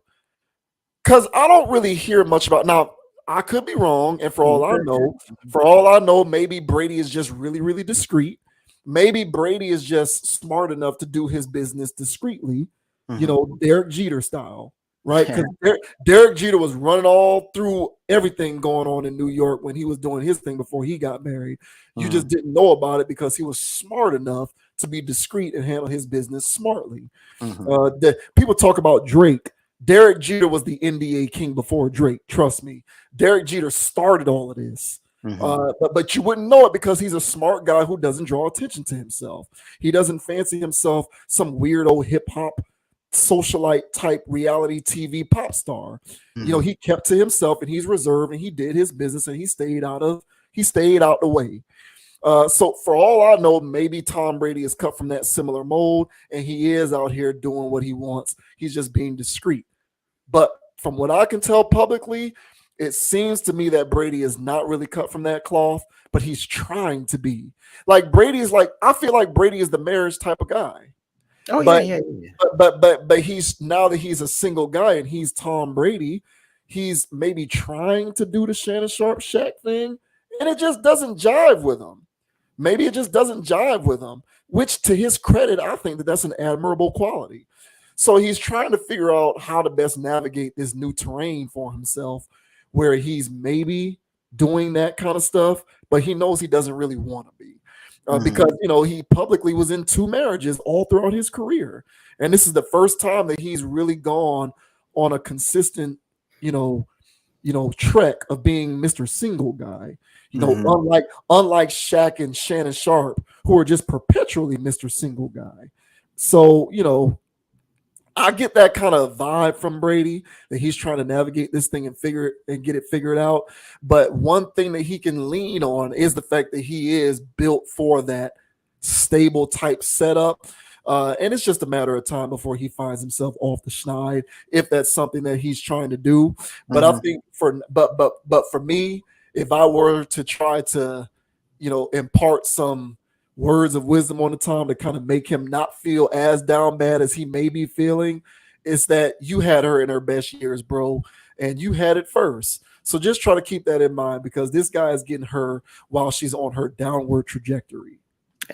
Because I don't really hear much about now. I could be wrong, and for all I know, maybe Brady is just really, really discreet. Maybe Brady is just smart enough to do his business discreetly, Derek Jeter style, right? Because Derek Jeter was running all through everything going on in New York when he was doing his thing before he got married. You just didn't know about it because he was smart enough to be discreet and handle his business smartly. People talk about Drake. Derek Jeter was the NBA king before Drake. Trust me. Derek Jeter started all of this. But you wouldn't know it because he's a smart guy who doesn't draw attention to himself. He doesn't fancy himself some weirdo hip hop socialite type reality TV pop star. He kept to himself and he's reserved and he did his business and he stayed out the way. So for all I know, maybe Tom Brady is cut from that similar mold and he is out here doing what he wants. He's just being discreet. But from what I can tell publicly, it seems to me that Brady is not really cut from that cloth, but he's trying to be. Like I feel like Brady is the marriage type of guy. Oh, but, yeah. But he's, now that he's a single guy and he's Tom Brady, he's maybe trying to do the Shannon Sharp Shaq thing, and it just doesn't jive with him. Maybe it just doesn't jive with him, which to his credit, I think that's an admirable quality. So he's trying to figure out how to best navigate this new terrain for himself, where he's maybe doing that kind of stuff, but he knows he doesn't really want to be. Because, he publicly was in 2 marriages all throughout his career. And this is the first time that he's really gone on a consistent, trek of being Mr. Single Guy. Unlike Shaq and Shannon Sharp, who are just perpetually Mr. Single Guy. So, I get that kind of vibe from Brady that he's trying to navigate this thing and get it figured out. But one thing that he can lean on is the fact that he is built for that stable type setup. And it's just a matter of time before he finds himself off the schneid, if that's something that he's trying to do. But I think but for me, if I were to try to, impart some words of wisdom on the Tom to kind of make him not feel as down bad as he may be feeling, is that you had her in her best years, bro, and you had it first. So just try to keep that in mind, because this guy is getting her while she's on her downward trajectory.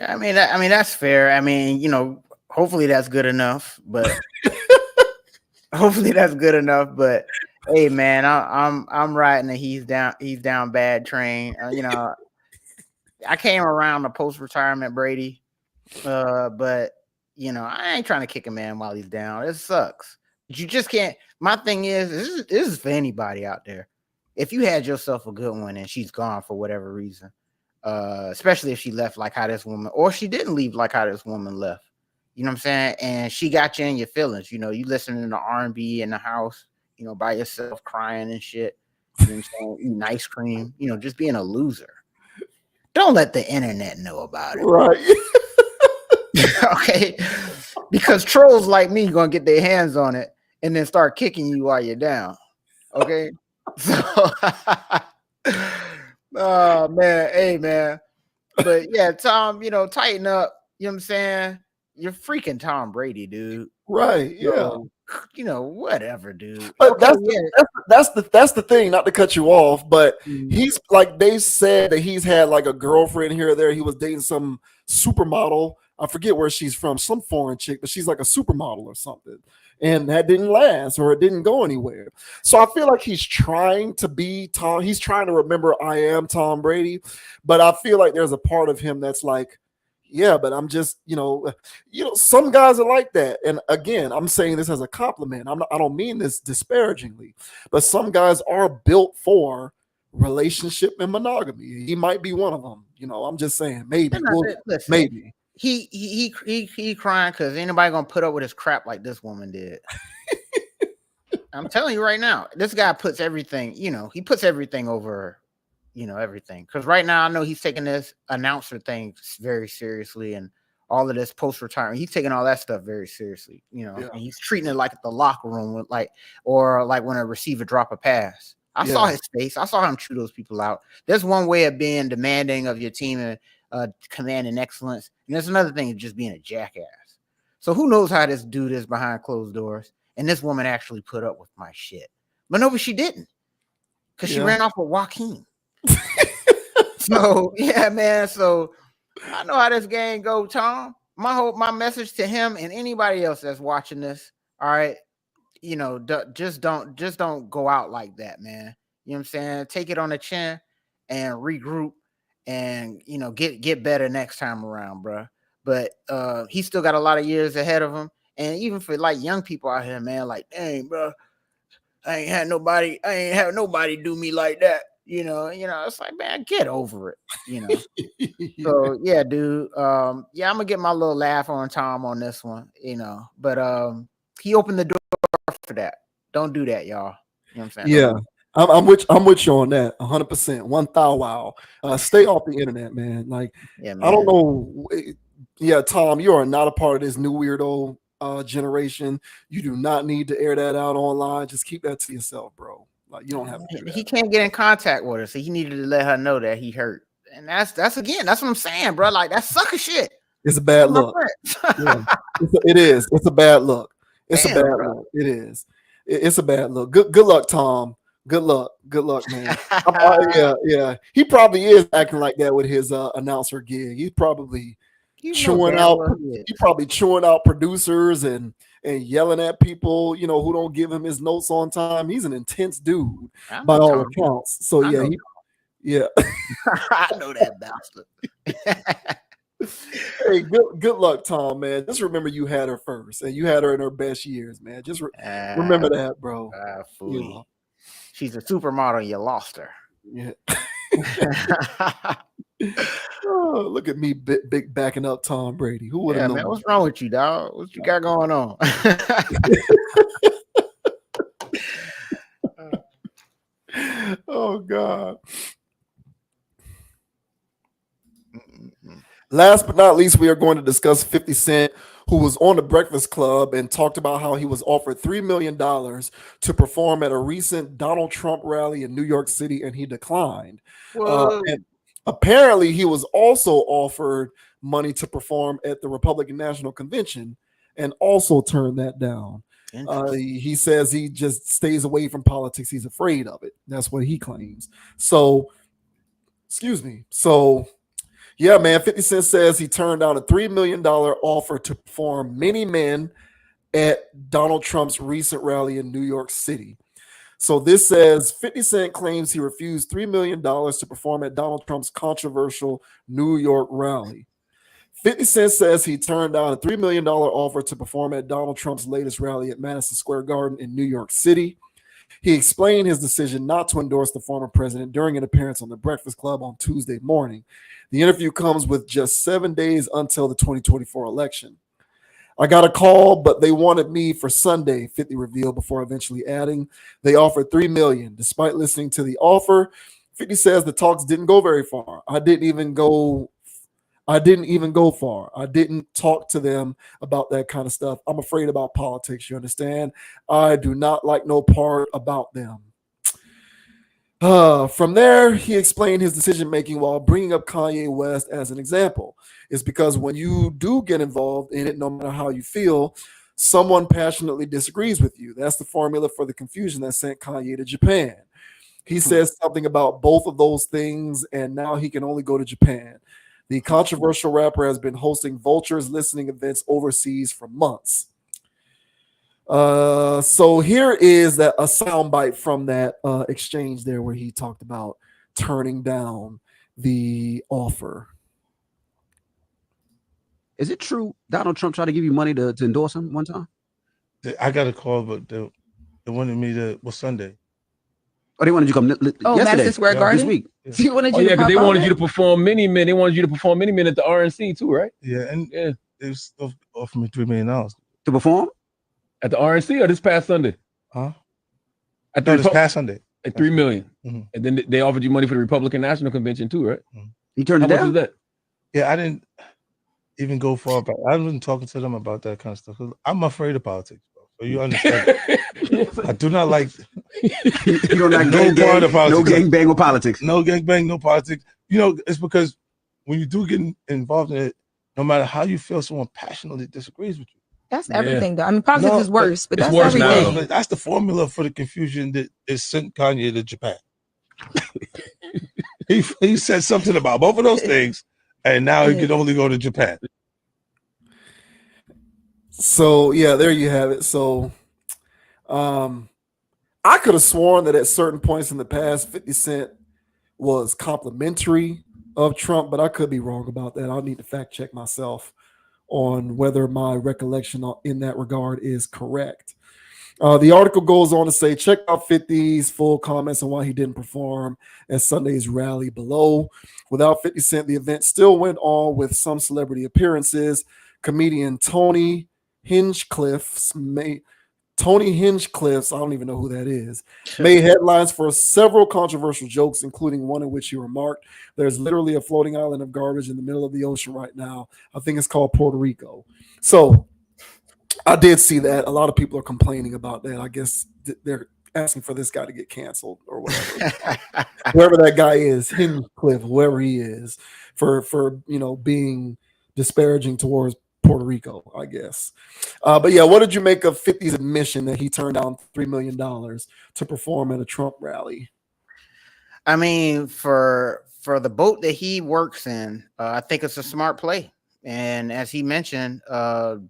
I mean, that's fair. I mean, hopefully that's good enough, but hey, man, I'm riding the he's down bad train. I came around the post-retirement Brady, but I ain't trying to kick a man while he's down. It sucks. You just can't. My thing is, this is for anybody out there. if you had yourself a good one and she's gone for whatever reason, especially if she left like how this woman, or she didn't leave like how this woman left, you know what I'm saying? And she got you in your feelings, you know, you listening to R&B in the house, you know, by yourself crying and shit, you know what I'm saying? Eating ice cream, you know, just being a loser. Don't let the internet know about it. Right. Okay. Because trolls like me gonna get their hands on it and then start kicking you while you're down. Okay. So oh man, hey man. But yeah, Tom, you know, tighten up. You know what I'm saying? You're freaking Tom Brady, dude. Right. Yeah. So, you know, whatever, dude. But Okay, that's the thing, not to cut you off, but Mhm. he's like, they said that he's had like a girlfriend here or there. He was dating some supermodel. I forget where she's from, some foreign chick, but she's like a supermodel or something. And that didn't last, or it didn't go anywhere. So I feel like he's trying to be Tom. He's trying to remember I am Tom Brady, but I feel like there's a part of him that's like, yeah, but I'm just, some guys are like that. And again, I'm saying this as a compliment. I don't mean this disparagingly, but some guys are built for relationship and monogamy. He might be one of them. You know, I'm just saying, maybe, Listen, maybe. He crying because anybody gonna put up with his crap like this woman did. I'm telling you right now, this guy puts everything, you know, he puts everything over, you know, everything. Because right now I know he's taking this announcer thing very seriously, and all of this post-retirement, he's taking all that stuff very seriously, you know, and he's treating it like the locker room with or like when a receiver drop a pass. I saw his face. I saw him chew those people out. There's one way of being demanding of your team and commanding excellence. And there's another thing of just being a jackass. So who knows how this dude is behind closed doors. And this woman actually put up with my shit. But no, she didn't. Because she ran off with Joaquin. So, yeah, man. So I know how this game go, Tom. My message to him and anybody else that's watching this, all right, you know, just don't go out like that, man. You know what I'm saying? Take it on the chin and regroup and, you know, get better next time around, bro. But he's still got a lot of years ahead of him. And even for like young people out here, man, like, dang, bro, I ain't had nobody do me like that. You know, it's like, man, get over it, you know. So yeah, dude. Yeah, I'm gonna get my little laugh on Tom on this one, you know. But he opened the door for that. Don't do that, y'all. You know what I'm saying? Yeah. I'm with you on that 100%. 1,000 wow. Stay off the internet, man. Like, yeah, man. I don't know. Yeah, Tom, you are not a part of this new weirdo generation. You do not need to air that out online. Just keep that to yourself, bro. Like, you don't have to do that. He can't get in contact with her, so he needed to let her know that he hurt. And that's what I'm saying, bro. Like, that's sucker shit. It's a bad look. Yeah. It is. It's a bad look. It's a bad look. It is. It's a bad look. Good luck, Tom. Good luck, man. Yeah. He probably is acting like that with his announcer gig. He's probably chewing out producers and yelling at people, you know, who don't give him his notes on time. He's an intense dude by all accounts. So yeah. I know that bastard. Hey, good luck, Tom, man. Just remember you had her first, and you had her in her best years, man. Just remember that, bro. You know. She's a supermodel. You lost her. Yeah. Oh, look at me, big backing up Tom Brady. Who would have known? Man, what's wrong with you, dog? What you got going on? Oh God. Last but not least, we are going to discuss 50 Cent, who was on the Breakfast Club and talked about how he was offered $3 million to perform at a recent Donald Trump rally in New York City, and he declined. And apparently, he was also offered money to perform at the Republican National Convention and also turned that down. He says he just stays away from politics. He's afraid of it. That's what he claims. So, excuse me. So, yeah, man, 50 Cent says he turned down a $3 million offer to perform Many Men at Donald Trump's recent rally in New York City. So this says 50 Cent claims he refused $3 million to perform at Donald Trump's controversial New York rally. 50 Cent says he turned down a $3 million offer to perform at Donald Trump's latest rally at Madison Square Garden in New York City. He explained his decision not to endorse the former president during an appearance on The Breakfast Club on Tuesday morning. The interview comes with just 7 days until the 2024 election. I got a call, but they wanted me for Sunday, 50 revealed before eventually adding, they offered $3 million. Despite listening to the offer, 50 says the talks didn't go very far. I didn't even go far. I didn't talk to them about that kind of stuff. I'm afraid about politics, you understand? I do not like no part about them. From there, he explained his decision-making while bringing up Kanye West as an example. It's because when you do get involved in it, no matter how you feel, someone passionately disagrees with you. That's the formula for the confusion that sent Kanye to Japan. He says something about both of those things, and now he can only go to Japan. The controversial rapper has been hosting Vulture's listening events overseas for months. So here is a soundbite from that exchange there where he talked about turning down the offer. Is it true Donald Trump tried to give you money to endorse him one time? I got a call, but they wanted me to. Well, Sunday. Oh, they wanted you to come yesterday, Madison Square Garden? this week. So you wanted Oh you yeah, to because pop they out wanted there? you to perform Mini Men. They wanted you to perform Mini Men at the RNC too, right? Yeah, and Yeah, they still offered me $3 million. To perform? at the RNC or this past Sunday? Huh? At No, the this past Sunday. at $3 million, Mhm. and then they offered you money for the Republican National Convention too, right? You turned How it much down? was that? Yeah, I didn't even go far back. I wasn't talking to them about that kind of stuff. 'Cause I'm afraid of politics, bro. So you understand. I do not like You don't like no part of politics. no gang bang with politics. No gangbang, no politics. You know, it's because when you do get involved in it, no matter how you feel, someone passionately disagrees with you. That's everything, though. I mean, politics No, is worse, but it's that's worse now, everything. though. But that's the formula for the confusion that is sent Kanye to Japan. he said something about both of those things, and now he can only go to Japan. So yeah, there you have it. So I could have sworn that at certain points in the past, 50 Cent was complimentary of Trump, but I could be wrong about that. I'll need to fact check myself on whether my recollection in that regard is correct. The article goes on to say, check out 50's full comments on why he didn't perform at Sunday's rally below. Without 50 Cent, the event still went on with some celebrity appearances. Comedian Tony Hinchcliffe's I don't even know who that is, made headlines for several controversial jokes, including one in which he remarked, there's literally a floating island of garbage in the middle of the ocean right now. I think it's called Puerto Rico. So I did see that. A lot of people are complaining about that. I guess they're asking for this guy to get canceled or whatever. Whoever that guy is, Hinchcliffe, whoever he is, for being disparaging towards Puerto Rico, I guess. But yeah, what did you make of 50's admission that he turned down $3 million to perform at a Trump rally? I mean, for the boat that he works in, I think it's a smart play. And as he mentioned,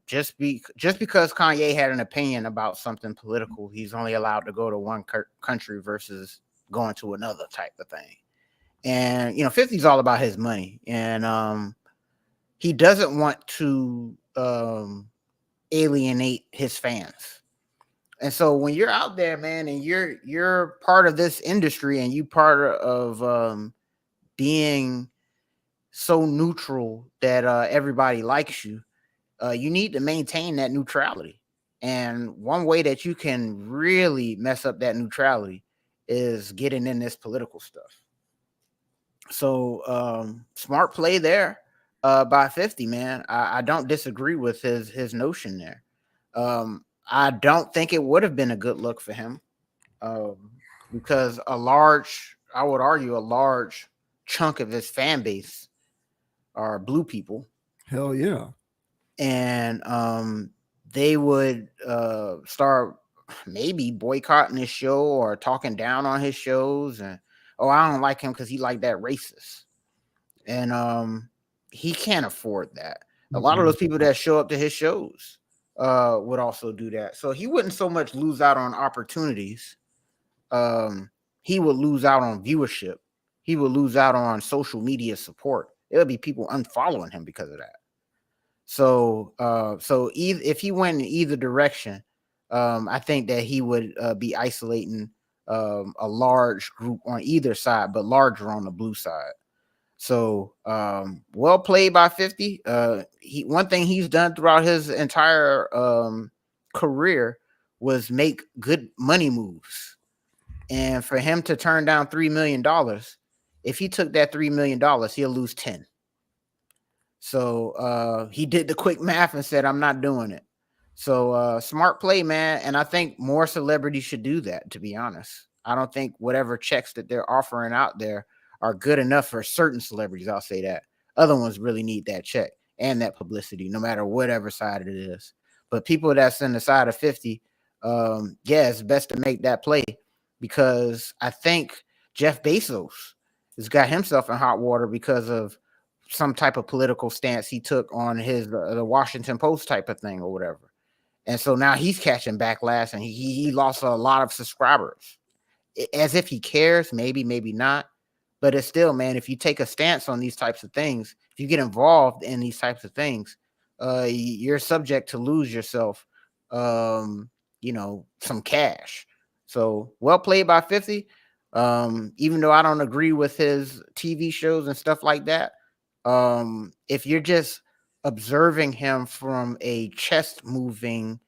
just because Kanye had an opinion about something political, he's only allowed to go to one country versus going to another type of thing. And 50's all about his money, and he doesn't want to alienate his fans. And so when you're out there, man, and you're part of this industry and you part of being so neutral that everybody likes you, you need to maintain that neutrality. And one way that you can really mess up that neutrality is getting in this political stuff. So smart play there by 50, man. I don't disagree with his notion there. I don't think it would have been a good look for him because I would argue a large chunk of his fan base are blue people. Hell yeah. And they would start maybe boycotting his show or talking down on his shows. And, I don't like him because he like that racist. And he can't afford that. A lot of those people that show up to his shows would also do that. So he wouldn't so much lose out on opportunities. He would lose out on viewership. He would lose out on social media support. There'll be people unfollowing him because of that. So if he went in either direction, I think that he would be isolating a large group on either side, but larger on the blue side. So well played by 50. One thing he's done throughout his entire career was make good money moves. And for him to turn down $3 million, if he took that $3 million, he'll lose 10. So he did the quick math and said, I'm not doing it. So smart play, man. And I think more celebrities should do that, to be honest. I don't think whatever checks that they're offering out there are good enough for certain celebrities. I'll say that. Other ones really need that check and that publicity, no matter whatever side it is. But people that's in the side of 50, yeah, it's best to make that play, because I think Jeff Bezos has got himself in hot water because of some type of political stance he took on his the Washington Post type of thing or whatever. And so now he's catching backlash, and he lost a lot of subscribers. As if he cares, maybe not. But it's still, man, if you take a stance on these types of things, if you get involved in these types of things, you're subject to lose yourself, some cash. So well played by 50. Even though I don't agree with his TV shows and stuff like that, if you're just observing him from a chest moving,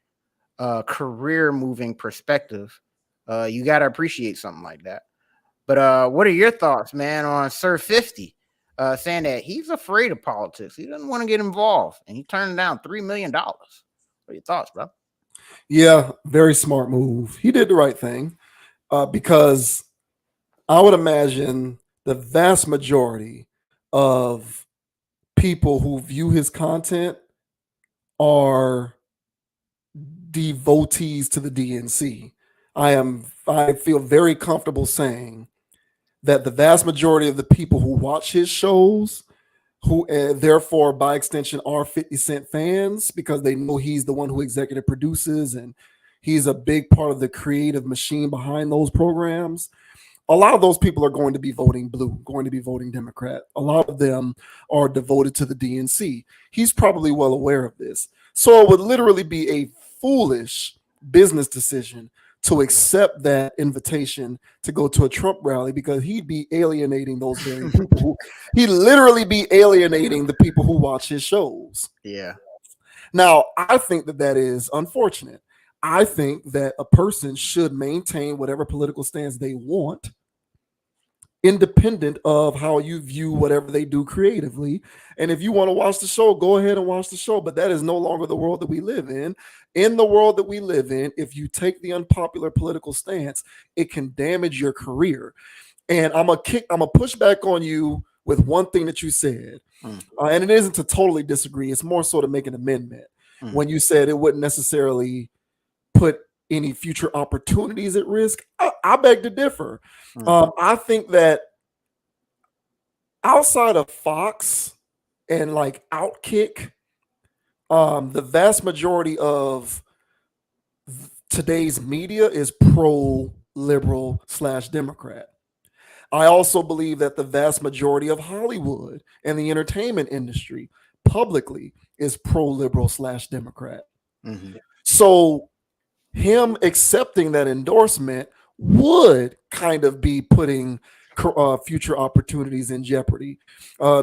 career moving perspective, you got to appreciate something like that. But what are your thoughts, man, on Sir 50 saying that he's afraid of politics? He doesn't want to get involved, and he turned down $3 million. What are your thoughts, bro? Yeah, very smart move. He did the right thing, because I would imagine the vast majority of people who view his content are devotees to the DNC. I feel very comfortable saying that the vast majority of the people who watch his shows, who therefore by extension are 50 Cent fans, because they know he's the one who executive produces and he's a big part of the creative machine behind those programs. A lot of those people are going to be voting blue, going to be voting Democrat. A lot of them are devoted to the DNC. He's probably well aware of this. So it would literally be a foolish business decision to accept that invitation to go to a Trump rally, because he'd be alienating those very people. He'd literally be alienating the people who watch his shows. Yeah. Now, I think that is unfortunate. I think that a person should maintain whatever political stance they want, independent of how you view whatever they do creatively. And if you want to watch the show, go ahead and watch the show. But that is no longer the world that we live in. In the world that we live in, if you take the unpopular political stance, it can damage your career. And I'm gonna push back on you with one thing that you said. And it isn't to totally disagree. It's more so to make an amendment. When you said it wouldn't necessarily put any future opportunities at risk, I beg to differ. I think that outside of Fox and like Outkick, the vast majority of today's media is pro-liberal / Democrat. I also believe that the vast majority of Hollywood and the entertainment industry publicly is pro-liberal / Democrat. So him accepting that endorsement would kind of be putting future opportunities in jeopardy,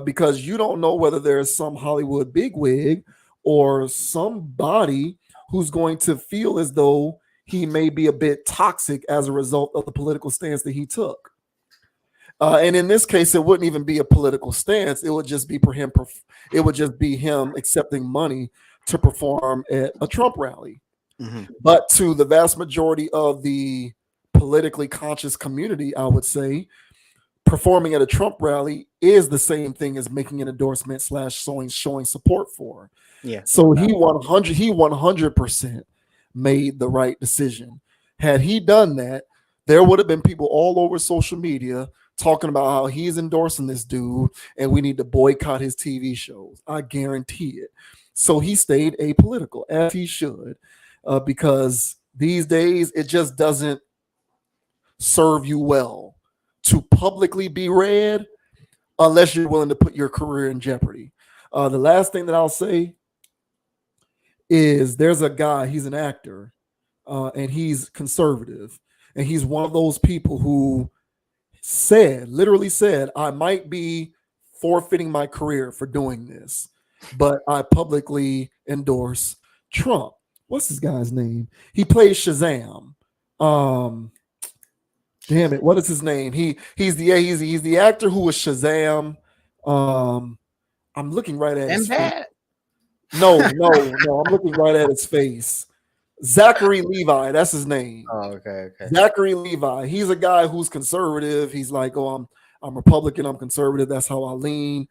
because you don't know whether there's some Hollywood bigwig or somebody who's going to feel as though he may be a bit toxic as a result of the political stance that he took. And in this case, it wouldn't even be a political stance. It would just be for him. It would just be him accepting money to perform at a Trump rally. But to the vast majority of the politically conscious community, I would say performing at a Trump rally is the same thing as making an endorsement / showing support for. Yeah. So he 100% made the right decision. Had he done that, there would have been people all over social media talking about how he's endorsing this dude and we need to boycott his TV shows. I guarantee it. So he stayed apolitical, as he should, because these days it just doesn't serve you well to publicly be read unless you're willing to put your career in jeopardy. The last thing that I'll say is there's a guy, he's an actor, and he's conservative, and he's one of those people who literally said, I might be forfeiting my career for doing this, but I publicly endorse Trump. What's this guy's name? He plays Shazam. Damn it, what is his name? He's the actor who was Shazam. I'm looking right at his face. No, I'm looking right at his face. Zachary Levi, that's his name. Oh, okay. Zachary Levi. He's a guy who's conservative. He's like, oh, I'm Republican, I'm conservative. That's how I lean.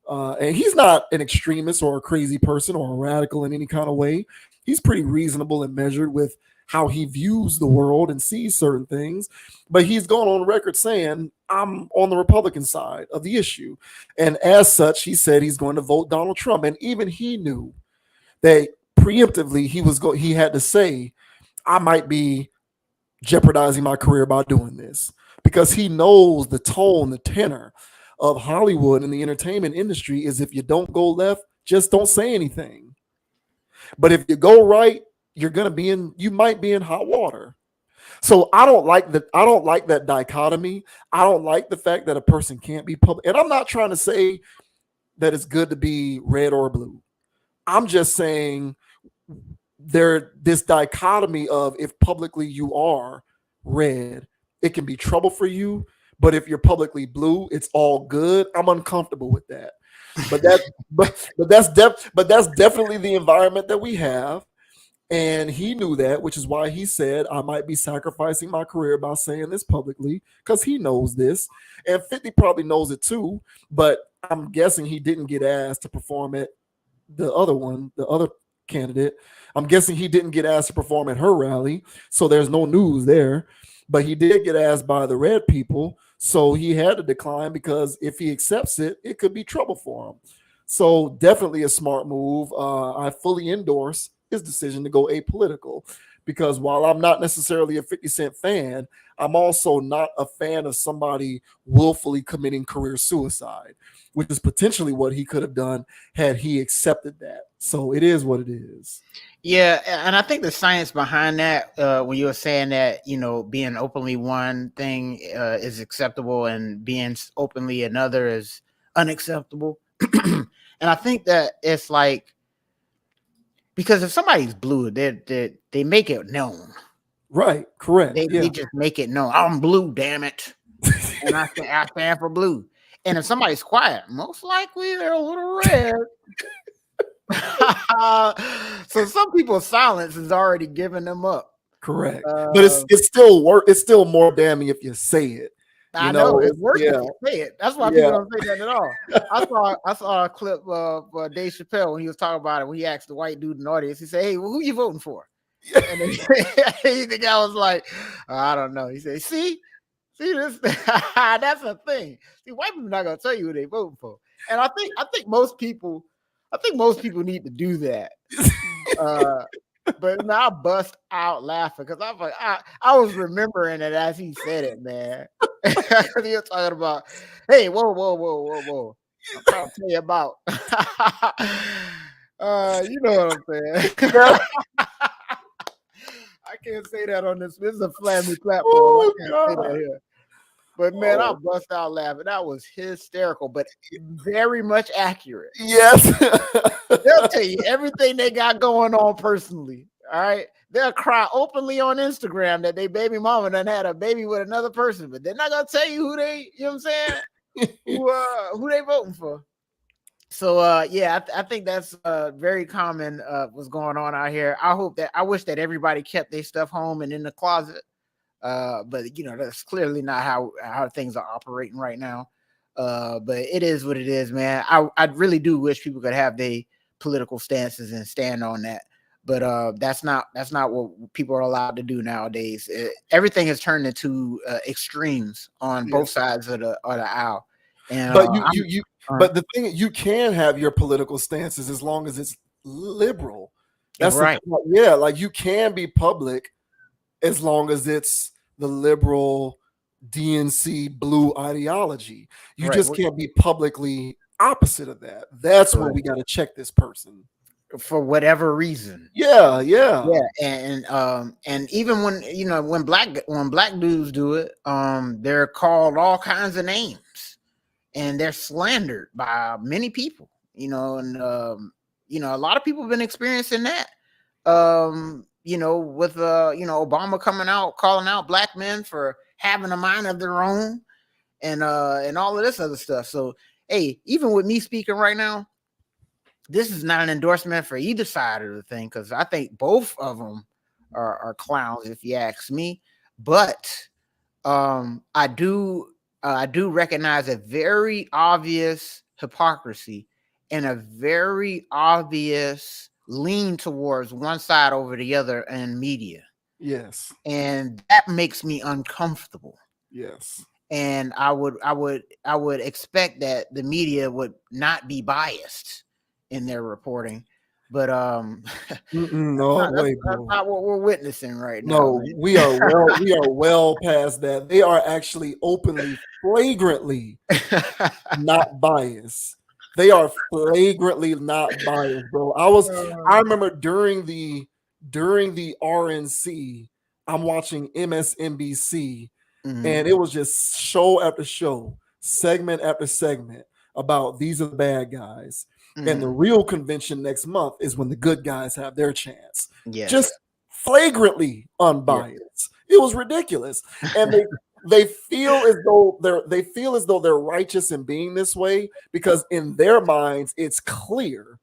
And he's not an extremist or a crazy person or a radical in any kind of way. He's pretty reasonable and measured with how he views the world and sees certain things. But he's gone on record saying, I'm on the Republican side of the issue. And as such, he said he's going to vote Donald Trump. And even he knew that preemptively he had to say, I might be jeopardizing my career by doing this, because he knows the tone, the tenor of Hollywood and the entertainment industry is, if you don't go left, just don't say anything. But if you go right, you might be in hot water. So I don't like that dichotomy. I don't like the fact that a person can't be public. And I'm not trying to say that it's good to be red or blue. I'm just saying this dichotomy of, if publicly you are red, it can be trouble for you. But if you're publicly blue, it's all good. I'm uncomfortable with that. But that's definitely the environment that we have. And he knew that, which is why he said, I might be sacrificing my career by saying this publicly, because he knows this. And 50 probably knows it too. But I'm guessing he didn't get asked to perform at the other candidate. I'm guessing he didn't get asked to perform at her rally. So there's no news there. But he did get asked by the red people. So he had to decline, because if he accepts it, it could be trouble for him. So definitely a smart move. I fully endorse his decision to go apolitical, because while I'm not necessarily a 50 Cent fan, I'm also not a fan of somebody willfully committing career suicide, which is potentially what he could have done had he accepted that. So it is what it is. Yeah, and I think the science behind that, when you were saying that, being openly one thing is acceptable and being openly another is unacceptable. And I think that it's like, because if somebody's blue, they make it known. Right, correct. They just make it known. I'm blue, damn it. And I stand for blue. And if somebody's quiet, most likely they're a little red. So some people's silence is already giving them up. Correct. But it's still more damning if you say it. I know it's worse if you say it. That's why people don't say that at all. I saw a clip of Dave Chappelle when he was talking about it, when he asked the white dude in the audience, he said, hey, well, who you voting for? And then the guy was like, I don't know. He said, see this? That's a thing. See, white people not gonna tell you who they voting for. And I think most people need to do that. But now I bust out laughing, because I was like, I was remembering it as he said it, man. Because he was talking about, hey, whoa. I'm trying to tell you about. You know what I'm saying? I can't say that on this. This is a family platform. I can't say that here. But man, I bust out laughing. That was hysterical, but very much accurate. Yes. They'll tell you everything they got going on personally. All right. They'll cry openly on Instagram that they baby mama done had a baby with another person, but they're not gonna tell you who they, you know what I'm saying? who they voting for. So I think that's very common what's going on out here. I wish that everybody kept their stuff home and in the closet. But that's clearly not how things are operating right now. But it is what it is, man. I really do wish people could have their political stances and stand on that. But that's not what people are allowed to do nowadays. Everything has turned into extremes on both sides of the aisle. And but the thing, you can have your political stances as long as it's liberal. That's right. Like you can be public as long as it's the liberal DNC blue ideology. You just can't be publicly opposite of that. That's where we got to check this person. for whatever reason. Yeah. And even when when black dudes do it, they're called all kinds of names, and they're slandered by many people. And a lot of people have been experiencing that. With Obama coming out calling out black men for having a mind of their own, and all of this other stuff. So hey, even with me speaking right now, this is not an endorsement for either side of the thing, because I think both of them are clowns, if you ask me. But I do recognize a very obvious hypocrisy and a very obvious lean towards one side over the other in media. Yes. And that makes me uncomfortable. Yes. And I would expect that the media would not be biased in their reporting, but that's not what we're witnessing right now. No, we are well past that. They are actually openly, flagrantly not biased. They are flagrantly not biased, bro. I remember during the RNC, I'm watching MSNBC, and it was just show after show, segment after segment about these are the bad guys. And the real convention next month is when the good guys have their chance. Yes. Just flagrantly unbiased. It was ridiculous. And they feel as though they're righteous in being this way, because in their minds it's clear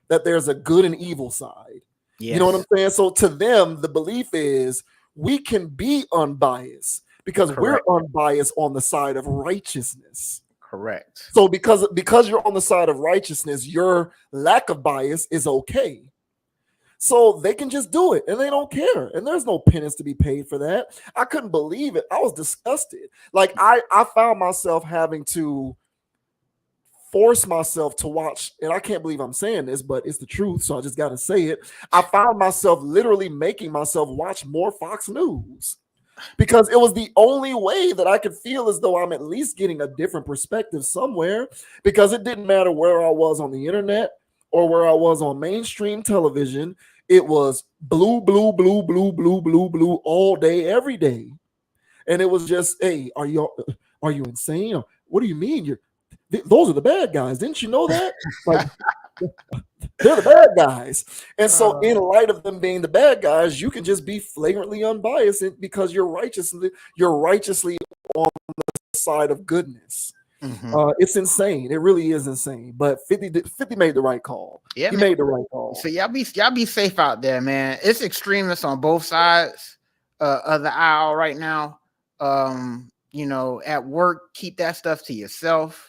that there's a good and evil side. Yes. You know what I'm saying? So to them, the belief is we can be unbiased because we're unbiased on the side of righteousness. Correct. So because you're on the side of righteousness, your lack of bias is okay. So they can just do it and they don't care. And there's no penance to be paid for that. I couldn't believe it. I was disgusted. Like I found myself having to force myself to watch, and I can't believe I'm saying this, but it's the truth, so I just got to say it. I found myself literally making myself watch more Fox News, because it was the only way that I could feel as though I'm at least getting a different perspective somewhere, because it didn't matter where I was on the internet or where I was on mainstream television. It was blue, blue, blue, blue, blue, blue, blue all day, every day. And it was just, hey, are you insane? What do you mean? Those are the bad guys. Didn't you know that? Like, they're the bad guys. And so in light of them being the bad guys, you can just be flagrantly unbiased because you're righteously on the side of goodness. It's insane. It really is insane. But 50 made the right call. Yeah, he made the right call. So y'all be safe out there, man. It's extremists on both sides of the aisle right now. At work, keep that stuff to yourself.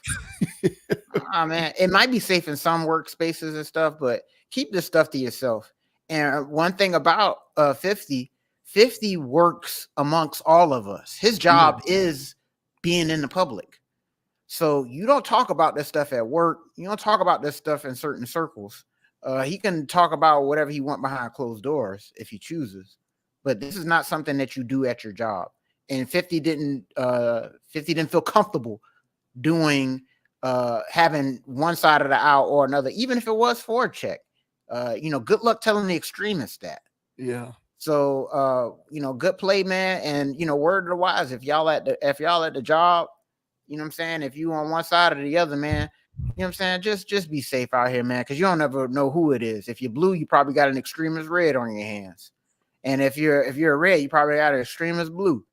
Man, it might be safe in some workspaces and stuff, but keep this stuff to yourself. And one thing about 50 works amongst all of us. His job is being in the public. So you don't talk about this stuff at work. You don't talk about this stuff in certain circles. He can talk about whatever he wants behind closed doors if he chooses, but this is not something that you do at your job. And 50 didn't feel comfortable doing having one side of the aisle or another, even if it was for a check. Good luck telling the extremists that. Yeah. So good play, man. And word to the wise, if y'all at the job, you know what I'm saying, if you on one side or the other, man, you know what I'm saying, just be safe out here, man, because you don't ever know who it is. If you're blue, you probably got an extremist red on your hands. And if you're a red, you probably got an extremist blue.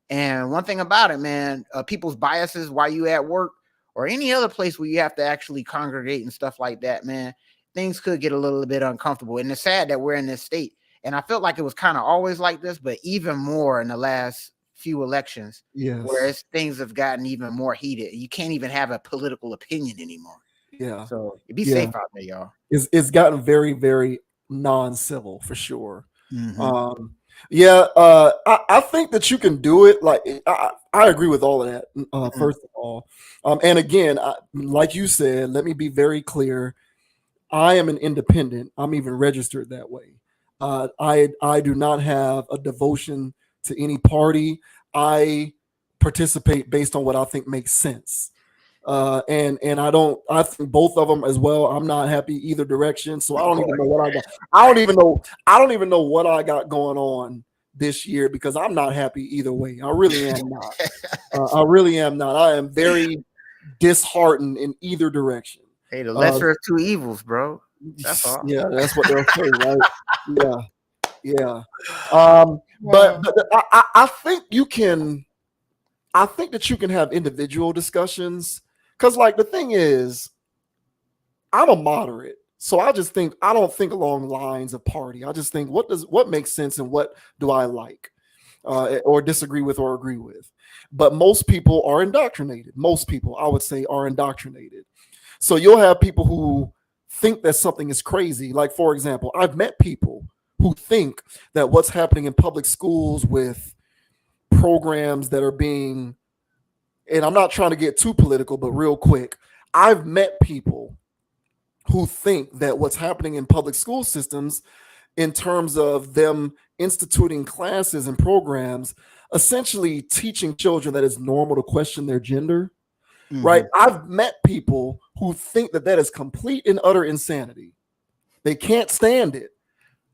And one thing about it, man, people's biases while you at work or any other place where you have to actually congregate and stuff like that, man, things could get a little bit uncomfortable. And it's sad that we're in this state. And I felt like it was kind of always like this, but even more in the last few elections, where things have gotten even more heated. You can't even have a political opinion anymore. Yeah. So be safe out there, y'all. It's gotten very, very non-civil for sure. I think that you can do it. Like I agree with all of that. First of all, and again, like you said, let me be very clear. I am an independent. I'm even registered that way. I do not have a devotion to any party. I participate based on what I think makes sense. And I think both of them as well. I'm not happy either direction. So I don't even know what I got. I don't even know what I got going on this year because I'm not happy either way. I really am not. I really am not. I am very disheartened in either direction. Hey, the lesser of two evils, bro. That's all. Yeah, that's what they'll say, right? Yeah. But I think you can. I think that you can have individual discussions because, like, the thing is, I'm a moderate, so I don't think along lines of party. I just think what makes sense and what do I like, or disagree with or agree with. But most people are indoctrinated. Most people, I would say, are indoctrinated. So you'll have people who think that something is crazy. Like, for example, I've met people who think that what's happening in public schools with programs that are being, and I'm not trying to get too political, but real quick, I've met people who think that what's happening in public school systems in terms of them instituting classes and programs, essentially teaching children that it's normal to question their gender, right? I've met people who think that that is complete and utter insanity. They can't stand it.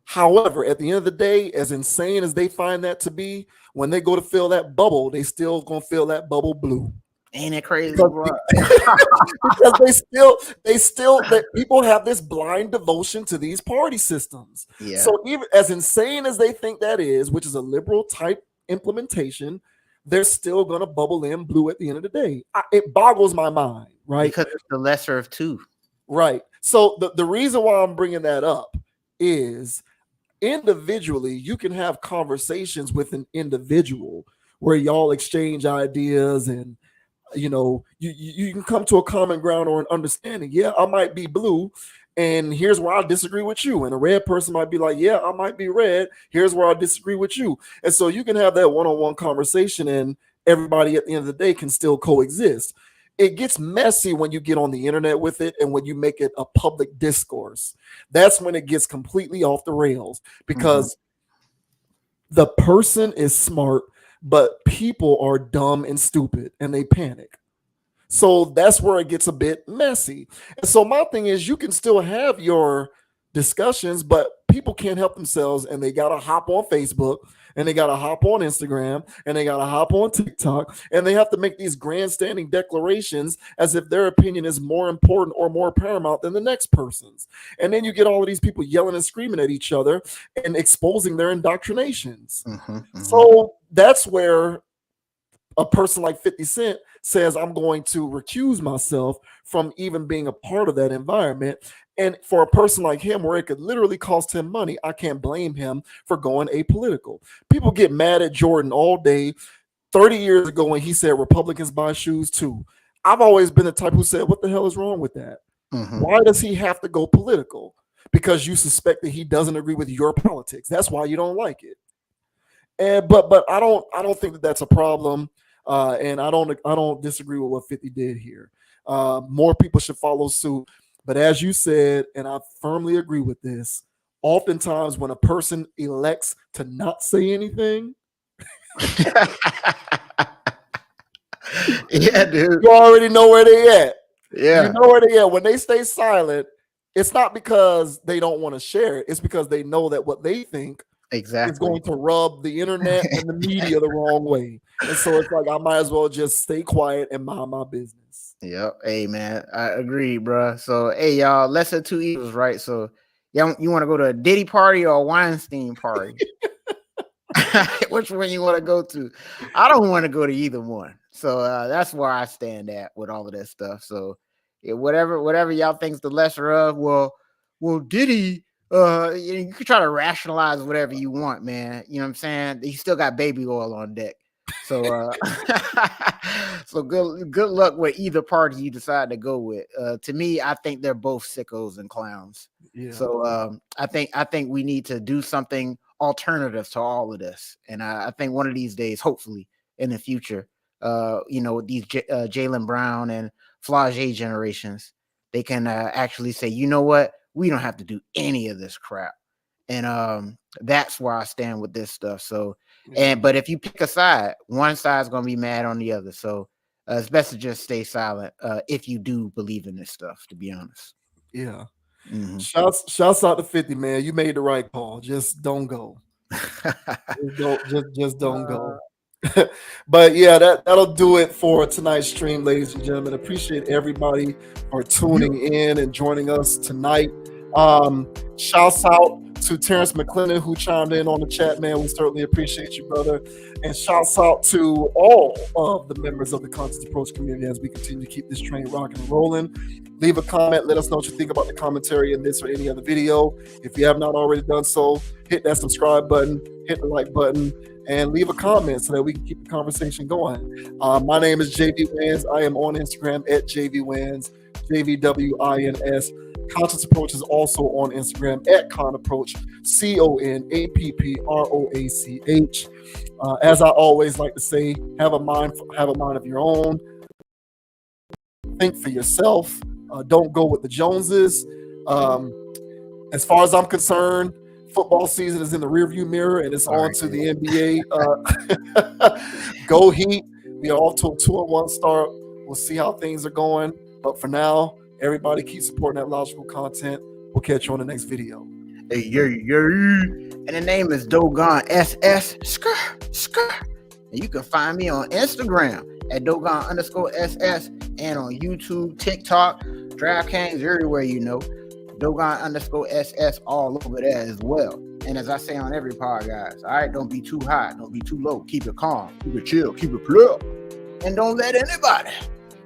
However, at the end of the day, as insane as they find that to be, when they go to fill that bubble, they still gonna fill that bubble blue. Ain't it crazy, because, bro? because they still that people have this blind devotion to these party systems. Yeah. So even as insane as they think that is, which is a liberal type implementation, they're still gonna bubble in blue at the end of the day. It boggles my mind, right? Because it's the lesser of two. Right. So the reason why I'm bringing that up is individually, you can have conversations with an individual where y'all exchange ideas and you can come to a common ground or an understanding. Yeah, I might be blue, and here's where I disagree with you. And a red person might be like, yeah, I might be red. Here's where I disagree with you. And so you can have that one-on-one conversation, and everybody at the end of the day can still coexist. It gets messy when you get on the internet with it and when you make it a public discourse. That's when it gets completely off the rails because the person is smart, but people are dumb and stupid and they panic. So that's where it gets a bit messy. And so my thing is, you can still have your discussions, but people can't help themselves and they got to hop on Facebook and they got to hop on Instagram and they got to hop on TikTok and they have to make these grandstanding declarations as if their opinion is more important or more paramount than the next person's. And then you get all of these people yelling and screaming at each other and exposing their indoctrinations. So that's where a person like 50 Cent says, I'm going to recuse myself from even being a part of that environment. And for a person like him, where it could literally cost him money, I can't blame him for going apolitical. People get mad at Jordan all day. 30 years ago when he said Republicans buy shoes too, I've always been the type who said, what the hell is wrong with that? Why does he have to go political? Because you suspect that he doesn't agree with your politics. That's why you don't like it. And but I don't think that that's a problem. And I don't disagree with what 50 did here. More people should follow suit. But as you said, and I firmly agree with this, oftentimes when a person elects to not say anything, yeah, dude, you already know where they at. Yeah, you know where they at. When they stay silent, it's not because they don't want to share it. It's because they know that what they think is going to rub the internet and the media the wrong way. And so it's like, I might as well just stay quiet and mind my business. Yep. Hey, man, I agree, bro. So, hey, y'all, lesser two evils, right? So, you want to go to a Diddy party or a Weinstein party? Which one you want to go to? I don't want to go to either one. So that's where I stand at with all of that stuff. So, yeah, whatever y'all think's the lesser of, well, Diddy. You can try to rationalize whatever you want, man. You know what I'm saying? He still got baby oil on deck. So so good luck with either party you decide to go with. To me, I think they're both sickos and clowns. Yeah. So I think we need to do something alternative to all of this. And I think one of these days, hopefully in the future, these Jaylen Brown and Flau'jae generations, they can actually say, you know what? We don't have to do any of this crap. And that's where I stand with this stuff. So, but if you pick a side, one side's going to be mad on the other. So it's best to just stay silent if you do believe in this stuff, to be honest. Yeah. Mhm. Shouts out to 50, man. You made the right call. Just don't go. just don't go. But yeah, that'll do it for tonight's stream, ladies and gentlemen. Appreciate everybody for tuning in and joining us tonight. Shouts out to Terrence McClendon, who chimed in on the chat, man. We certainly appreciate you, brother. And shouts out to all of the members of the Conscious Approach community as we continue to keep this train rocking and rolling. Leave a comment. Let us know what you think about the commentary in this or any other video. If you have not already done so, hit that subscribe button, hit the like button, and leave a comment so that we can keep the conversation going. My name is JV Wins. I am on Instagram at JV Wins, JVWINS. Conscious Approach is also on Instagram at Con Approach, CONAPPROACH. As I always like to say, have a mind of your own. Think for yourself. Don't go with the Joneses. As far as I'm concerned, football season is in the rearview mirror and it's on to the NBA. Go Heat. We are off to a 2-1 start. We'll see how things are going. But for now, everybody keep supporting that logical content. We'll catch you on the next video. Hey, and the name is Dogon SS. And you can find me on Instagram at Dogon_SS and on YouTube, TikTok, DraftKings, everywhere you know. Dogon_SS all over there as well. And as I say on every pod, guys, all right, don't be too high, don't be too low. Keep it calm, keep it chill, keep it plug. And don't let anybody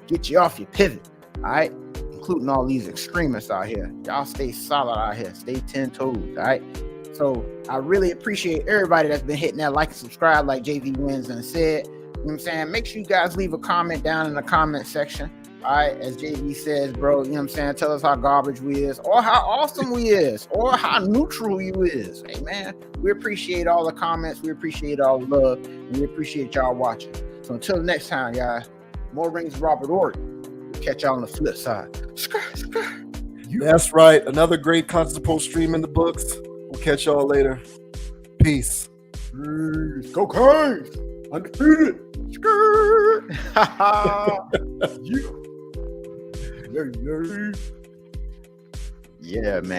get you off your pivot, all right? Including all these extremists out here. Y'all stay solid out here. Stay 10 toes, all right? So I really appreciate everybody that's been hitting that like and subscribe like JV Wins and said. You know what I'm saying? Make sure you guys leave a comment down in the comment section. All right, as JV says, bro, you know what I'm saying? Tell us how garbage we is, or how awesome we is, or how neutral you is. Hey, man, we appreciate all the comments. We appreciate all the love. And we appreciate y'all watching. So until the next time, guys, more rings of Robert Ory. Catch y'all on the flip side. That's right. Another great Conscious Approach stream in the books. We'll catch y'all later. Peace. Go Canes! Undefeated. Yeah, man.